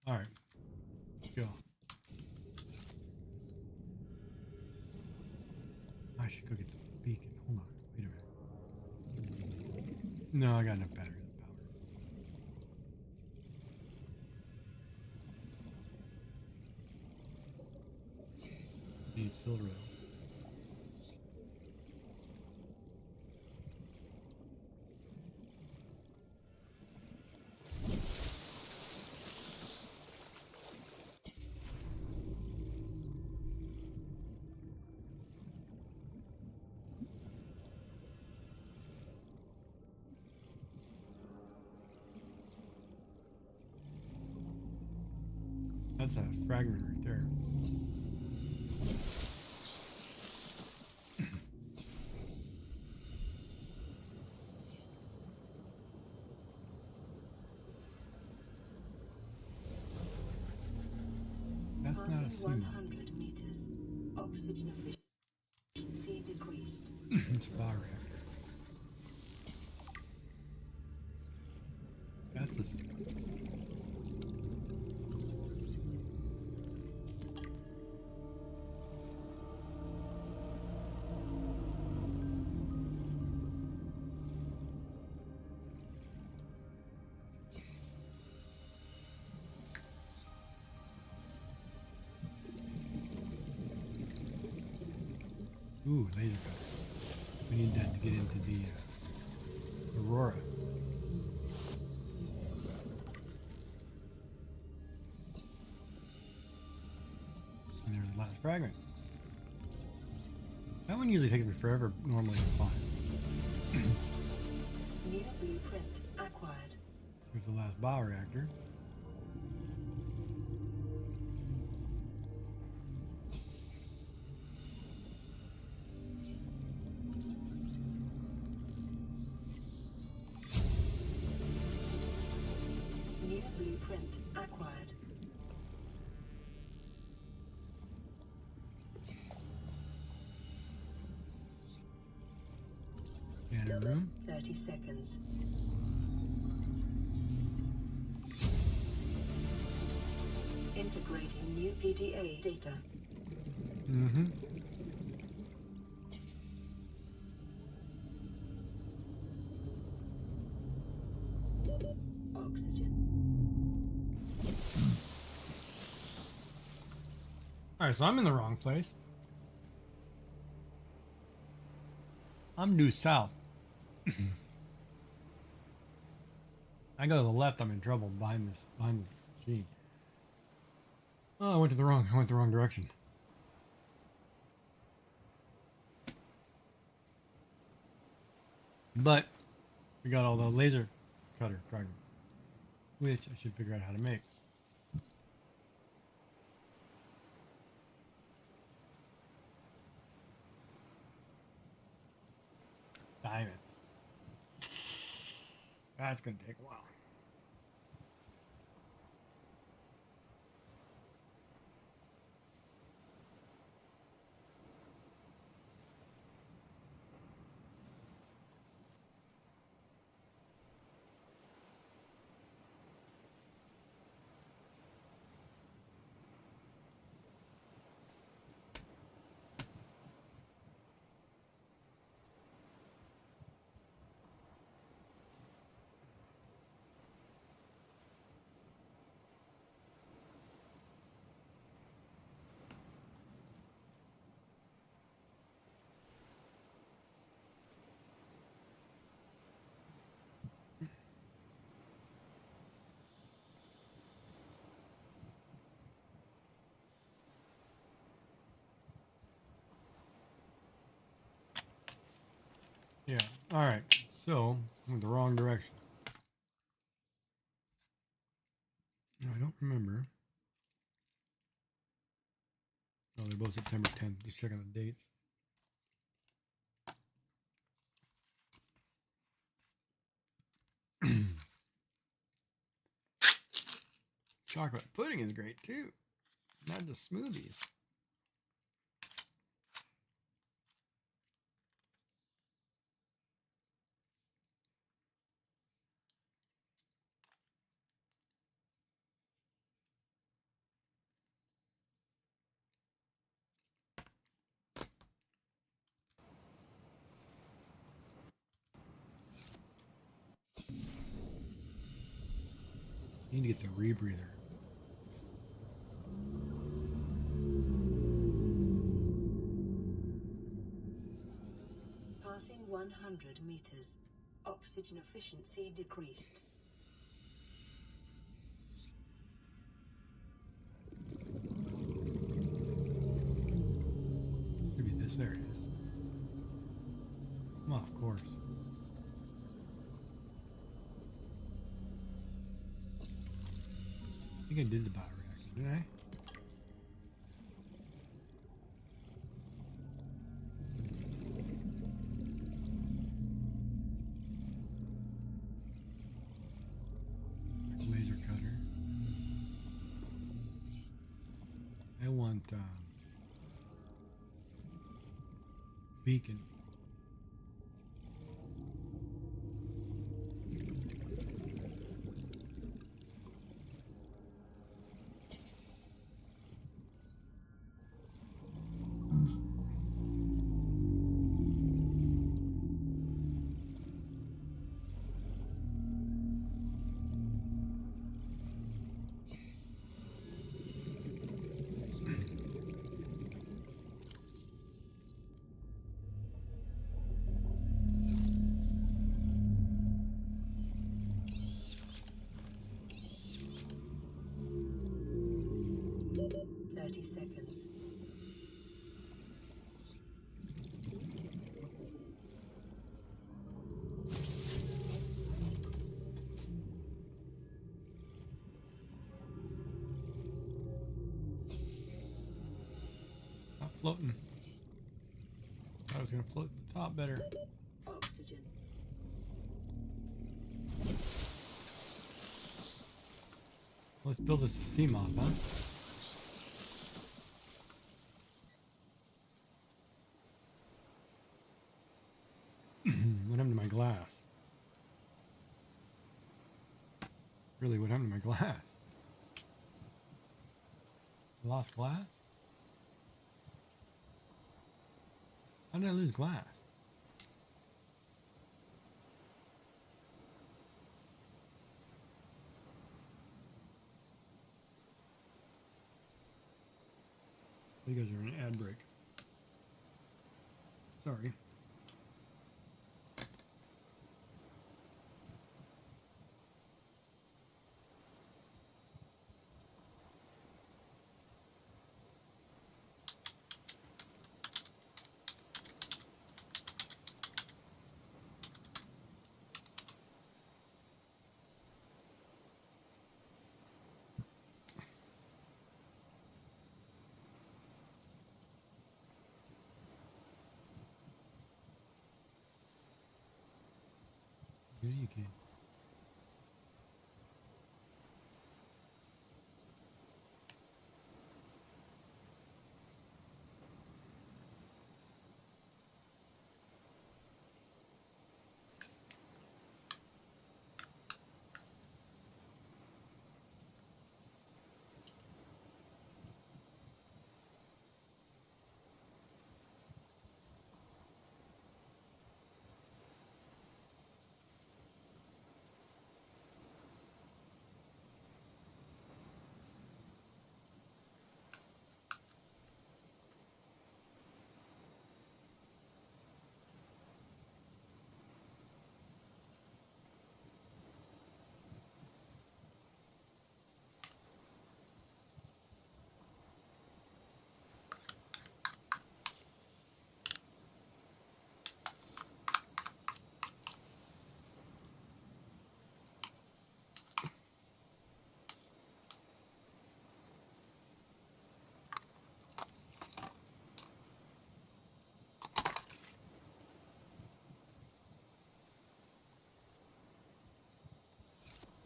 All right, let's go. I should go get the beacon. Hold on. Wait a minute. No, I got enough battery power. Need silver. That's a fragment right there. That's not a Passing signal. 100 meters. Oxygen efficiency decreased. It's a bioreactor. That's a. Ooh, laser cutter. We need that to get into the Aurora. And there's the last fragment. That one usually takes me forever normally to find. New blueprint acquired. Here's the last bioreactor. New blueprint acquired. Scanner room. 30 seconds. Integrating new PDA data. Mm-hmm. Oxygen. Alright, so I'm in the wrong place. I'm due south. I go to the left, I'm in trouble behind this machine. Oh, I went the wrong direction. But we got all the laser cutter fragment, which I should figure out how to make. Diamonds. That's gonna take a while. Yeah. All right. So I went the wrong direction. No, I don't remember. Oh, they're both September 10th. Just checking the dates. Chocolate pudding is great too. Not just smoothies. Need to get the rebreather. Passing 100 meters. Oxygen efficiency decreased. Maybe this. There it is. Well, of course. I think I did the bioreactor, did I? Laser cutter. I want beacon. Seconds. Not floating. I was gonna float to the top better. Oxygen. Let's build us a sea moth, huh? What happened to my glass? Really, what happened to my glass? I lost glass? How did I lose glass? You guys are on an ad break. Sorry. Here you can.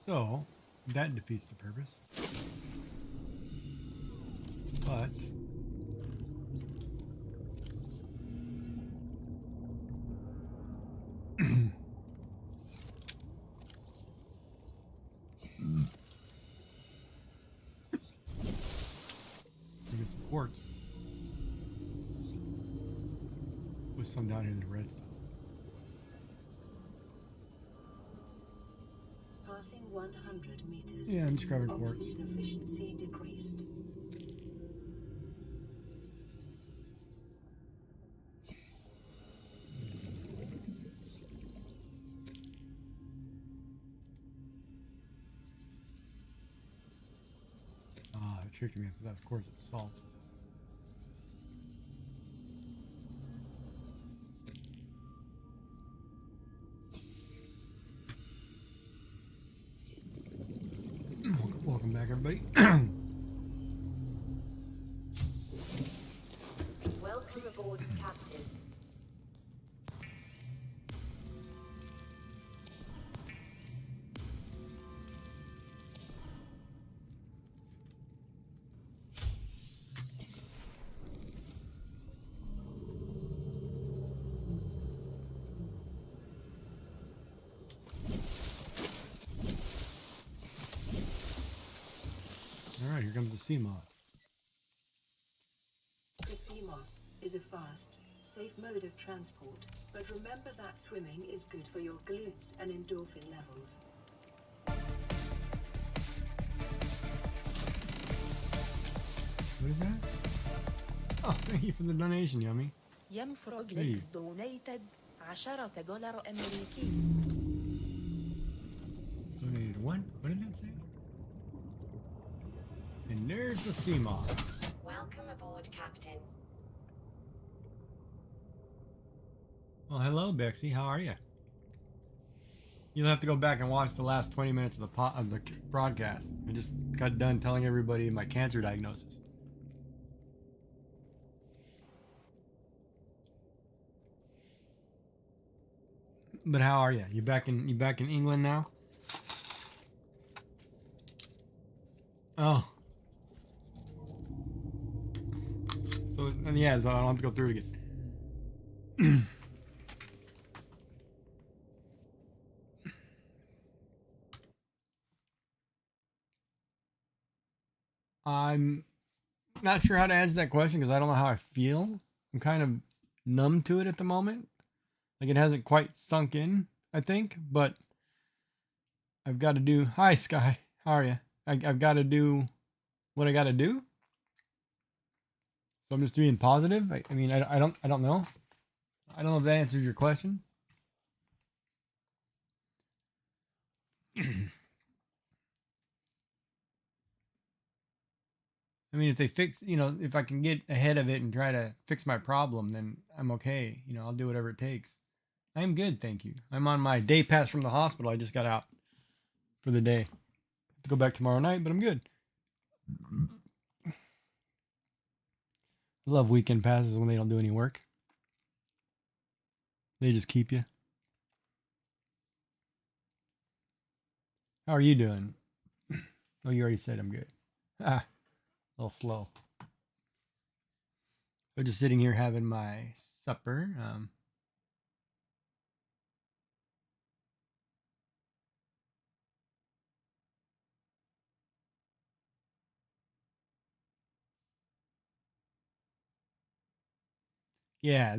So, that defeats the purpose. But I get some quartz with some down here in the redstone. passing 100 meters. Yeah, I'm just grabbing quartz. Oxygen efficiency decreased. Ah, it tricked me. That's of course it's salt. Welcome back, everybody. Welcome aboard, Captain. All right, here comes the sea moth. The Seamoth is a fast, safe mode of transport, but remember that swimming is good for your glutes and endorphin levels. What is that? Oh, thank you for the donation, Yummy. ينفرج Hey. ليكس دونيتد $10 أمريكي. Donated one? What did it say? And there's the sea moth. Welcome aboard, Captain. Well, hello, Bexy. How are you? You'll have to go back and watch the last 20 minutes of the broadcast. I just got done telling everybody my cancer diagnosis. But how are you? You back in England now? Oh. So and yeah, so I don't have to go through it again. I'm not sure how to answer that question because I don't know how I feel. I'm kind of numb to it at the moment. Like it hasn't quite sunk in, I think, but I've got to do. Hi, Sky. How are you? I've got to do what I got to do. So I'm just being positive. I mean, I don't know. I don't know if that answers your question. I mean, if they fix, if I can get ahead of it and try to fix my problem, then I'm okay. I'll do whatever it takes. I am good, thank you. I'm on my day pass from the hospital. I just got out for the day. To go back tomorrow night, but I'm good. I love weekend passes when they don't do any work. They just keep you. How are you doing? Oh, you already said I'm good. Ah, a little slow. I'm just sitting here having my supper. Yeah,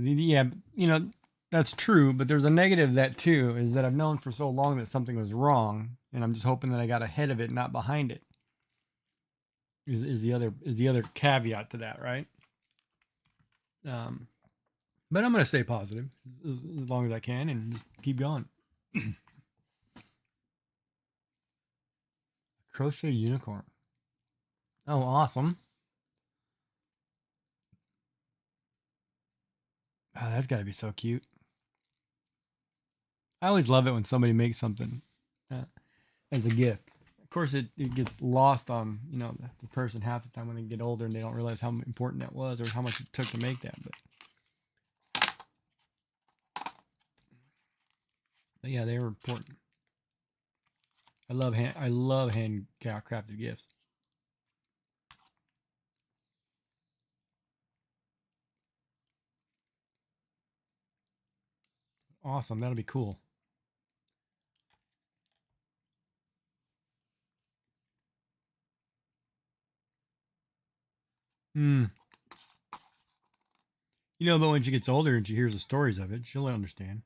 that's true. But there's a negative of that too, is that I've known for so long that something was wrong, and I'm just hoping that I got ahead of it, not behind it. Is the other caveat to that, right? But I'm gonna stay positive as long as I can and just keep going. Crochet unicorn. Oh, awesome. Oh, that's got to be so cute. I always love it when somebody makes something as a gift. Of course, it gets lost on the person half the time when they get older and they don't realize how important that was or how much it took to make that. But yeah, they were important. I love hand crafted gifts. Awesome, that'll be cool. Hmm. But when she gets older and she hears the stories of it, she'll understand.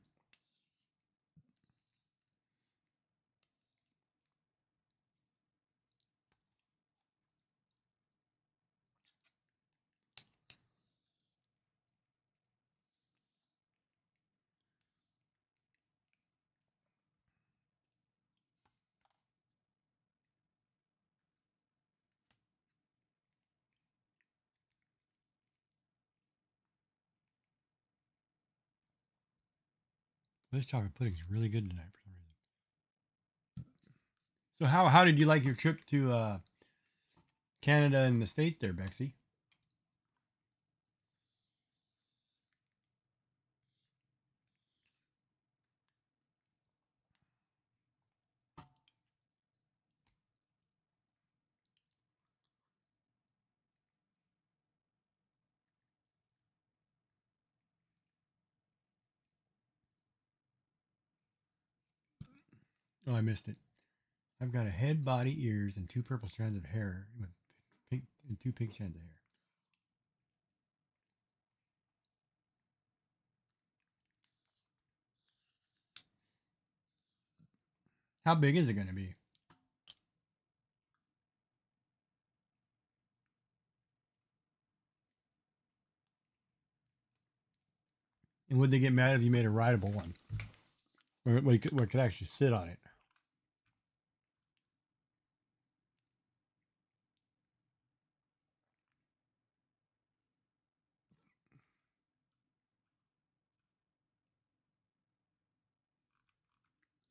This chocolate pudding is really good tonight for some reason. So how did you like your trip to Canada and the States there, Bexy? Oh, I missed it. I've got a head, body, ears, and two purple strands of hair with pink and two pink strands of hair. How big is it going to be? And would they get mad if you made a rideable one? Where you could actually sit on it?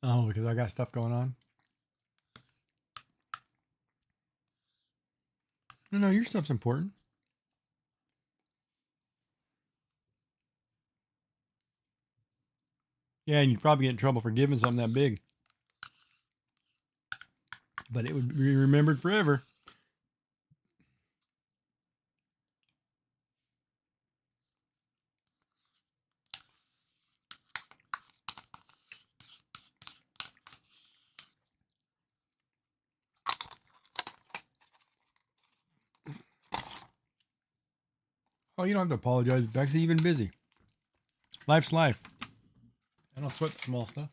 Oh, because I got stuff going on? No, your stuff's important. Yeah, and you'd probably get in trouble for giving something that big. But it would be remembered forever. Oh, you don't have to apologize. Bexy, you've been busy. Life's life. I don't sweat the small stuff.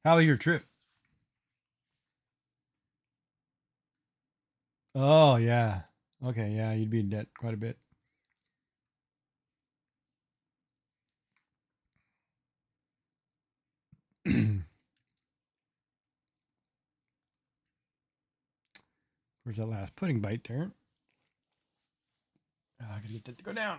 How was your trip? Oh, yeah. Okay, yeah, you'd be in debt quite a bit. Where's that last pudding bite there? Oh, I gotta get that to go down.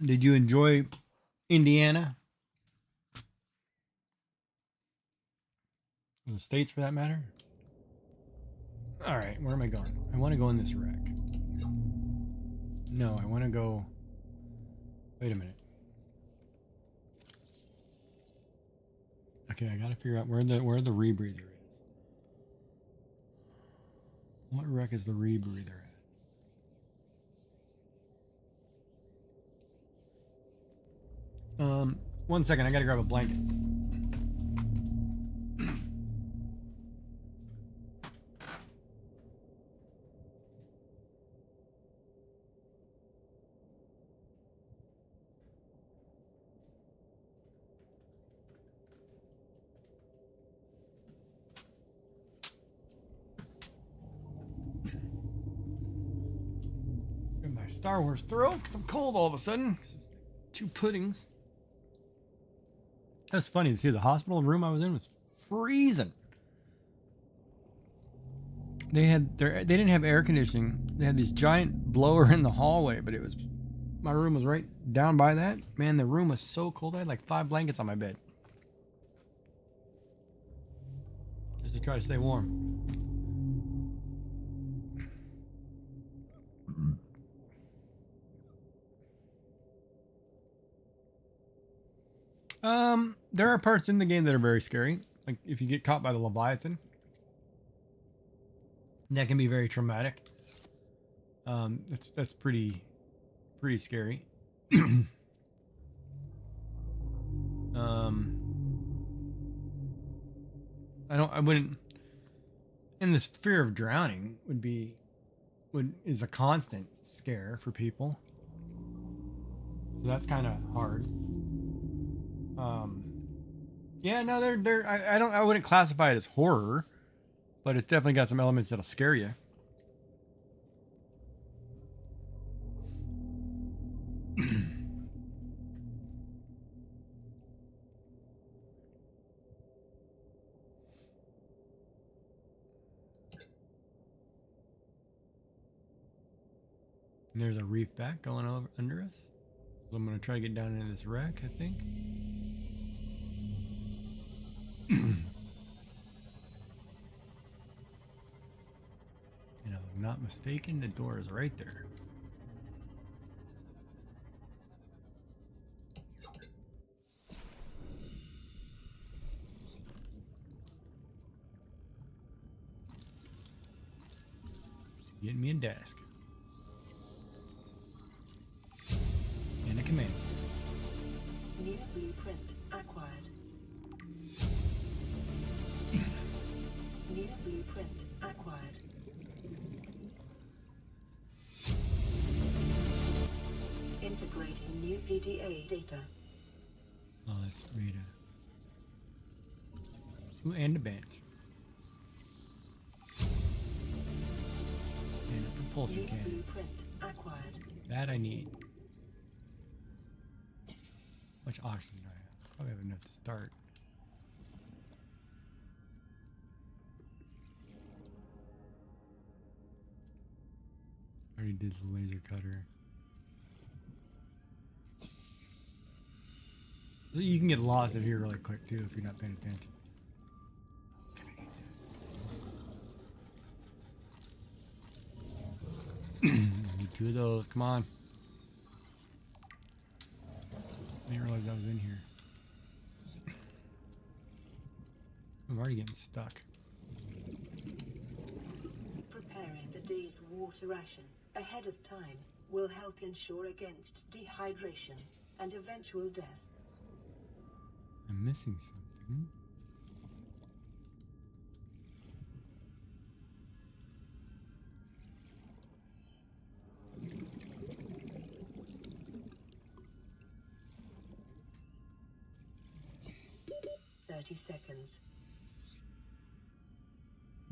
Did you enjoy Indiana? Or the States for that matter? All right, where am I going? I want to go in this wreck. No, I want to go. Wait a minute. Okay, I gotta figure out where the rebreather is. What wreck is the rebreather at? 1 second, I gotta grab a blanket. Got my Star Wars throat because I'm cold all of a sudden. 2 puddings. That's funny too. The hospital room I was in was freezing. They didn't have air conditioning. They had this giant blower in the hallway, but it was my room was right down by that. Man, the room was so cold. I had like 5 blankets on my bed just to try to stay warm. There are parts in the game that are very scary. Like if you get caught by the Leviathan, that can be very traumatic. That's pretty scary. I wouldn't. And this fear of drowning is a constant scare for people. So that's kind of hard. Yeah, no, I wouldn't classify it as horror, but it's definitely got some elements that'll scare you. And there's a reef back going over under us. So I'm gonna try to get down into this wreck, I think. And if I'm not mistaken, the door is right there. Getting me a desk. And a command. New blueprint acquired. New blueprint acquired. Integrating new PDA data. Oh, that's Rita. Ooh, and a bench. And a propulsion New cannon. blueprint acquired. That I need. How much oxygen do I have? Probably have enough to start. Already did the laser cutter. So you can get lost in here really quick too if you're not paying attention. Need 2 of those, come on. I didn't realize I was in here. I'm already getting stuck. Preparing the day's water ration ahead of time will help ensure against dehydration and eventual death. I'm missing something. Seconds.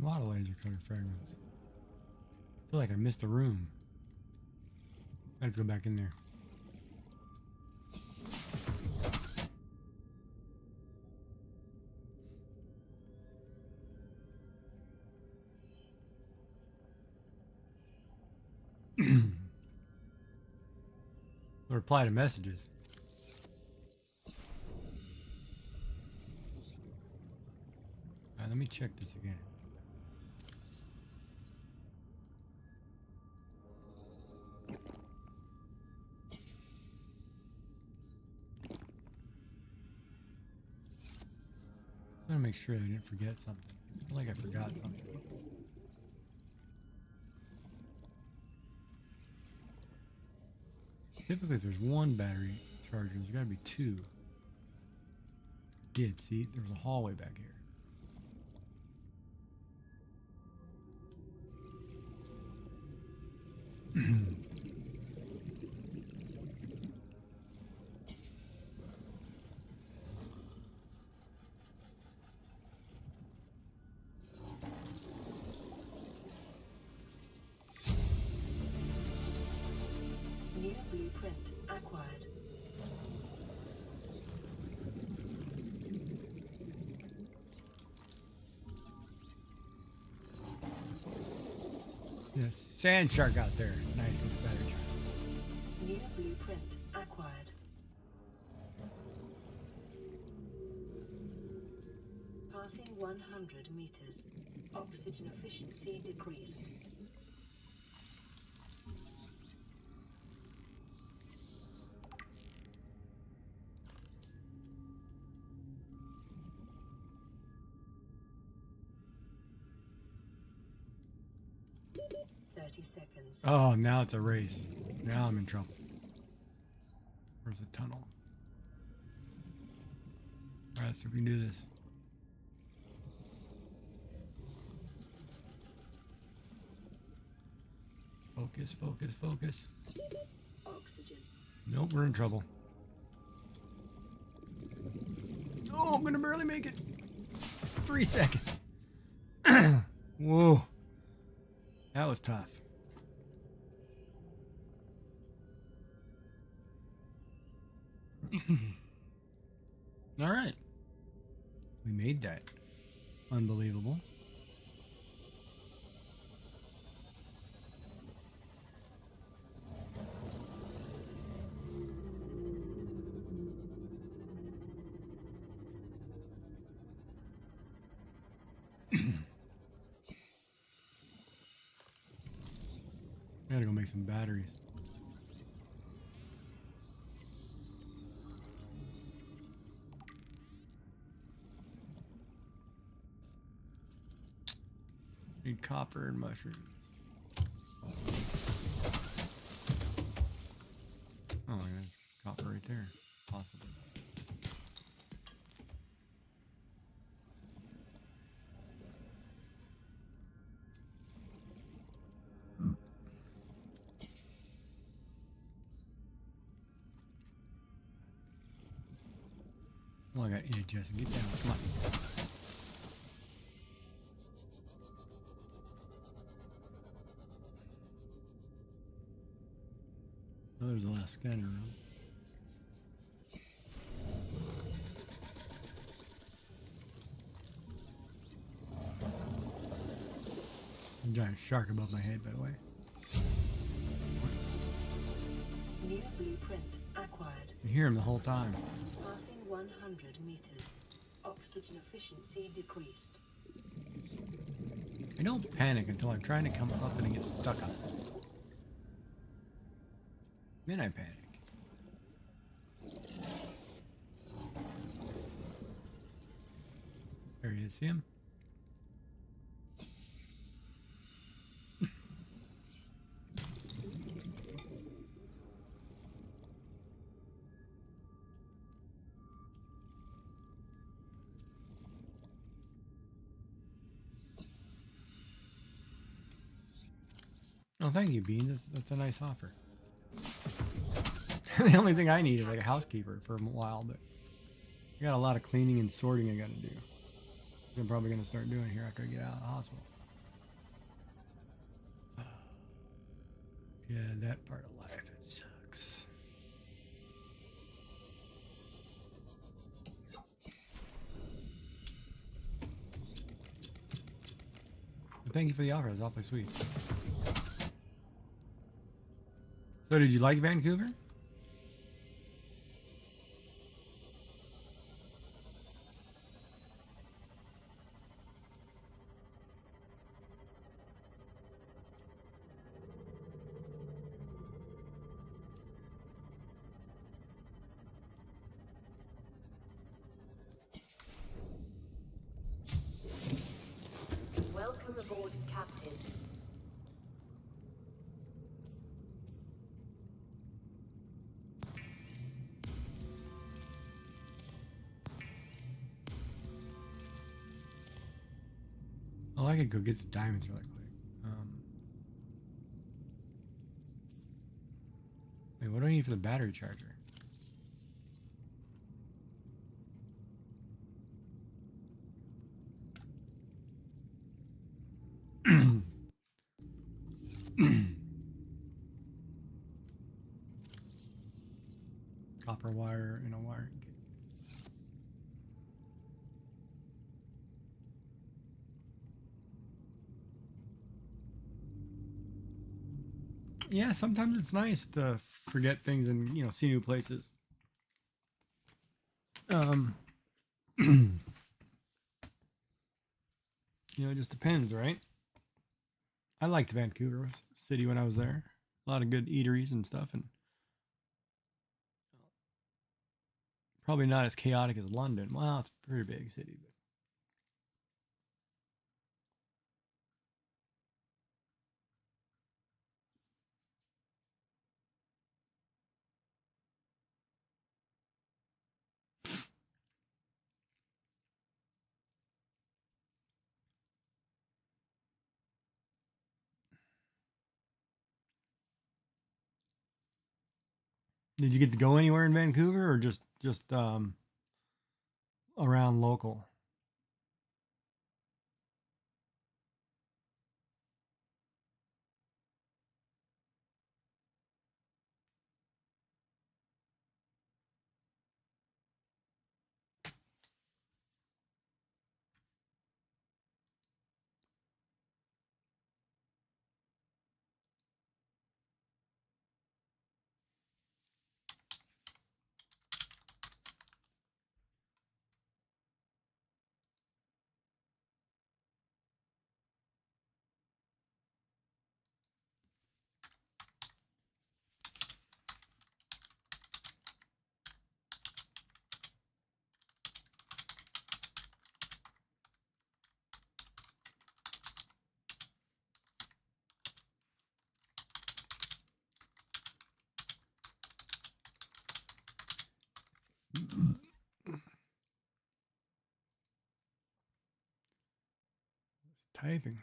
A lot of laser cutter fragments. I feel like I missed a room. I have to go back in there. Reply to messages. Let me check this again. I want to make sure I didn't forget something. I feel like I forgot something. Typically, if there's 1 battery charger, there's got to be 2. Did see there was a hallway back here. New blueprint acquired. Yes, sand shark out there. Nice with the battery charger. New blueprint acquired. Passing 100 meters. Oxygen efficiency decreased. Seconds. Oh, now it's a race. Now I'm in trouble. Where's the tunnel? Alright, so we can do this. Focus, focus, focus. Oxygen. Nope, we're in trouble. Oh, I'm gonna barely make it. 3 seconds. Whoa. That was tough. All right. We made that. Unbelievable. I gotta go make some batteries. Need copper and mushrooms. Oh, there's copper right there. Possibly. Well, I got indigestion. Get down. Come on. Oh, there's the last scanner room. A giant shark above my head, by the way. New blueprint acquired. I hear him the whole time. Passing 100 meters. Oxygen efficiency decreased. I don't panic until I'm trying to come up and I get stuck on something. Then I panic. There he is. See him? Oh, thank you, Bean. That's a nice offer. The only thing I need is like a housekeeper for a while, but I got a lot of cleaning and sorting I got to do. I'm probably going to start doing here after I get out of the hospital. Yeah, that part of life, it sucks. But thank you for the offer. That's awfully sweet. So did you like Vancouver? Welcome aboard, Captain. Oh, I could go get the diamonds really quick. Wait, what do I need for the battery charger? Copper wire and a wire. Yeah, sometimes it's nice to forget things and, you know, see new places. You know, it just depends, right? I liked Vancouver City when I was there. A lot of good eateries and stuff, and probably not as chaotic as London. Well, it's a pretty big city, but did you get to go anywhere in Vancouver or just around local? Typing.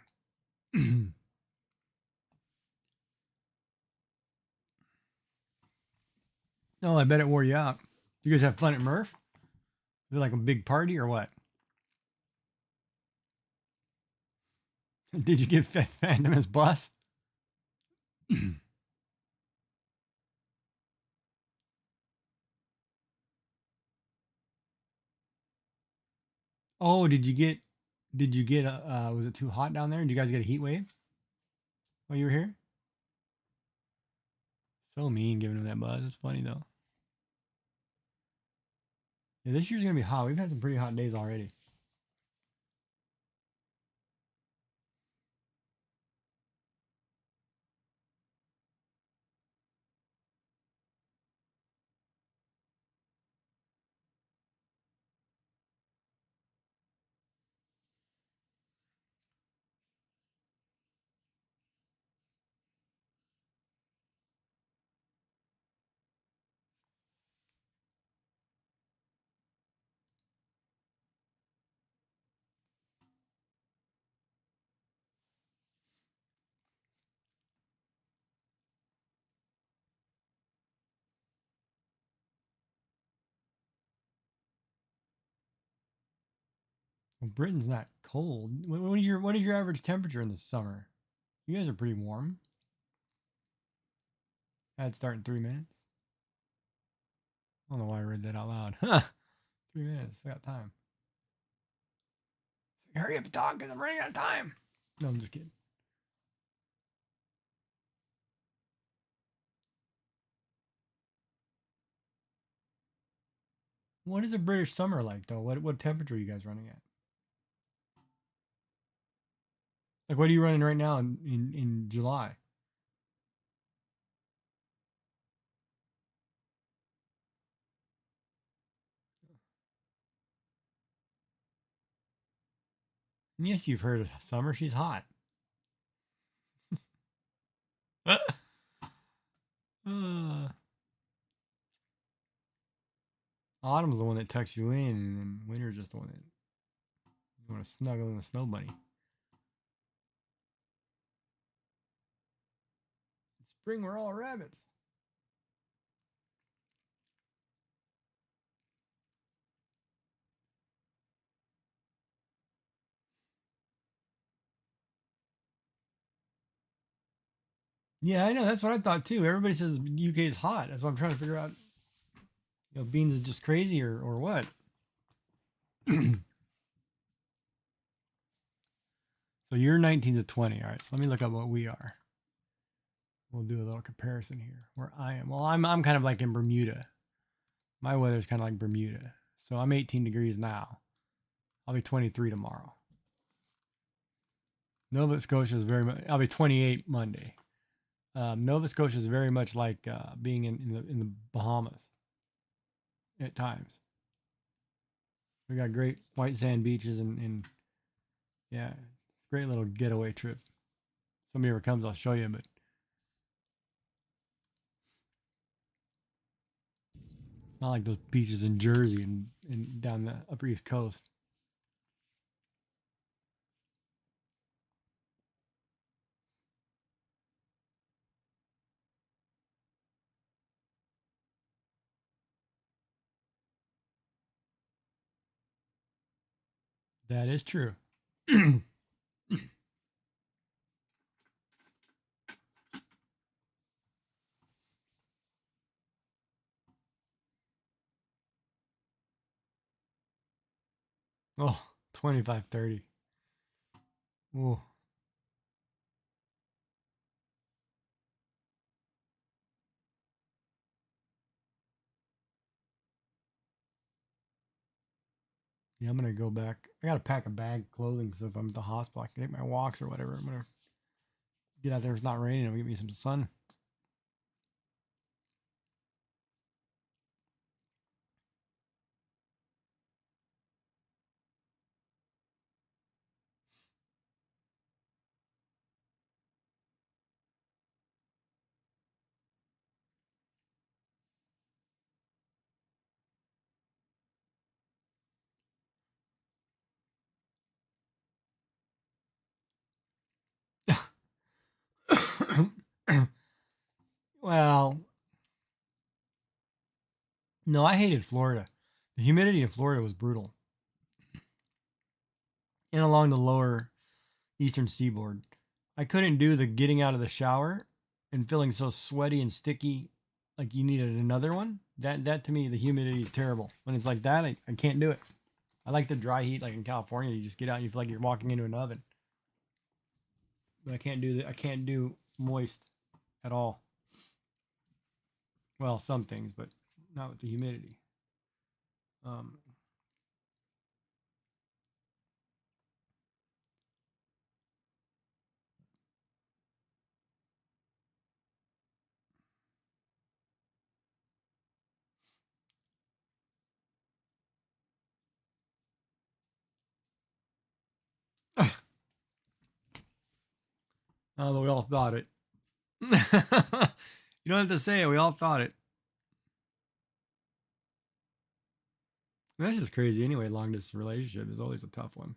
Oh, I bet it wore you out. You guys have fun at Murph? Is it like a big party or what? Did you get Phantom his bus? Oh, did you get was it too hot down there? Did you guys get a heat wave while you were here? So mean giving him that buzz. It's funny though. Yeah, this year's gonna be hot. We've had some pretty hot days already. Well, Britain's not cold. What is your average temperature in the summer? You guys are pretty warm. I'd start in 3 minutes. I don't know why I read that out loud. Huh. 3 minutes. I got time. It's like, hurry up and talk because I'm running out of time. No, I'm just kidding. What is a British summer like though? What temperature are you guys running at? Like what are you running right now in July? And yes, you've heard of summer. She's hot. uh, Autumn's the one that tucks you in, and winter's just the one that you want to snuggle in the snow bunny. In spring, we're all rabbits. Yeah, I know. That's what I thought too. Everybody says UK is hot. That's what I'm trying to figure out. Beans is just crazy or what? So you're 19 to 20. All right. So let me look up what we are. We'll do a little comparison here. Where I am. Well, I'm kind of like in Bermuda. My weather's kind of like Bermuda. So I'm 18 degrees now. I'll be 23 tomorrow. Nova Scotia is very much. I'll be 28 Monday. Nova Scotia is very much like being in the Bahamas at times. We got great white sand beaches and yeah, it's a great little getaway trip. Somebody ever comes, I'll show you. But it's not like those beaches in Jersey and down the Upper East Coast. That is true. Oh, 25, 30. Oh, yeah, I'm gonna go back. I gotta pack a bag of clothing so if I'm at the hospital, I can take my walks or whatever. I'm gonna get out there. It's not raining. I'm gonna get me some sun. Well, no, I hated Florida. The humidity in Florida was brutal. And along the lower eastern seaboard. I couldn't do the getting out of the shower and feeling so sweaty and sticky like you needed another one. That to me, the humidity is terrible. When it's like that, I can't do it. I like the dry heat like in California. You just get out and you feel like you're walking into an oven. But I can't do moist at all. Well, some things, but not with the humidity. Um, Although we all thought it. You don't have to say it. We all thought it. That's just crazy anyway. Long distance relationship is always a tough one.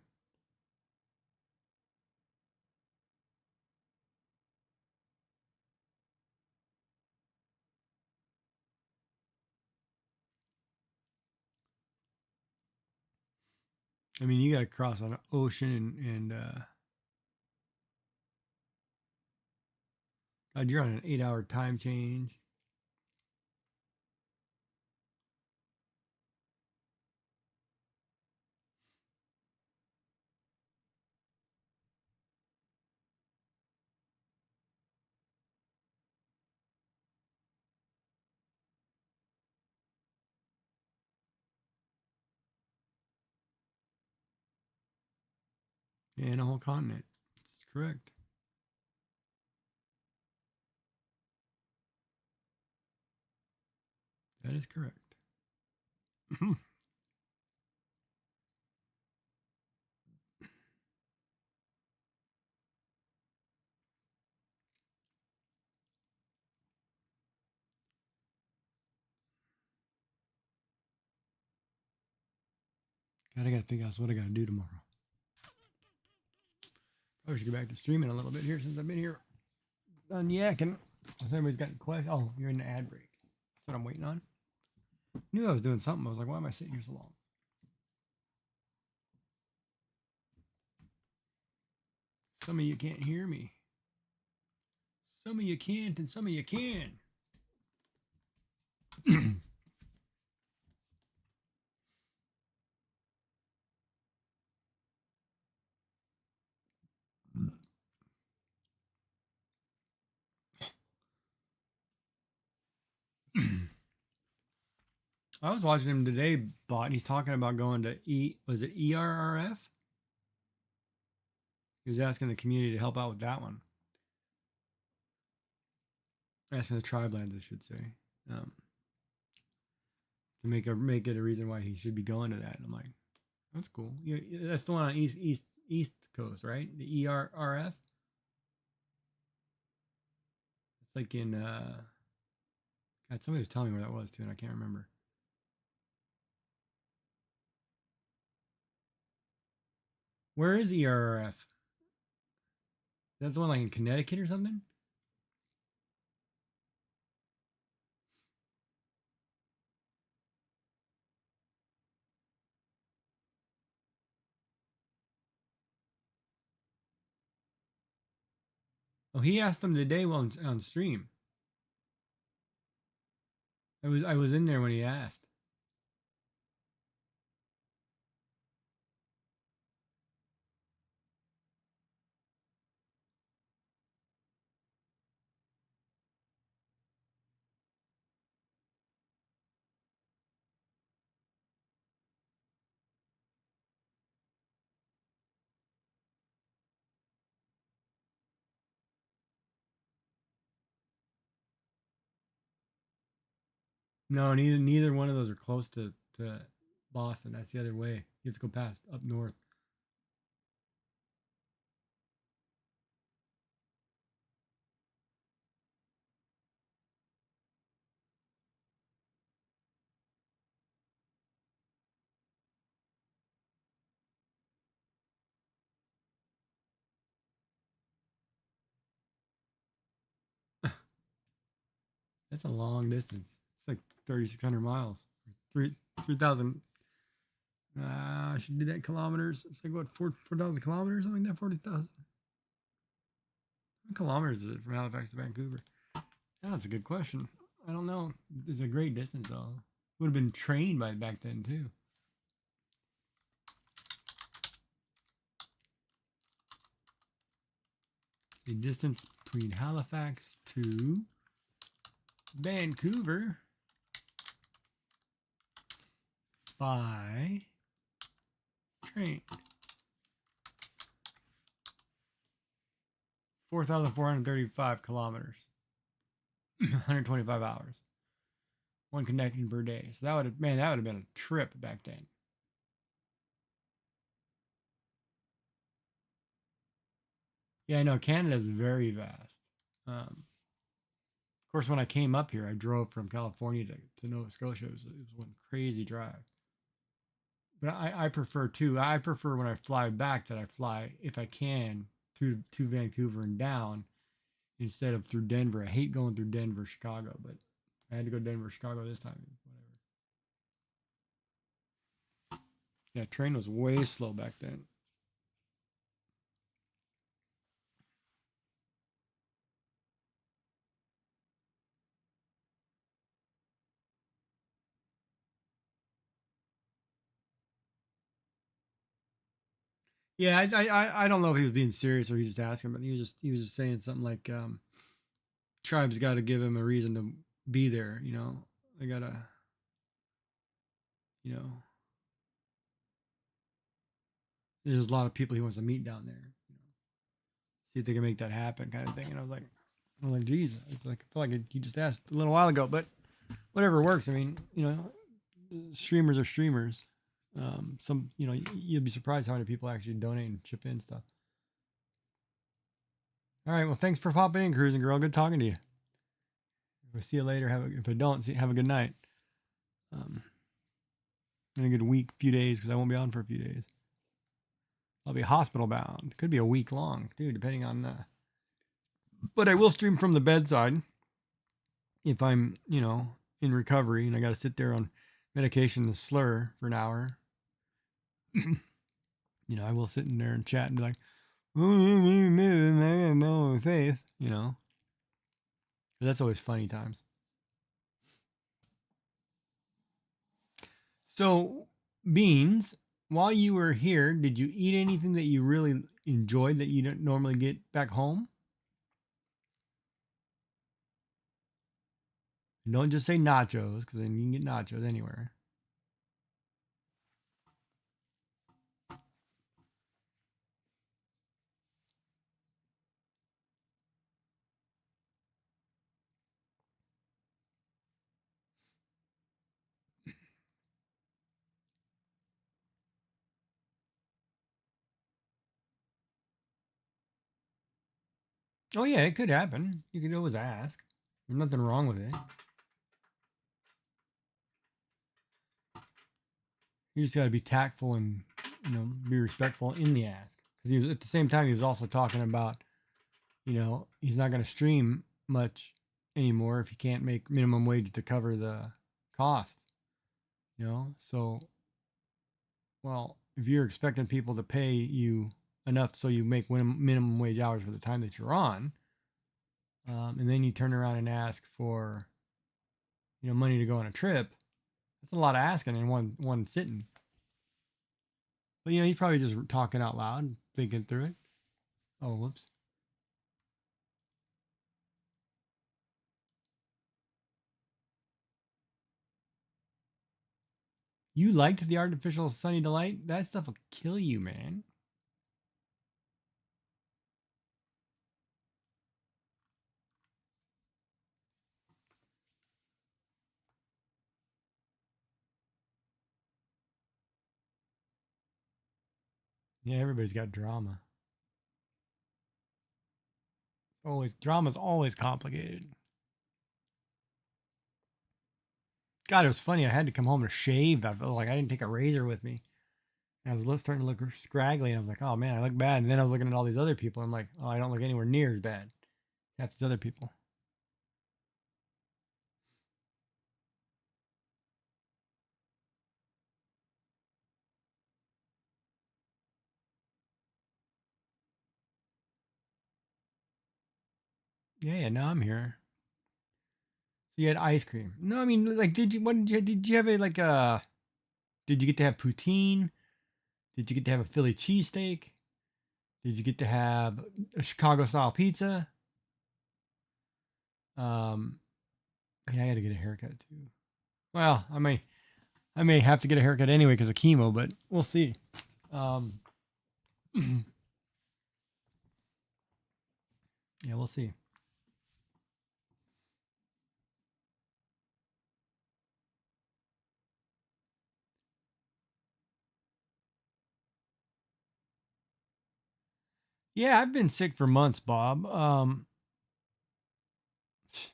I mean, you got to cross an ocean and God, you're on an 8 hour time change. And a whole continent. That's correct. That is correct. God, I got to think else what I got to do tomorrow. I should go back to streaming a little bit here since I've been here on yakking. If anybody's got any questions, oh, you're in the ad break. That's what I'm waiting on. Knew I was doing something. I was like, why am I sitting here so long? Some of you can't hear me. Some of you can't, and some of you can. I was watching him today, Bot, and he's talking about going to was it ERRF? He was asking the community to help out with that one. Asking the tribe lands, I should say, um, to make it a reason why he should be going to that. And I'm like, that's cool. Yeah, that's the one on East Coast, right? The ERRF. It's like in God, somebody was telling me where that was too, and I can't remember. Where is ERRF? That's the one like in Connecticut or something? Oh, he asked them today while on stream. I was in there when he asked. No, neither one of those are close to Boston. That's the other way. You have to go past up north. That's a long distance. It's like 3,600 miles. 3,000. I should do that in kilometers. It's like what, 4,000 kilometers? Something like that, 40,000. How many kilometers is it from Halifax to Vancouver? Oh, that's a good question. I don't know. It's a great distance though. Would have been trained by back then too. The distance between Halifax to Vancouver by train. 4,435 kilometers. 125 hours. One connection per day. So that would have, man, that would have been a trip back then. Yeah, I know Canada's very vast. Of course, when I came up here, I drove from California to Nova Scotia. It was one crazy drive. But I prefer too. I prefer when I fly back that I fly, if I can, to Vancouver and down instead of through Denver. I hate going through Denver, Chicago, but I had to go Denver, Chicago this time. Whatever. Yeah, train was way slow back then. Yeah, I don't know if he was being serious or he was just asking, but he was just saying something like tribes got to give him a reason to be there. You know, they gotta, you know, there's a lot of people he wants to meet down there. You know, see if they can make that happen, kind of thing. And I was like, geez, it's like I feel like he just asked a little while ago, but whatever works. I mean, you know, streamers are streamers. Some, you know, you'll be surprised how many people actually donate and chip in stuff. All right, well, thanks for popping in, Cruising Girl. Good talking to you. We'll see you later. If I don't, have a good night. And a good week, few days, because I won't be on for a few days. I'll be hospital bound. Could be a week long, too, depending on. But I will stream from the bedside if I'm, you know, in recovery and I got to sit there on medication to slur for an hour. You know, I will sit in there and chat and be like, faith, you know. But that's always funny times. So, Beans, while you were here, did you eat anything that you really enjoyed that you don't normally get back home? Don't just say nachos, because then you can get nachos anywhere. Oh, yeah, it could happen. You could always ask. There's nothing wrong with it. You just got to be tactful and, you know, be respectful in the ask. Because he was, at the same time, he was also talking about, you know, he's not going to stream much anymore if he can't make minimum wage to cover the cost. You know, so, well, if you're expecting people to pay you enough so you make minimum wage hours for the time that you're on, and then you turn around and ask for, you know, money to go on a trip, that's a lot of asking in one sitting. But, you know, he's probably just talking out loud, thinking through it. Oh, whoops. You liked the artificial sunny delight? That stuff will kill you, man. Yeah, everybody's got drama. Always drama's always complicated. God, it was funny. I had to come home to shave. I felt like I didn't take a razor with me. And I was starting to look scraggly, and I was like, "Oh man, I look bad." And then I was looking at all these other people. I'm like, "Oh, I don't look anywhere near as bad." That's the other people. Yeah, now I'm here. So you had ice cream. No, I mean, like, did you have a, like, did you get to have poutine? Did you get to have a Philly cheesesteak? Did you get to have a Chicago style pizza? Um, yeah, I got to get a haircut too. Well, I may have to get a haircut anyway because of chemo, but we'll see. Um, yeah, we'll see. Yeah, I've been sick for months, Bob.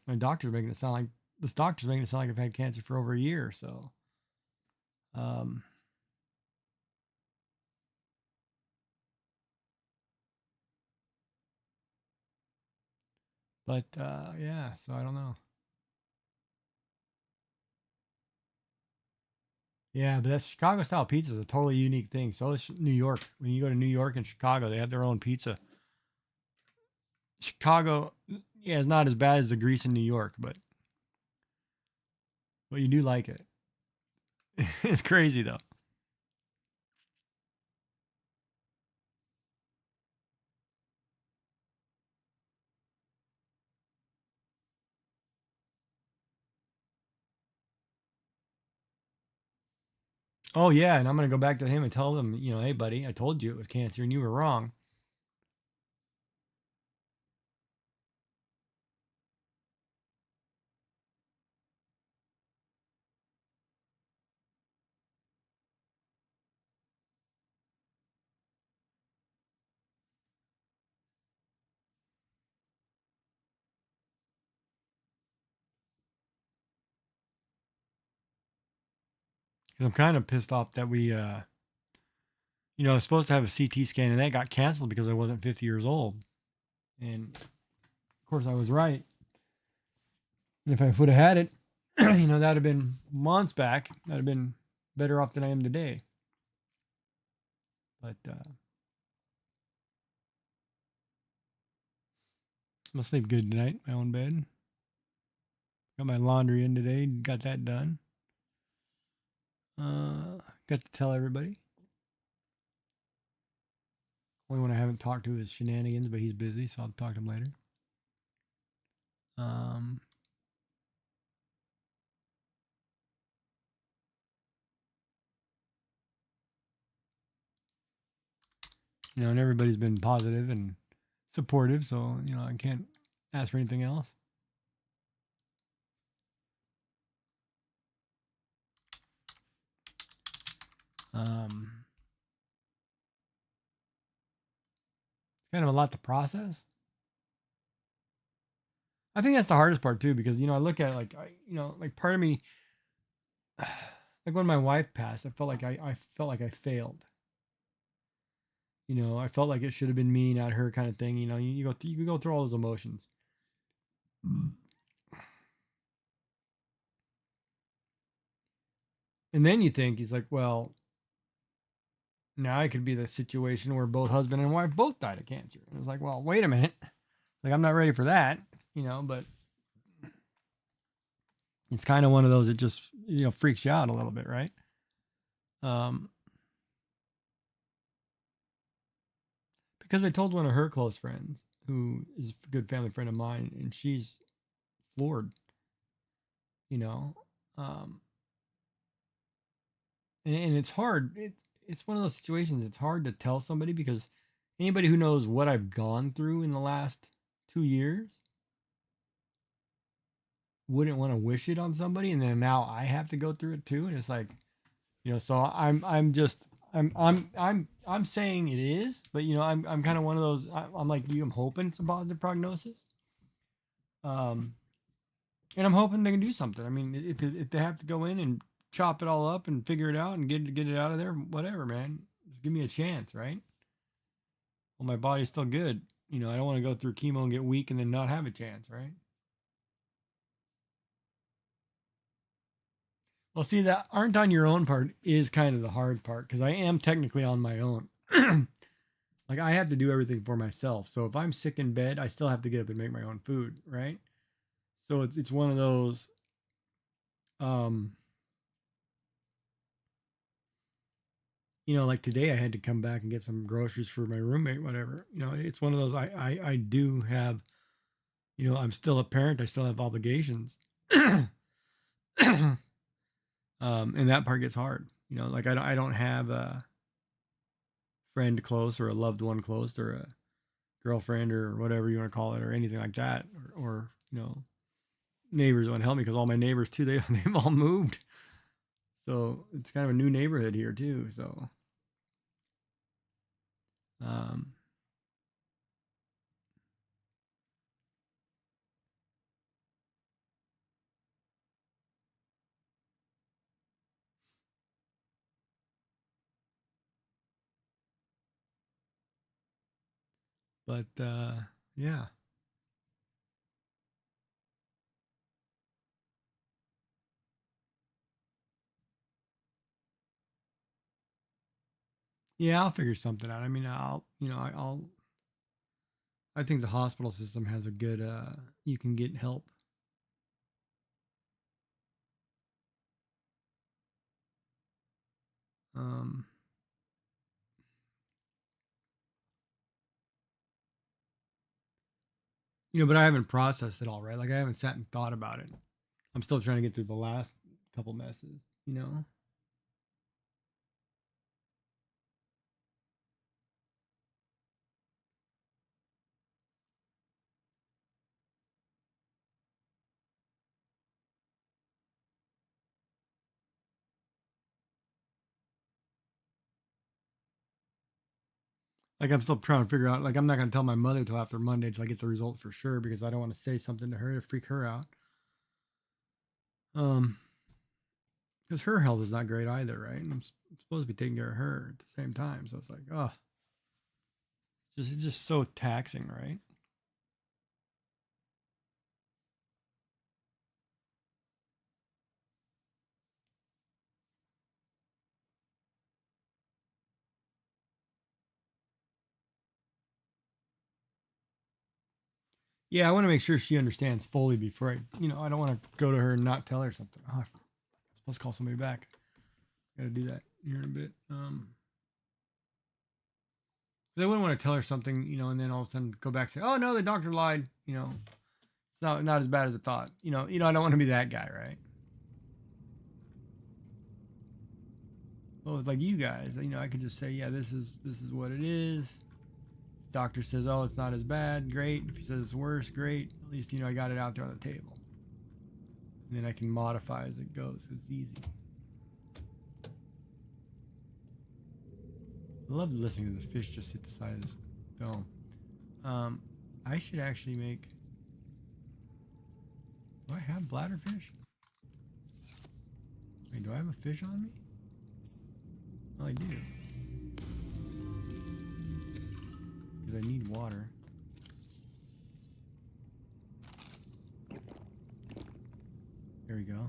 My doctor's making it sound like this doctor's making it sound like I've had cancer for over a year. So, um, but yeah, so I don't know. Yeah, but that Chicago style pizza is a totally unique thing. So is New York. When you go to New York and Chicago, they have their own pizza. Chicago, yeah, it's not as bad as the grease in New York, but you do like it. It's crazy though. Oh yeah, and I'm gonna go back to him and tell him, hey buddy, I told you it was cancer and you were wrong. 'Cause I'm kind of pissed off that we, I was supposed to have a CT scan and that got canceled because I wasn't 50 years old. And of course I was right. And if I would have had it, that'd have been months back. That'd have been better off than I am today. But I'm gonna sleep good tonight, my own bed. Got my laundry in today, got that done. Got to tell everybody. Only one I haven't talked to is Shenanigans, but he's busy, so I'll talk to him later. Um, and everybody's been positive and supportive, so I can't ask for anything else. It's kind of a lot to process. I think that's the hardest part too, because I look at it like like part of me, like when my wife passed, I felt like I felt like I failed. I felt like it should have been me, not her, kind of thing. You go through all those emotions. And then you think he's like, well, now it could be the situation where both husband and wife both died of cancer. And it's like, well, wait a minute. Like, I'm not ready for that, but it's kind of one of those that just, freaks you out a little bit, right? Because I told one of her close friends, who is a good family friend of mine, and she's floored, you know. Um, and it's hard. It's one of those situations. It's hard to tell somebody because anybody who knows what I've gone through in the last 2 years wouldn't want to wish it on somebody, and then now I have to go through it too. And it's like, so I'm saying it is, but I'm kind of one of those. I'm like you. I'm hoping it's a positive prognosis. Um, and I'm hoping they can do something. I mean, if they have to go in and chop it all up and figure it out and get it out of there, whatever, man. Just give me a chance, right? Well, my body's still good. I don't want to go through chemo and get weak and then not have a chance, right? Well, see, that aren't on your own part is kind of the hard part because I am technically on my own. Like I have to do everything for myself. So if I'm sick in bed, I still have to get up and make my own food, right? So it's one of those um like today I had to come back and get some groceries for my roommate, whatever. It's one of those I do have, I'm still a parent, I still have obligations. And that part gets hard. Like I don't have a friend close or a loved one close or a girlfriend or whatever you want to call it or anything like that or neighbors want to help me because all my neighbors too they've all moved, so it's kind of a new neighborhood here too. So um but yeah. Yeah, I'll figure something out. I mean, I think the hospital system has a good you can get help. um but I haven't processed it all, right? Like I haven't sat and thought about it. I'm still trying to get through the last couple messes. Like I'm still trying to figure out. Like I'm not gonna tell my mother till after Monday till I get the results for sure because I don't want to say something to her to freak her out. Um, because her health is not great either, right? And I'm supposed to be taking care of her at the same time, so it's like, oh, it's just so taxing, right? Yeah, I want to make sure she understands fully before I don't want to go to her and not tell her something. Oh, I'm supposed to call somebody back. Got to do that here in a bit. 'Cause I wouldn't want to tell her something, and then all of a sudden go back and say, "Oh no, the doctor lied." It's not as bad as I thought. I don't want to be that guy, right? Well, it's like you guys, I could just say, "Yeah, this is what it is." Doctor says, "Oh, it's not as bad." Great. If he says it's worse, great. At least I got it out there on the table, and then I can modify as it goes. It's easy. I love listening to the fish just hit the side of this dome. I should actually make. Do I have bladderfish? Wait, do I have a fish on me? Oh, I do. Because I need water. There we go.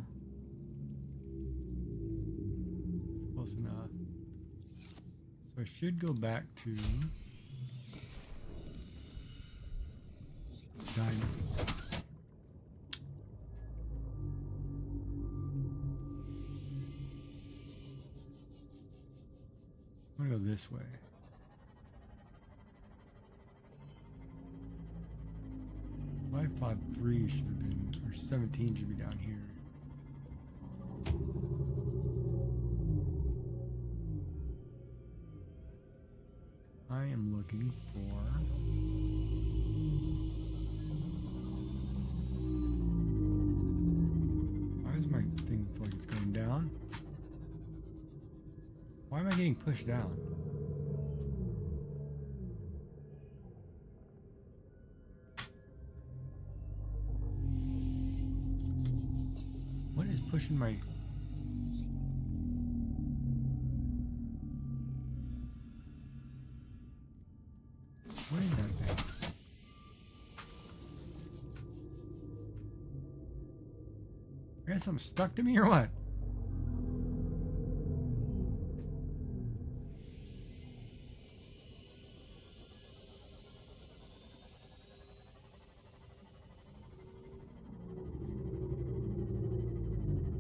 It's close enough. So I should go back to diamond. I'm gonna go this way. 553 should have been, or 17 should be down here. I am looking for. Why is my thing feel like it's going down? Why am I getting pushed down? What is pushing my... What is that thing? I got something stuck to me or what?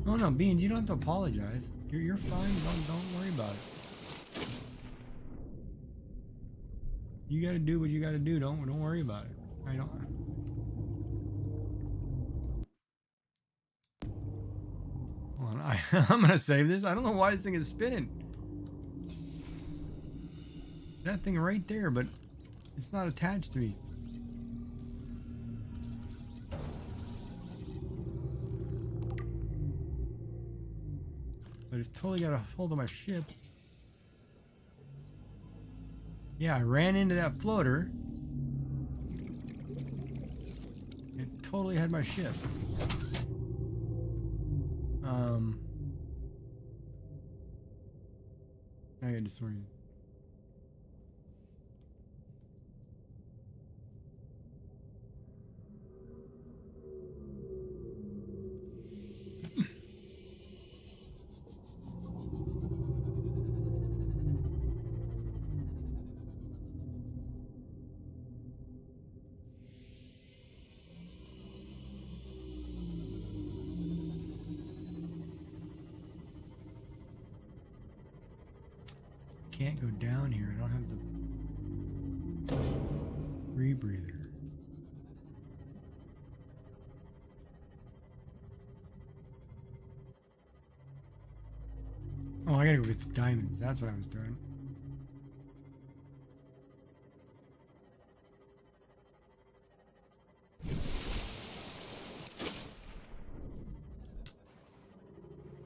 Oh no, Beans, you don't have to apologize. You're fine. Don't worry about it. You gotta do what you gotta do. Don't worry about it. I don't. Hold on, I'm gonna save this. I don't know why this thing is spinning. That thing right there, but it's not attached to me. But it's totally got a hold of my ship. Yeah, I ran into that floater. It totally had my ship. I get disoriented. Can't go down here. I don't have the rebreather. Oh, I gotta go get the diamonds. That's what I was doing.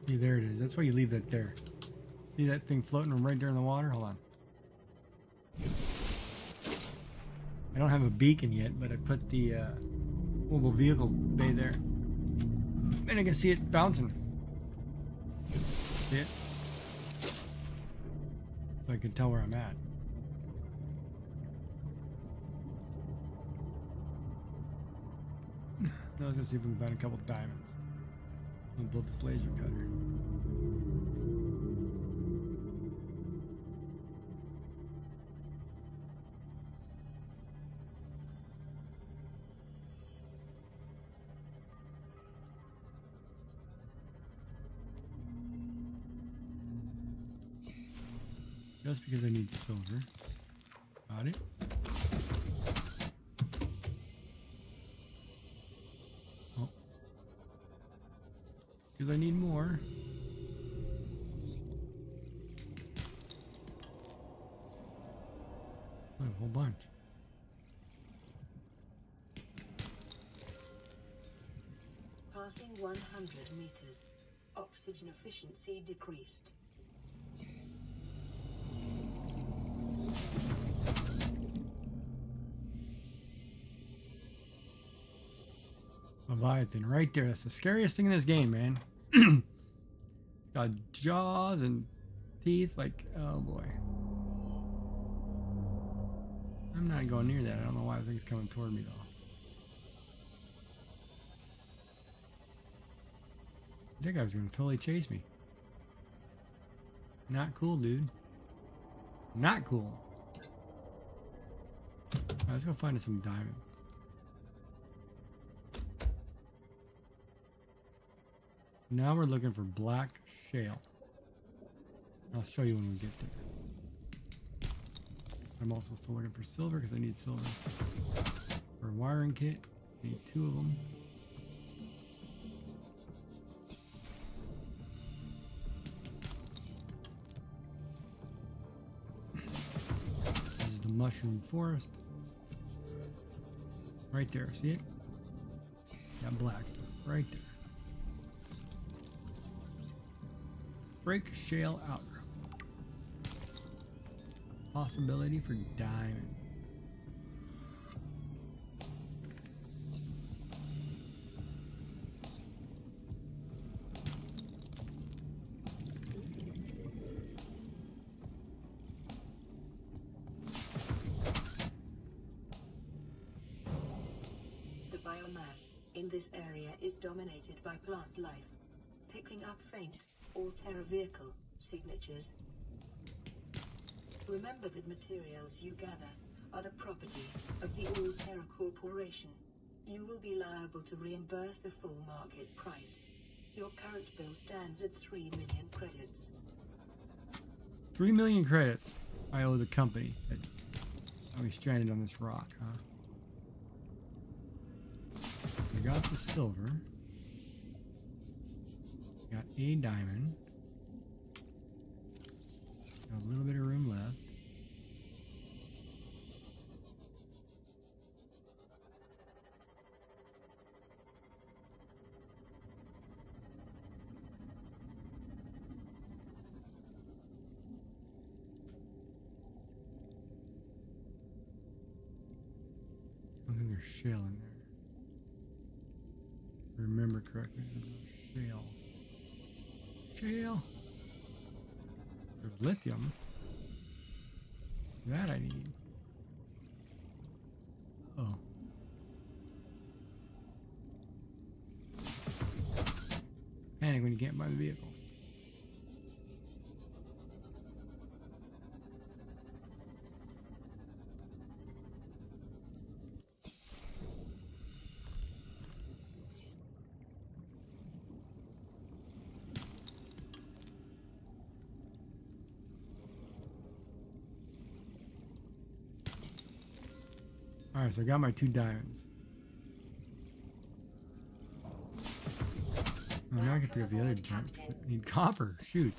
See, there it is. That's why you leave that there. See that thing floating right there in the water? Hold on. I don't have a beacon yet, but I put the mobile vehicle bay there. And I can see it bouncing. See it? So I can tell where I'm at. Now let's go see if we can find a couple diamonds. We'll build this laser cutter. Just because I need silver. Got it. Oh. Because I need more. Oh, a whole bunch. Passing 100 meters. Oxygen efficiency decreased. Leviathan, right there. That's the scariest thing in this game, man. It's got jaws and teeth, like, oh boy. I'm not going near that. I don't know why the thing's coming toward me, though. That guy was gonna totally chase me. Not cool, dude. Not cool. Alright, let's go find us some diamonds. Now we're looking for black shale. I'll show you when we get there. I'm also still looking for silver because I need silver. For a wiring kit, I need 2 of them. This is the mushroom forest. Right there, see it? That black stuff, right there. Break shale out. Possibility for diamonds. The biomass in this area is dominated by plant life, picking up faint All-Terra vehicle signatures. Remember that materials you gather are the property of the All-Terra Corporation. You will be liable to reimburse the full market price. Your current bill stands at 3 million credits. 3 million credits I owe the company that got me stranded on this rock, huh? I got the silver. Got a diamond. Got a little bit of room left. I think there's shale in there. If I remember correctly, there's shale. Shale. There's lithium. That I need. Oh. Panic when you can't buy the vehicle. Alright, so I got my 2 diamonds. Oh, now I can pick up the other junk. I need copper. Shoot.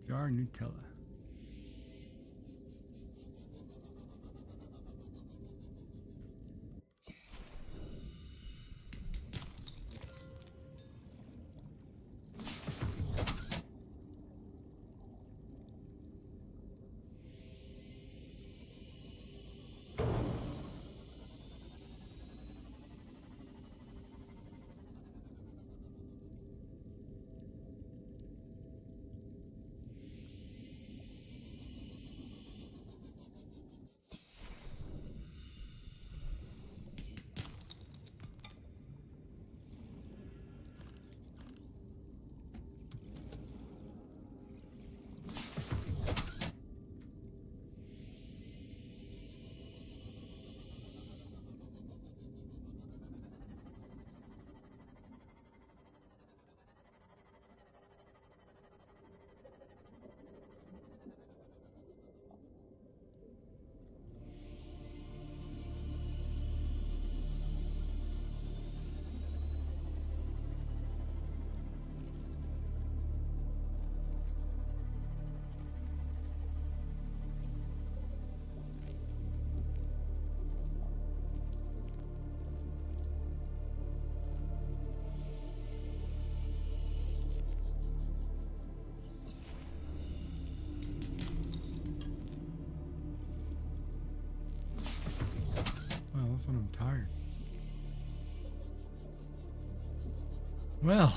Jar Nutella. Well, that's when I'm tired. Well.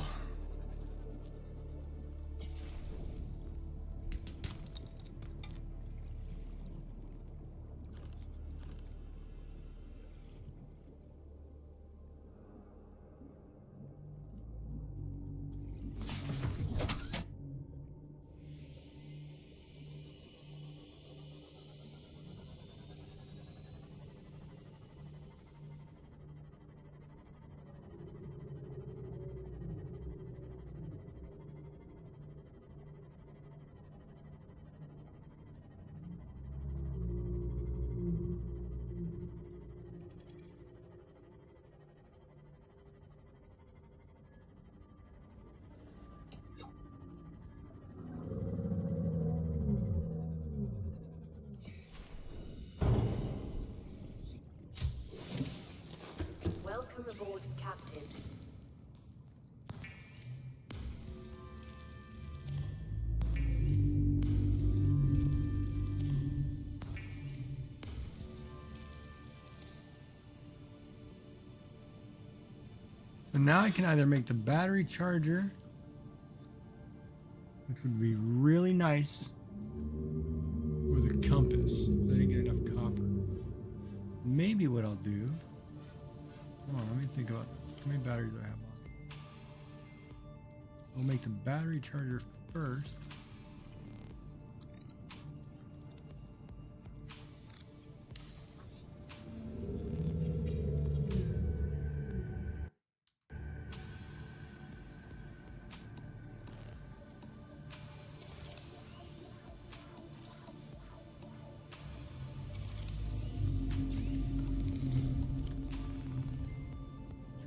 Welcome aboard, Captain. So now I can either make the battery charger, which would be really nice, or the compass. I didn't get enough copper. Maybe what I'll do. Hold on, let me think about how many batteries do I have on. I'll make the battery charger first.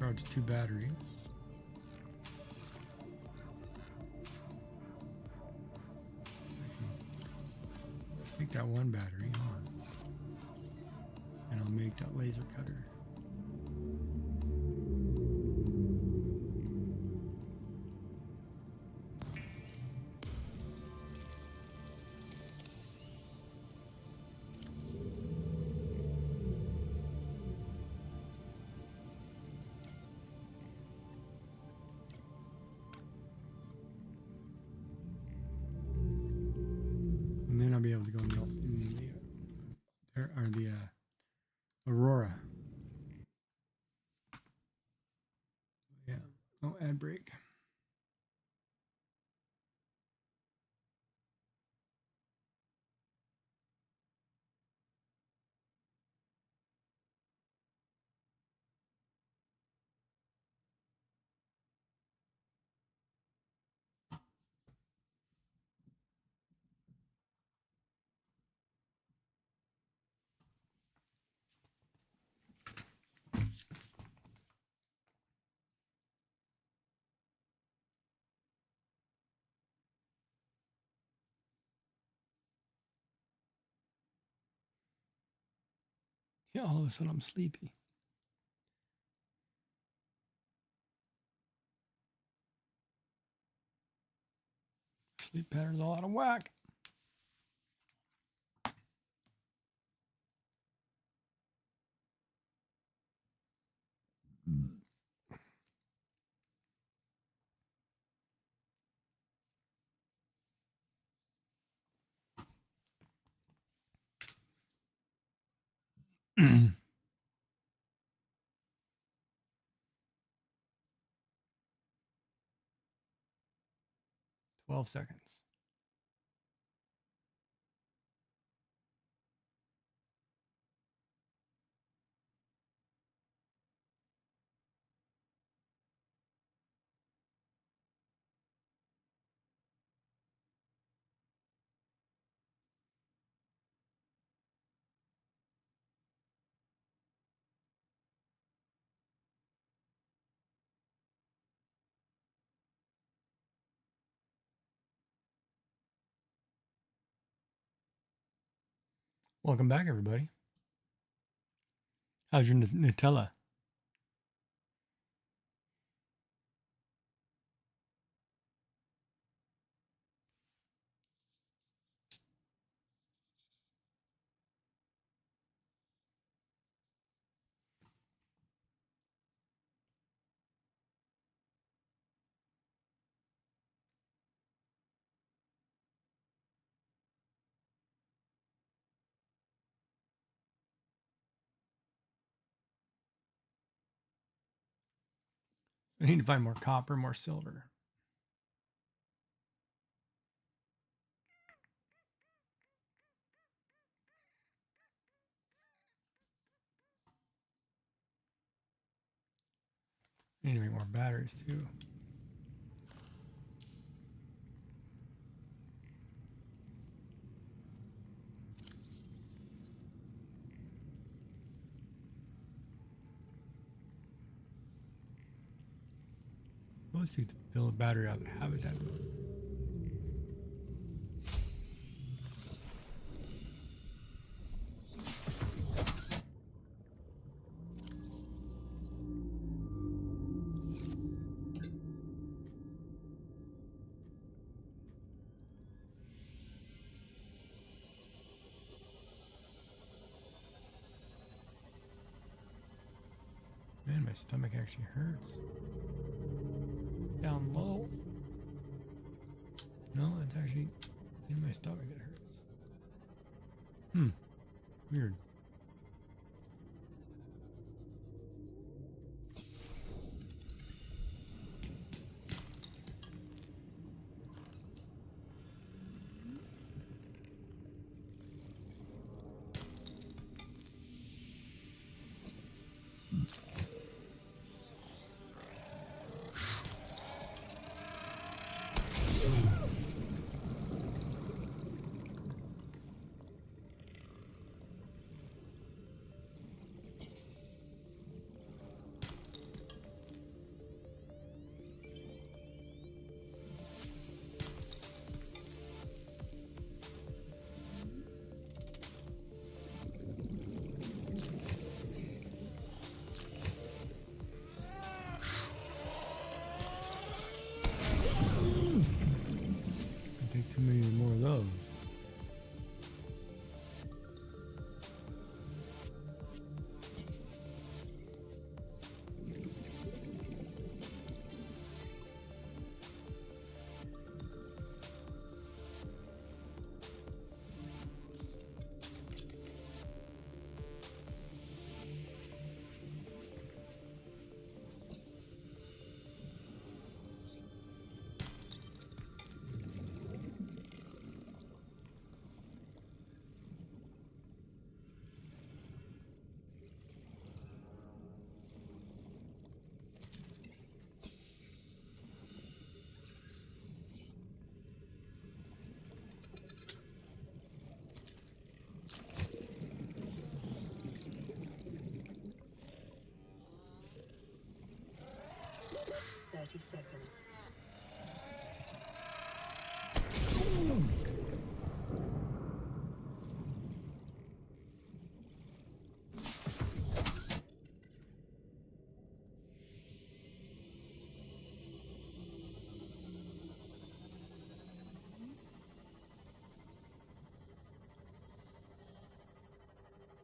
Charge 2 batteries. Take that one battery on. And I'll make that laser cutter. And then I'll be able to go in the Aurora. Yeah, no ad break. Yeah, all of a sudden I'm sleepy. Sleep pattern's all out of whack. Mm. 12 seconds. Welcome back, everybody. How's your Nutella? I need to find more copper, more silver. I need to make more batteries too. Let's see to build a battery out of habitat. Man, my stomach actually hurts. Down low. No, it's actually in my stomach that hurts. Weird. need more of those. Seconds.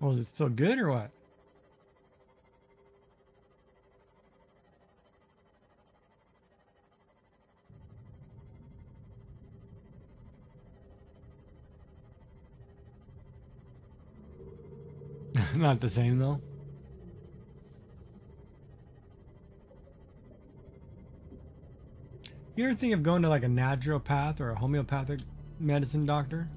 Oh, is it still good or what? Not the same though. You ever think of going to like a naturopath or a homeopathic medicine doctor?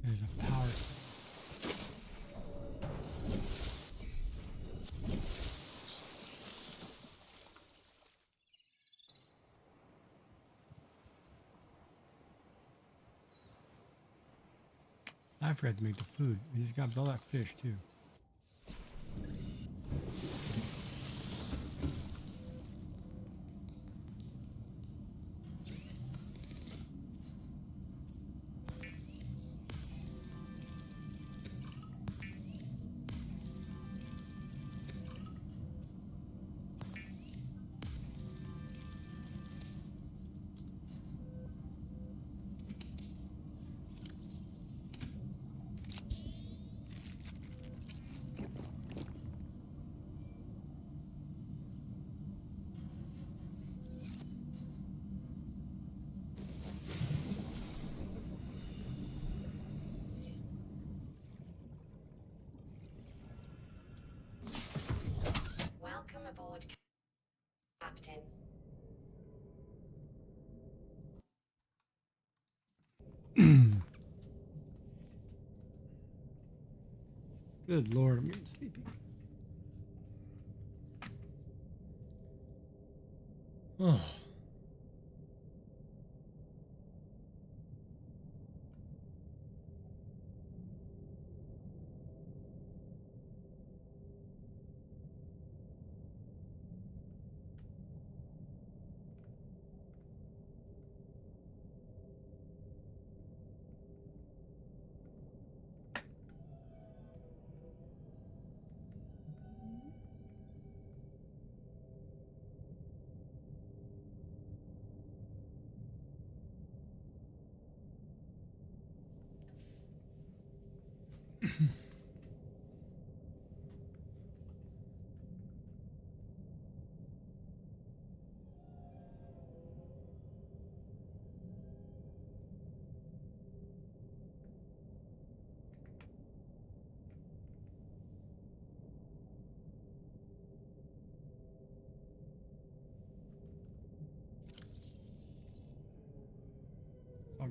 There's a power cell. I forgot to make the food. We just got all that fish too. Welcome aboard, Captain. Good Lord, I'm getting sleepy. Oh.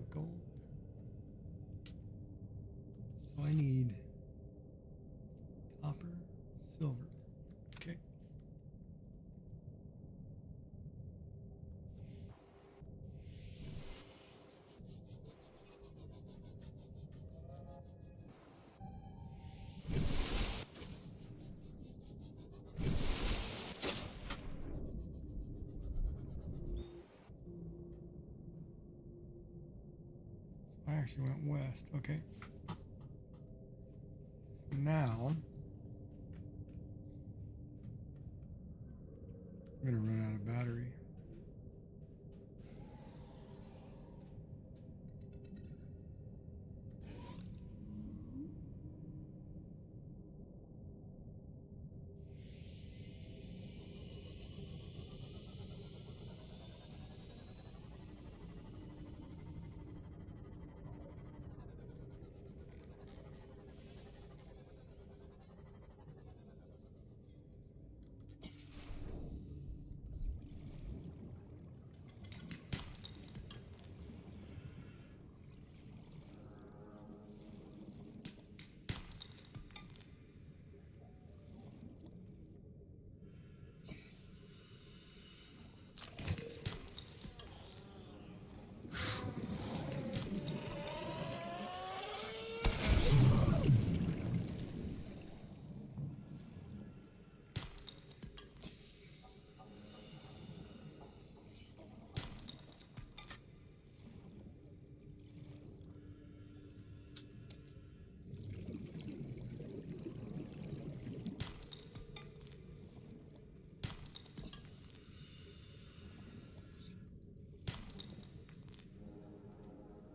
want gold. So I need copper, silver. Okay. I actually went west. Okay. Now I'm gonna run out of battery.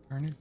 Darn it.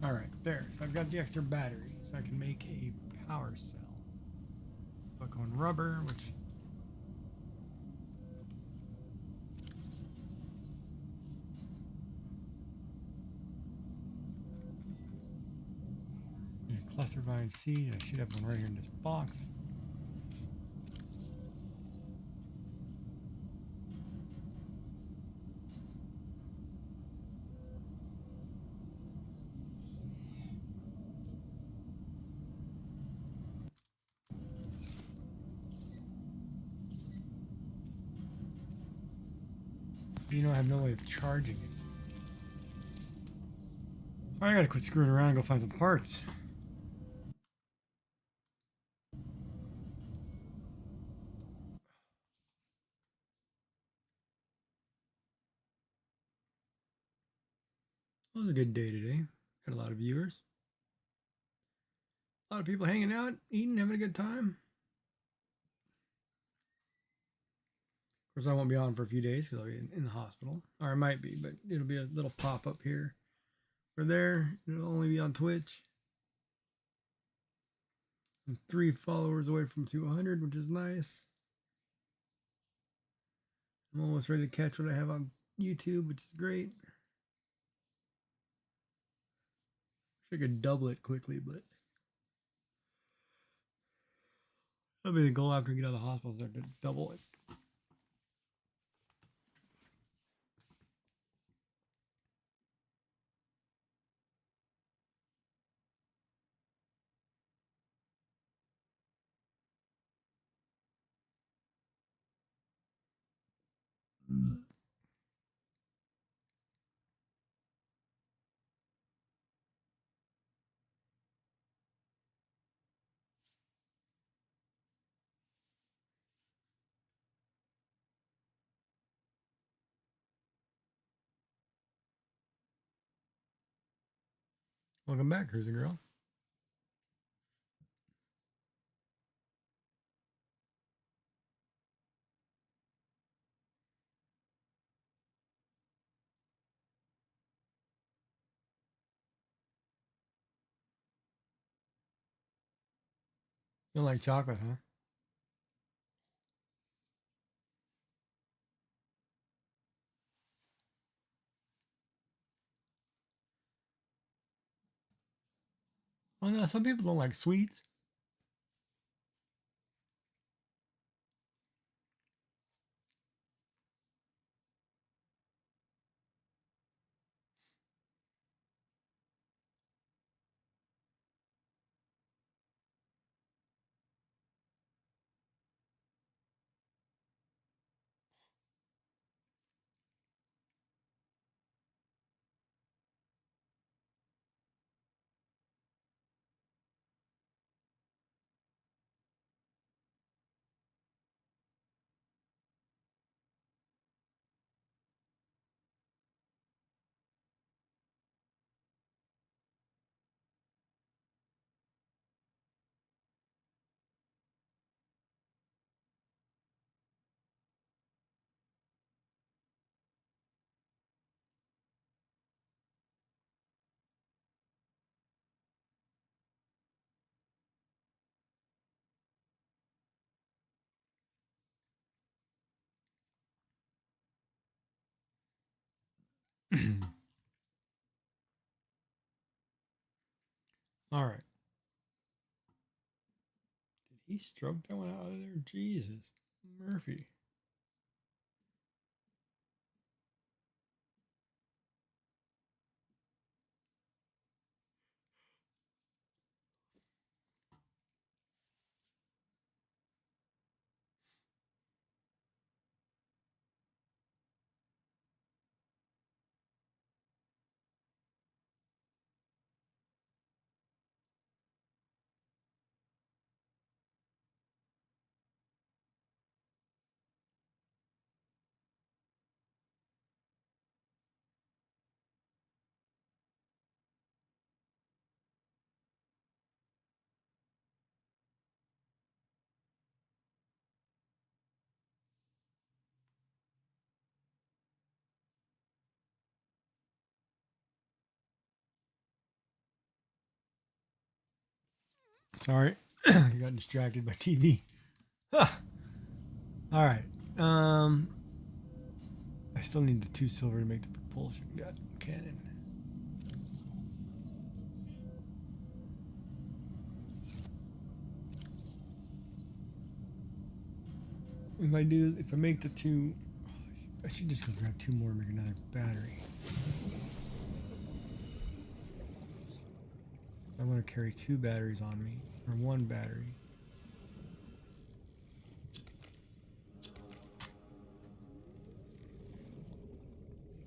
All right, there. So I've got the extra battery, so I can make a power cell. Silicone rubber, which cluster vine seed. I should have one right here in this box. You know, I have no way of charging it. All right, I gotta quit screwing around and go find some parts. It was a good day today. Got a lot of viewers. A lot of people hanging out, eating, having a good time. Of course, I won't be on for a few days because I'll be in the hospital. Or I might be, but it'll be a little pop-up here or there. It'll only be on Twitch. I'm 3 followers away from 200, which is nice. I'm almost ready to catch what I have on YouTube, which is great. Wish I could double it quickly, but that'll be the goal after I get out of the hospital, is to double it. Welcome back, Cruising Girl. You don't like chocolate, huh? Oh no, some people don't like sweets. All right. Did he stroke that one out of there? Jesus. Murphy. Sorry. I got distracted by TV. All right. I still need the 2 silver to make the propulsion gun cannon. If I make the 2, I should just go grab 2 more and make another battery. I want to carry 2 batteries on me, or 1 battery.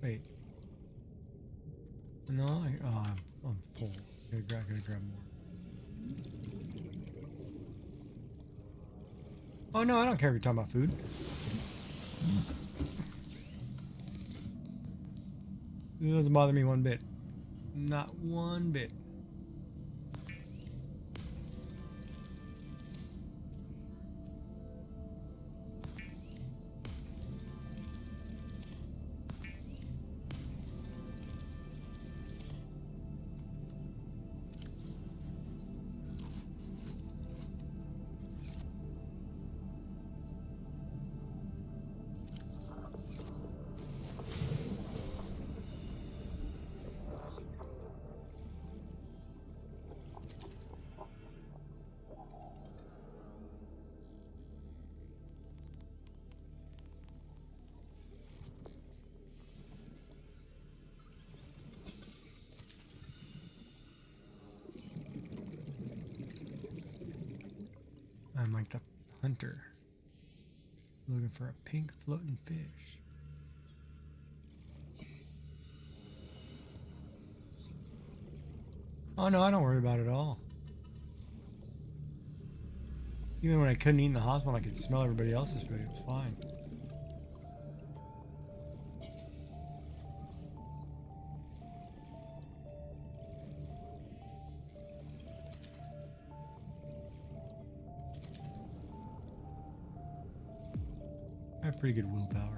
Wait. No, I'm full. I gotta grab more. Oh no, I don't care if you're talking about food. It doesn't bother me one bit. Not one bit. I'm like the hunter, looking for a pink floating fish. Oh no, I don't worry about it at all. Even when I couldn't eat in the hospital, I could smell everybody else's food. It was fine. have pretty good willpower.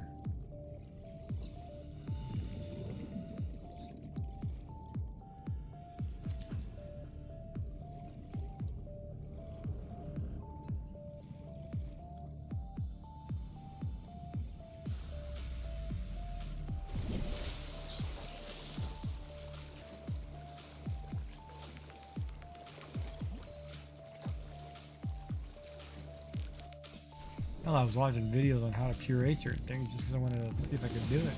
Hell, I was watching videos on how to puree certain things just because I wanted to see if I could do it.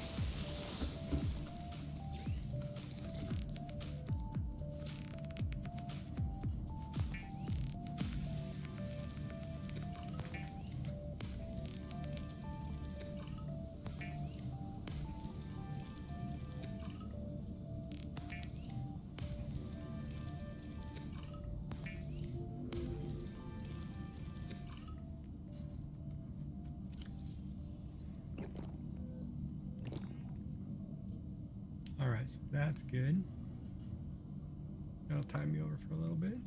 All right, so that's good. That'll time me over for a little bit.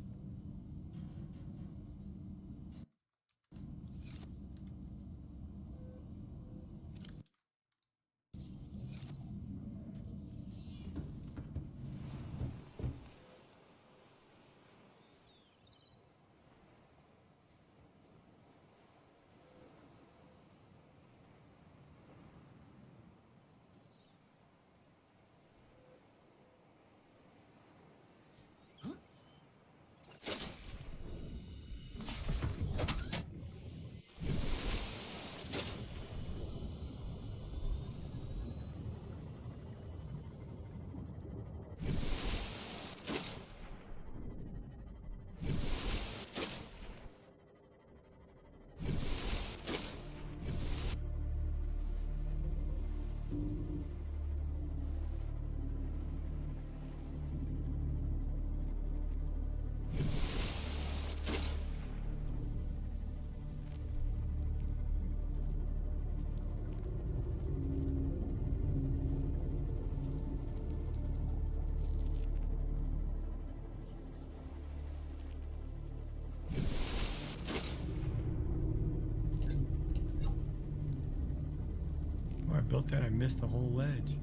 Oh, I built that, I missed the whole ledge.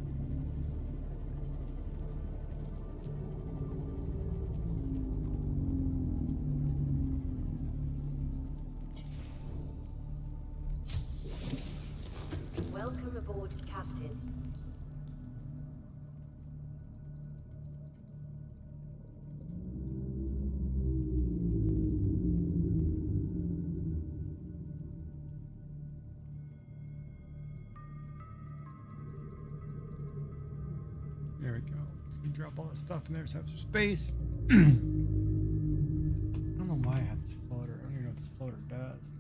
Welcome aboard, Captain. There we go. Just gonna drop all this stuff in there so I have some space. I don't know why I have this floater. I don't even know what this floater does.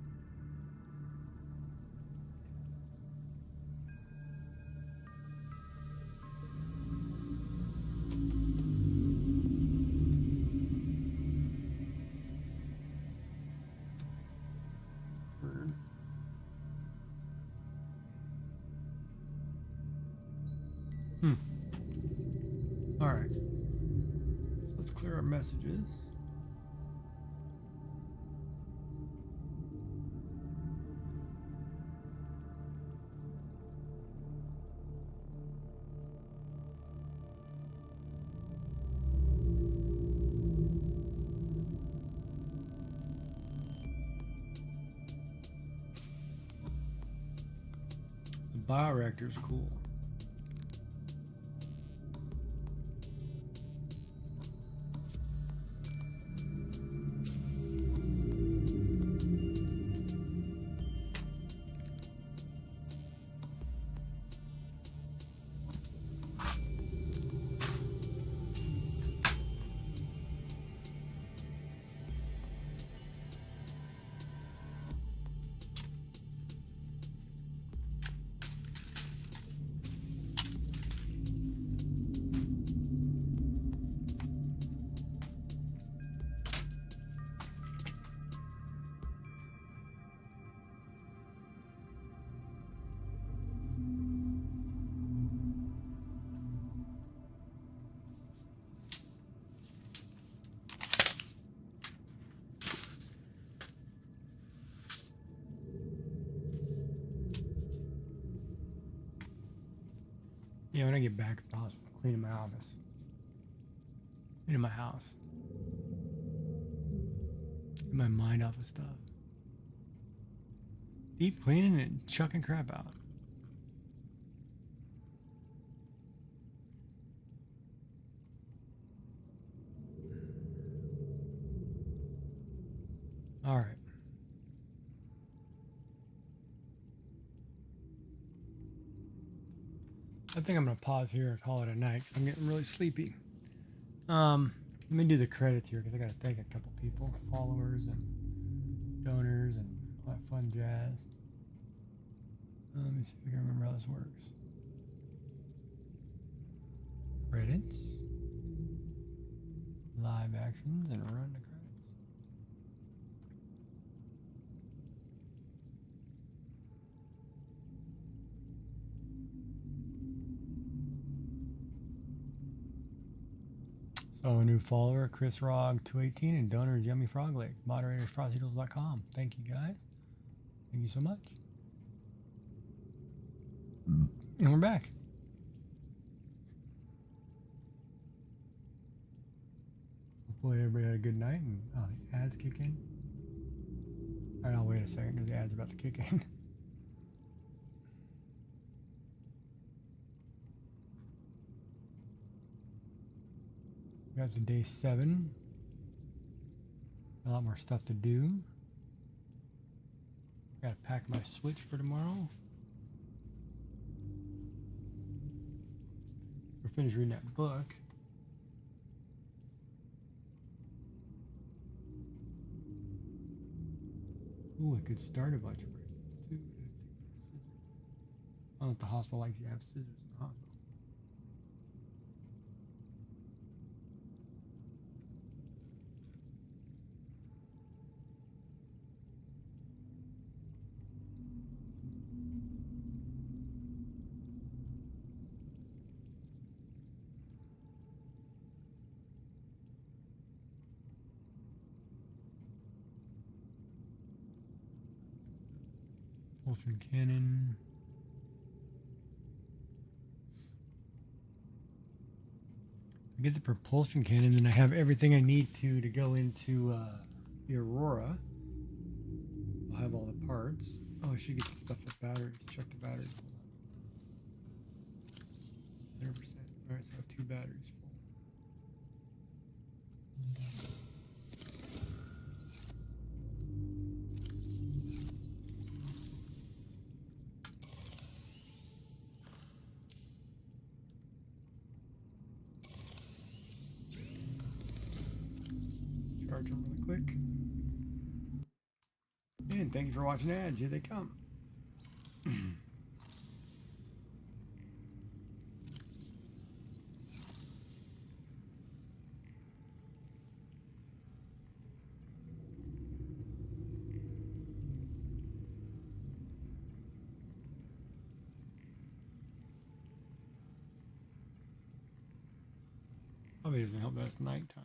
It's weird. All right. So let's clear our messages. The bioreactor is cool. Yeah, when I get back at the hospital, cleaning my office. Cleaning my house. Get my mind off of stuff. Deep cleaning and chucking crap out. All right. I think I'm gonna pause here and call it a night. I'm getting really sleepy. Let me do the credits here because I gotta thank a couple people, followers and donors and all that fun jazz. Let me see if I can remember how this works. Credits, live actions, and run the credits. So a new follower, Chris Rog 218, and donor Yummy Frog Legs. Moderators FrostyTools.com. Thank you guys. Thank you so much. And we're back. Hopefully everybody had a good night and the ads kick in. All right, I'll wait a second because the ads are about to kick in. We got to day 7. A lot more stuff to do. Gotta pack my Switch for tomorrow. We're finished reading that book. Ooh, I could start a bunch of bracelets too. Scissors. I don't know if the hospital likes you to have scissors in the hospital. Propulsion cannon. I get the propulsion cannon, then I have everything I need to go into the Aurora. I'll have all the parts. Oh, I should get the stuff with batteries. Check the batteries. 100%. All right, so I have 2 batteries full. Charge them really quick. And thank you for watching ads. Here they come. Probably doesn't help that it's nighttime.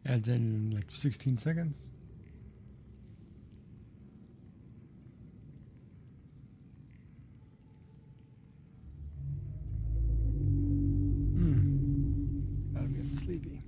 Adds in like 16 seconds. Gotta be getting sleepy.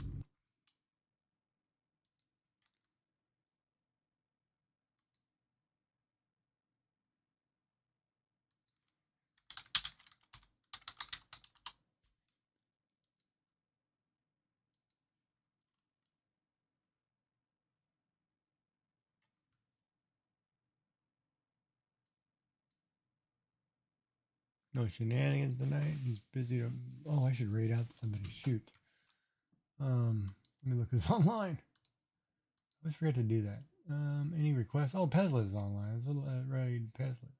No shenanigans tonight. He's busy. Oh, I should raid out somebody. Shoot. Let me look who's online. I always forget to do that. Any requests? Oh, Peslet is online. It's a raid Peslet.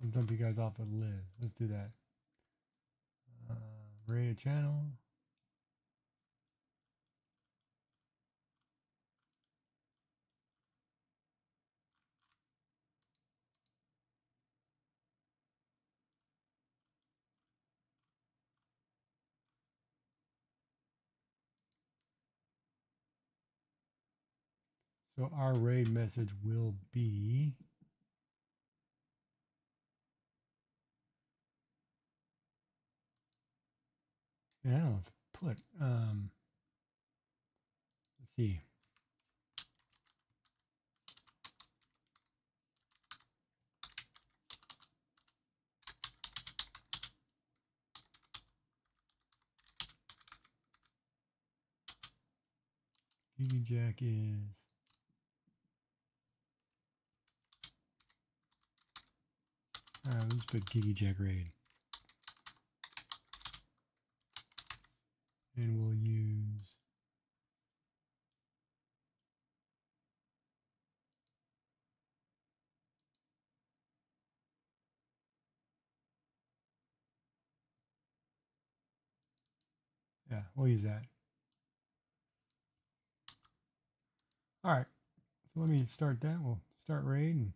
I'll dump you guys off with Liv. Let's do that. Raid a channel. So our raid message will be. Yeah, I don't know what to put. Let's see. Gigi Jack is. Let's put Gigi Jack raid. And we'll use. Yeah, we'll use that. All right. So let me start that. We'll start raid and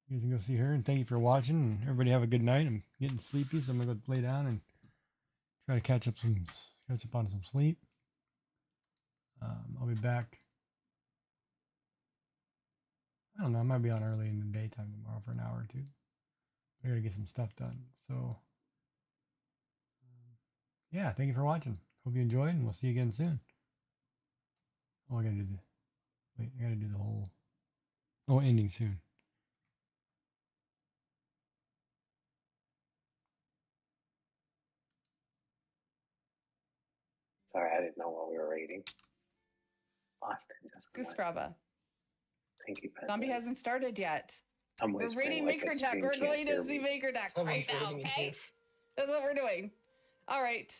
you guys can go see her. And thank you for watching. And everybody have a good night. I'm getting sleepy, so I'm gonna go lay down and try to catch up on some sleep. I'll be back. I don't know. I might be on early in the daytime tomorrow for an hour or two. I gotta get some stuff done. So yeah, thank you for watching. Hope you enjoyed, and we'll see you again soon. Oh, I gotta do the whole ending soon. Sorry, I didn't know what we were rating. Austin, just Goose Brava. Thank you, Pet. Zombie hasn't started yet. I'm We're whispering reading like Maker a Duck. stream We're can't going to hear see me. Maker Duck right now, okay? That's what we're doing. All right.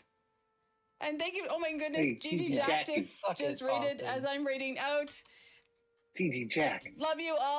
And thank you. Oh my goodness, Hey, Gigi Gigi Jack Jack, you just rated Austin. as I'm rating out. Gigi Jack. Love you all.